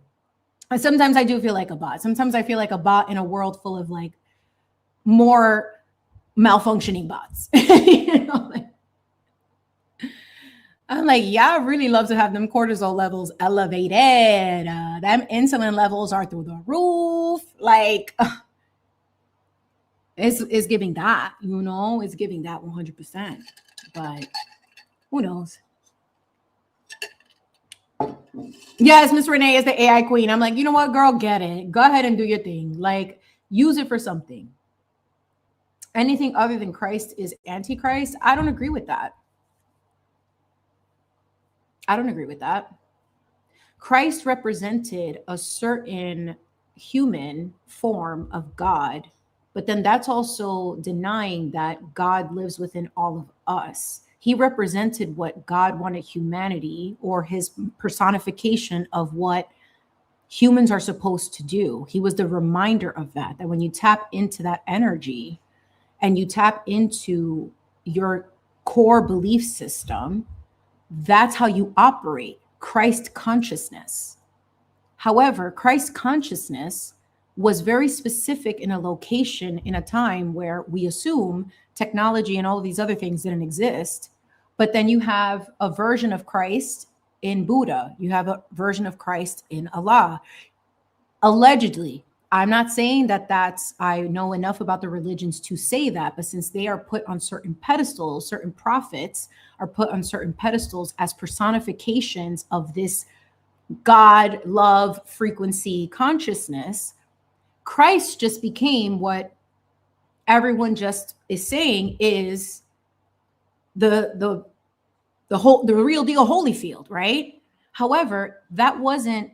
Sometimes I do feel like a bot. Sometimes I feel like a bot in a world full of like more malfunctioning bots. You know, like, I'm like, yeah, I really love to have them cortisol levels elevated. Them insulin levels are through the roof. Like, it's giving that, you know, it's giving that 100%. But who knows? Yes, Miss Renee is the AI queen. I'm like, you know what, girl, get it. Go ahead and do your thing. Like, use it for something. Anything other than Christ is Antichrist. I don't agree with that. I don't agree with that. Christ represented a certain human form of God, but then that's also denying that God lives within all of us. He represented what God wanted humanity, or his personification of what humans are supposed to do. He was the reminder of that when you tap into that energy and you tap into your core belief system, that's how you operate Christ consciousness. However, Christ consciousness was very specific in a location, in a time where we assume technology and all of these other things didn't exist. But then you have a version of Christ in Buddha. You have a version of Christ in Allah. Allegedly. I'm not saying that I know enough about the religions to say that, but since they are put on certain pedestals, certain prophets are put on certain pedestals as personifications of this God, love, frequency, consciousness, Christ just became what everyone just is saying is the the real deal Holyfield, right? However, that wasn't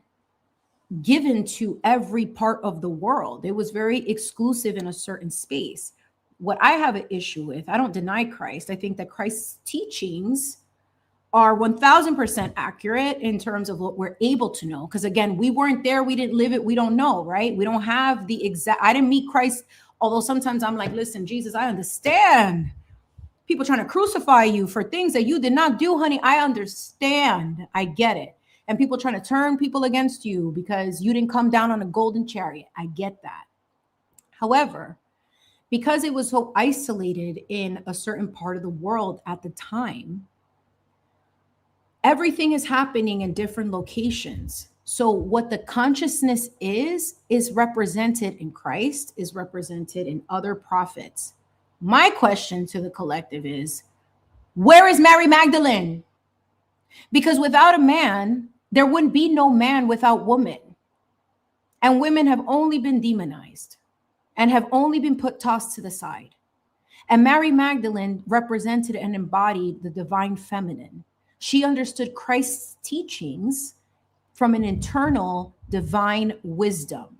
given to every part of the world. It was very exclusive in a certain space. What I have an issue with, I don't deny Christ. I think that Christ's teachings are 1000% accurate in terms of what we're able to know. Because again, we weren't there, we didn't live it, we don't know, right? We don't have the exact, I didn't meet Christ, although sometimes I'm like, listen, Jesus, I understand. People trying to crucify you for things that you did not do, honey. I understand. I get it. And people trying to turn people against you because you didn't come down on a golden chariot. I get that. However, because it was so isolated in a certain part of the world at the time, everything is happening in different locations. So what the consciousness is represented in Christ, is represented in other prophets. My question to the collective is, where is Mary Magdalene? Because without a man, there wouldn't be no man without woman. And women have only been demonized and have only been tossed to the side. And Mary Magdalene represented and embodied the divine feminine. She understood Christ's teachings from an internal divine wisdom.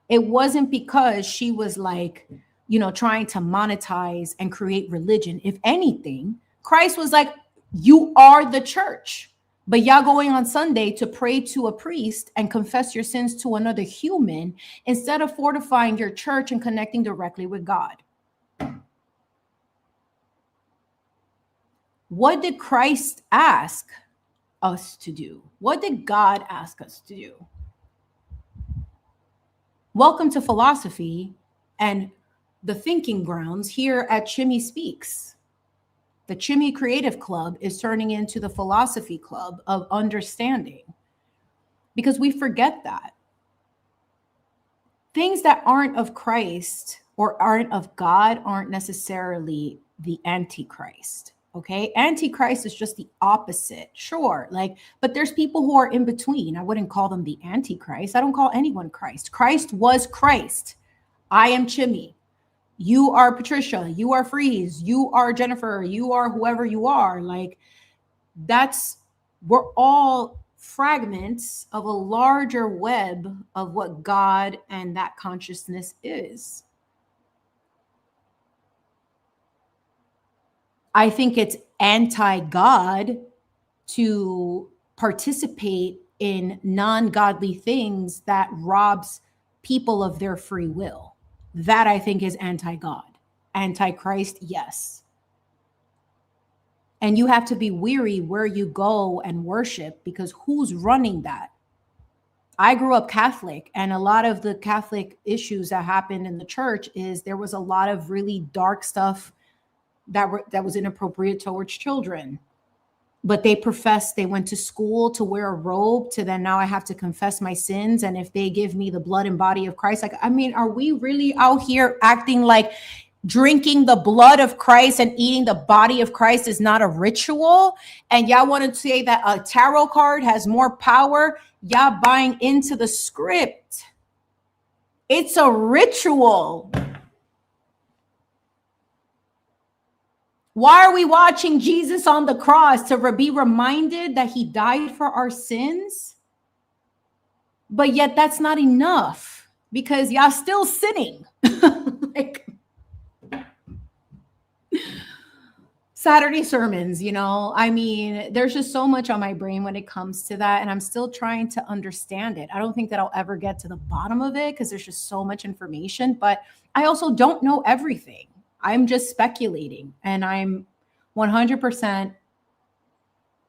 It wasn't because she was like, trying to monetize and create religion. If anything, Christ was like, you are the church, but y'all going on Sunday to pray to a priest and confess your sins to another human instead of fortifying your church and connecting directly with God. What did Christ ask us to do? What did God ask us to do? Welcome to philosophy and the thinking grounds here at Chimi Speaks. The Chimi Creative Club is turning into the philosophy club of understanding, because we forget that things that aren't of Christ or aren't of God aren't necessarily the Antichrist. Okay. Antichrist is just the opposite. Sure. But there's people who are in between. I wouldn't call them the Antichrist. I don't call anyone Christ. Christ was Christ. I am Chimi. You are Patricia. You are Freeze. You are Jennifer. You are whoever you are. We're all fragments of a larger web of what God and that consciousness is. I think it's anti-God to participate in non-godly things that robs people of their free will. That I think is anti-God. Anti-Christ, yes. And you have to be weary where you go and worship, because who's running that? I grew up Catholic, and a lot of the Catholic issues that happened in the church is there was a lot of really dark stuff that was inappropriate towards children. But they professed, they went to school to wear a robe, to then now I have to confess my sins. And if they give me the blood and body of Christ, are we really out here acting like drinking the blood of Christ and eating the body of Christ is not a ritual? And y'all want to say that a tarot card has more power? Y'all buying into the script. It's a ritual. Why are we watching Jesus on the cross? To be reminded that he died for our sins? But yet that's not enough, because y'all still sinning. Saturday sermons, there's just so much on my brain when it comes to that. And I'm still trying to understand it. I don't think that I'll ever get to the bottom of it, because there's just so much information, but I also don't know everything. I'm just speculating, and I'm 100%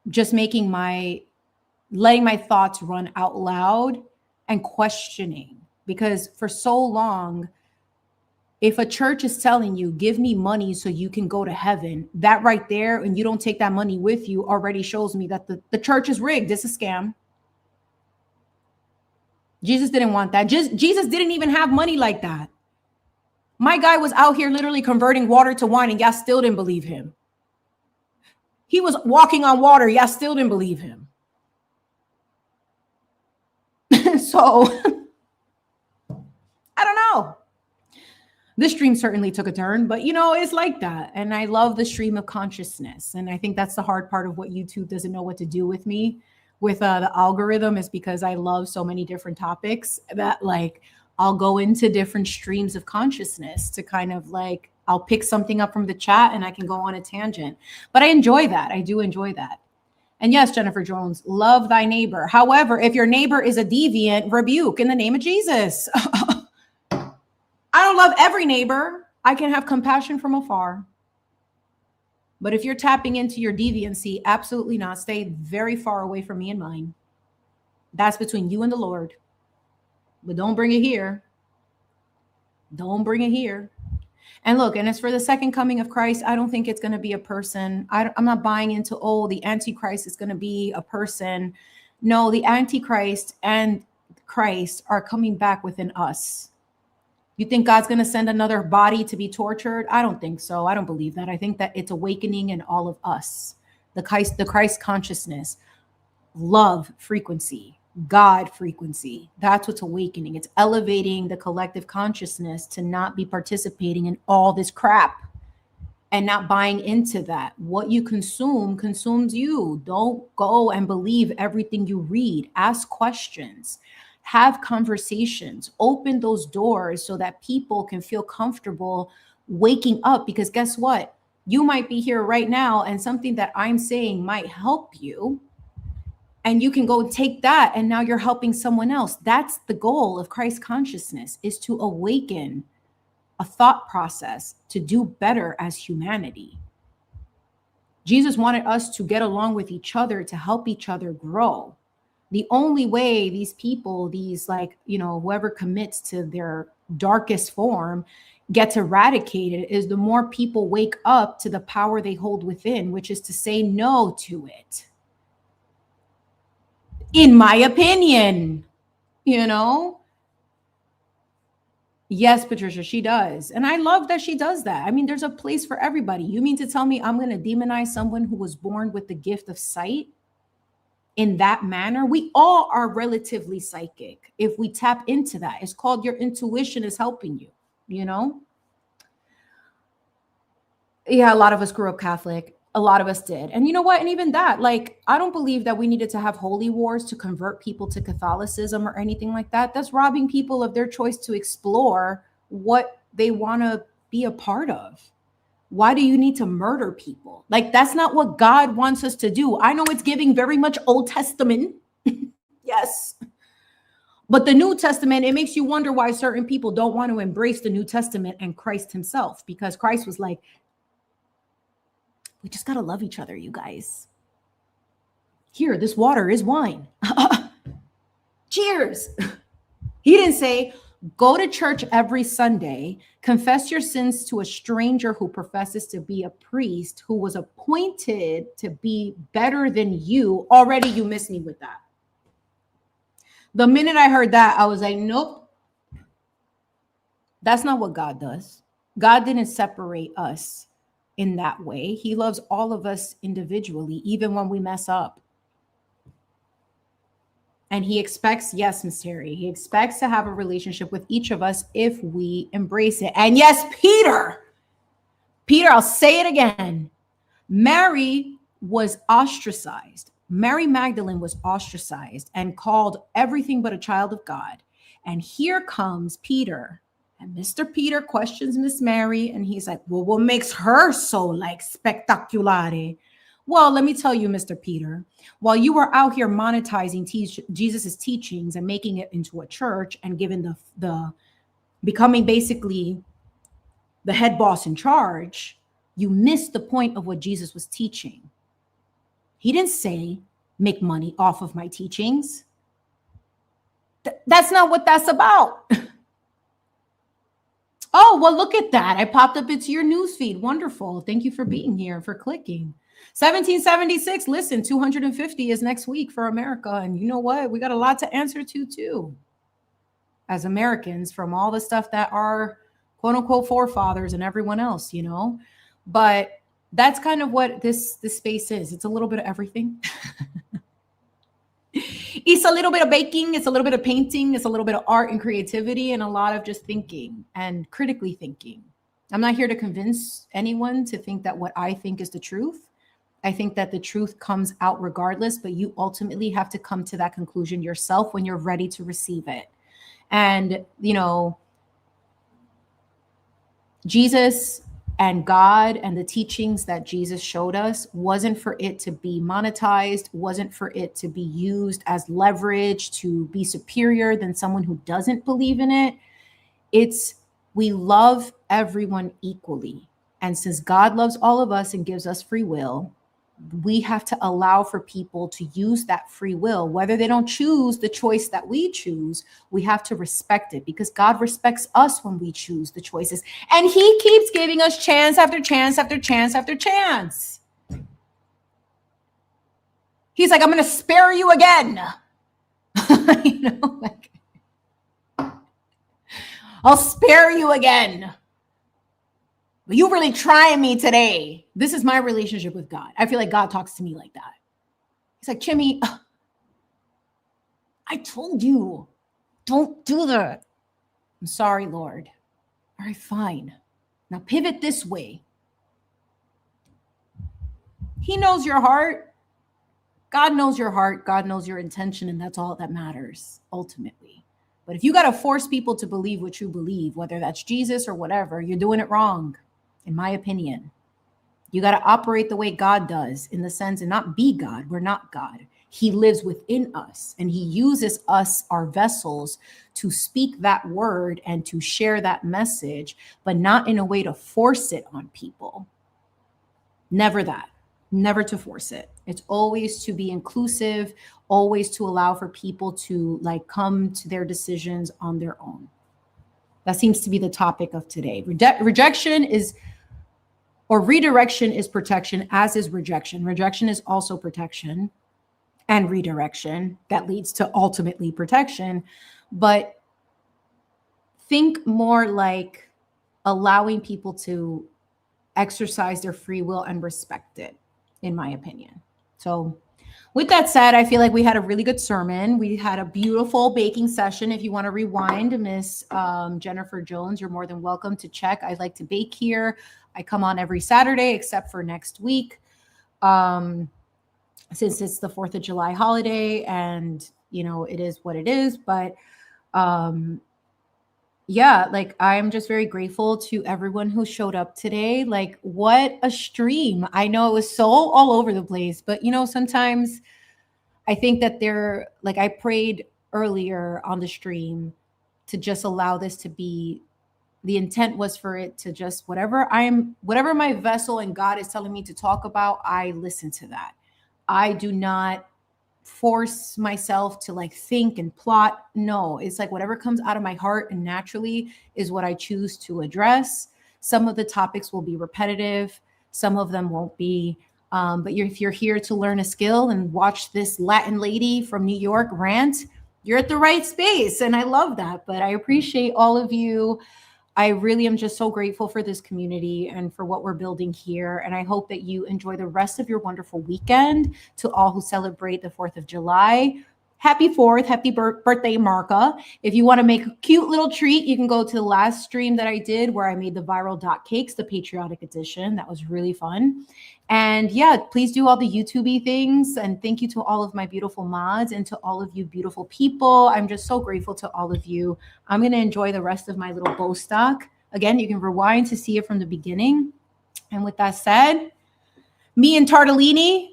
just letting my thoughts run out loud and questioning. Because for so long, if a church is telling you, give me money so you can go to heaven, that right there, and you don't take that money with you, already shows me that the church is rigged. It's a scam. Jesus didn't want that. Jesus didn't even have money like that. My guy was out here literally converting water to wine, and y'all still didn't believe him. He was walking on water. Y'all still didn't believe him. So, I don't know. This stream certainly took a turn, but it's like that. And I love the stream of consciousness. And I think that's the hard part of what YouTube doesn't know what to do with me with the algorithm, is because I love so many different topics that like I'll go into different streams of consciousness to kind of like, I'll pick something up from the chat and I can go on a tangent. But I enjoy that. I do enjoy that. And yes, Jennifer Jones, love thy neighbor. However, if your neighbor is a deviant, rebuke in the name of Jesus. I don't love every neighbor. I can have compassion from afar. But if you're tapping into your deviancy, absolutely not. Stay very far away from me and mine. That's between you and the Lord. But don't bring it here. Don't bring it here. And look, and as for the second coming of Christ, I don't think it's going to be a person. I'm not buying into, the Antichrist is going to be a person. No, the Antichrist and Christ are coming back within us. You think God's going to send another body to be tortured? I don't think so. I don't believe that. I think that it's awakening in all of us. The Christ consciousness, love frequency, God frequency. That's what's awakening. It's elevating the collective consciousness to not be participating in all this crap and not buying into that. What you consume consumes you. Don't go and believe everything you read. Ask questions. Have conversations, open those doors so that people can feel comfortable waking up. Because guess what? You might be here right now and something that I'm saying might help you. And you can go take that and now you're helping someone else. That's the goal of Christ consciousness, is to awaken a thought process to do better as humanity. Jesus wanted us to get along with each other, to help each other grow. The only way these people, whoever commits to their darkest form gets eradicated is the more people wake up to the power they hold within, which is to say no to it. In my opinion, Yes, Patricia, she does. And I love that she does that. I mean, there's a place for everybody. You mean to tell me I'm going to demonize someone who was born with the gift of sight? In that manner, we all are relatively psychic. If we tap into that, it's called your intuition is helping you, Yeah, a lot of us grew up Catholic. A lot of us did. And you know what? And even that, I don't believe that we needed to have holy wars to convert people to Catholicism or anything like that. That's robbing people of their choice to explore what they want to be a part of. Why do you need to murder people? That's not what God wants us to do. I know it's giving very much Old Testament. Yes. But the New Testament, it makes you wonder why certain people don't want to embrace the New Testament and Christ himself, because Christ was like, we just got to love each other, you guys. Here, this water is wine. Cheers. He didn't say, go to church every Sunday, confess your sins to a stranger who professes to be a priest who was appointed to be better than you. Already you missed me with that. The minute I heard that, I was like, nope. That's not what God does. God didn't separate us in that way. He loves all of us individually, even when we mess up. And he expects, yes, Miss Terry, he expects to have a relationship with each of us if we embrace it. And yes, Peter, I'll say it again. Mary was ostracized. Mary Magdalene was ostracized and called everything but a child of God. And here comes Peter. And Mr. Peter questions Miss Mary. And he's like, well, what makes her so spectacular? Well, let me tell you, Mr. Peter, while you were out here monetizing Jesus's teachings and making it into a church and given the becoming basically the head boss in charge, you missed the point of what Jesus was teaching. He didn't say, make money off of my teachings. That's not what that's about. Oh, well, look at that. I popped up into your newsfeed. Wonderful. Thank you for being here, for clicking. 1776, listen, 250 is next week for America. And you know what? We got a lot to answer to, too, as Americans, from all the stuff that our quote unquote forefathers and everyone else, But that's kind of what this space is. It's a little bit of everything. It's a little bit of baking, it's a little bit of painting, it's a little bit of art and creativity, and a lot of just thinking and critically thinking. I'm not here to convince anyone to think that what I think is the truth. I think that the truth comes out regardless, but you ultimately have to come to that conclusion yourself when you're ready to receive it. And, you know, Jesus and God and the teachings that Jesus showed us wasn't for it to be monetized, wasn't for it to be used as leverage to be superior than someone who doesn't believe in it. It's we love everyone equally. And since God loves all of us and gives us free will, we have to allow for people to use that free will. Whether they don't choose the choice that we choose, we have to respect it because God respects us when we choose the choices. And he keeps giving us chance after chance after chance after chance. He's like, I'm going to spare you again. You know, like, I'll spare you again. But you really trying me today. This is my relationship with God. I feel like God talks to me like that. He's like, Chimi, I told you, don't do that. I'm sorry, Lord. All right, fine. Now pivot this way. He knows your heart. God knows your heart. God knows your intention. And that's all that matters ultimately. But if you got to force people to believe what you believe, whether that's Jesus or whatever, you're doing it wrong. In my opinion, you got to operate the way God does in the sense and not be God. We're not God. He lives within us and he uses us, our vessels, to speak that word and to share that message, but not in a way to force it on people. Never that. Never to force it. It's always to be inclusive, always to allow for people to like come to their decisions on their own. That seems to be the topic of today. Rejection is or redirection is protection, as is rejection. Rejection is also protection and redirection that leads to ultimately protection. But think more like allowing people to exercise their free will and respect it, in my opinion. So with that said, I feel like we had a really good sermon. We had a beautiful baking session. If you want to rewind, Miss Jennifer Jones, you're more than welcome to check. I like to bake here. I come on every Saturday, except for next week, since it's the 4th of July holiday and, you know, it is what it is. But yeah, like I'm just very grateful to everyone who showed up today. Like what a stream. I know it was so all over the place, but you know, sometimes I think that like I prayed earlier on the stream to just allow this to be, the intent was for it to just whatever my vessel and God is telling me to talk about, I listen to that. I do not force myself to like think and plot. No, it's like whatever comes out of my heart and naturally is what I choose to address. Some of the topics will be repetitive. Some of them won't be. But if you're here to learn a skill and watch this Latin lady from New York rant, you're at the right space. And I love that. But I appreciate all of you. I really am just so grateful for this community and for what we're building here. And I hope that you enjoy the rest of your wonderful weekend. To all who celebrate the 4th of July, happy 4th, happy birthday, Marka. If you want to make a cute little treat, you can go to the last stream that I did where I made the viral dot cakes, the patriotic edition. That was really fun. And yeah, please do all the YouTube-y things. And thank you to all of my beautiful mods and to all of you beautiful people. I'm just so grateful to all of you. I'm going to enjoy the rest of my little Bostock. Again, you can rewind to see it from the beginning. And with that said, me and Tartellini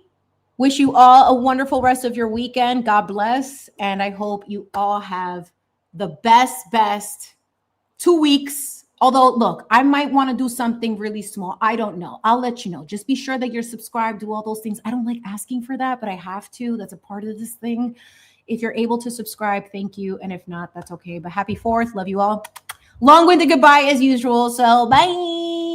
wish you all a wonderful rest of your weekend. God bless. And I hope you all have the best 2 weeks. Although, look, I might want to do something really small. I don't know. I'll let you know. Just be sure that you're subscribed, do all those things. I don't like asking for that, but I have to. That's a part of this thing. If you're able to subscribe, thank you. And if not, that's okay. But happy 4th. Love you all. Long-winded goodbye as usual. So bye.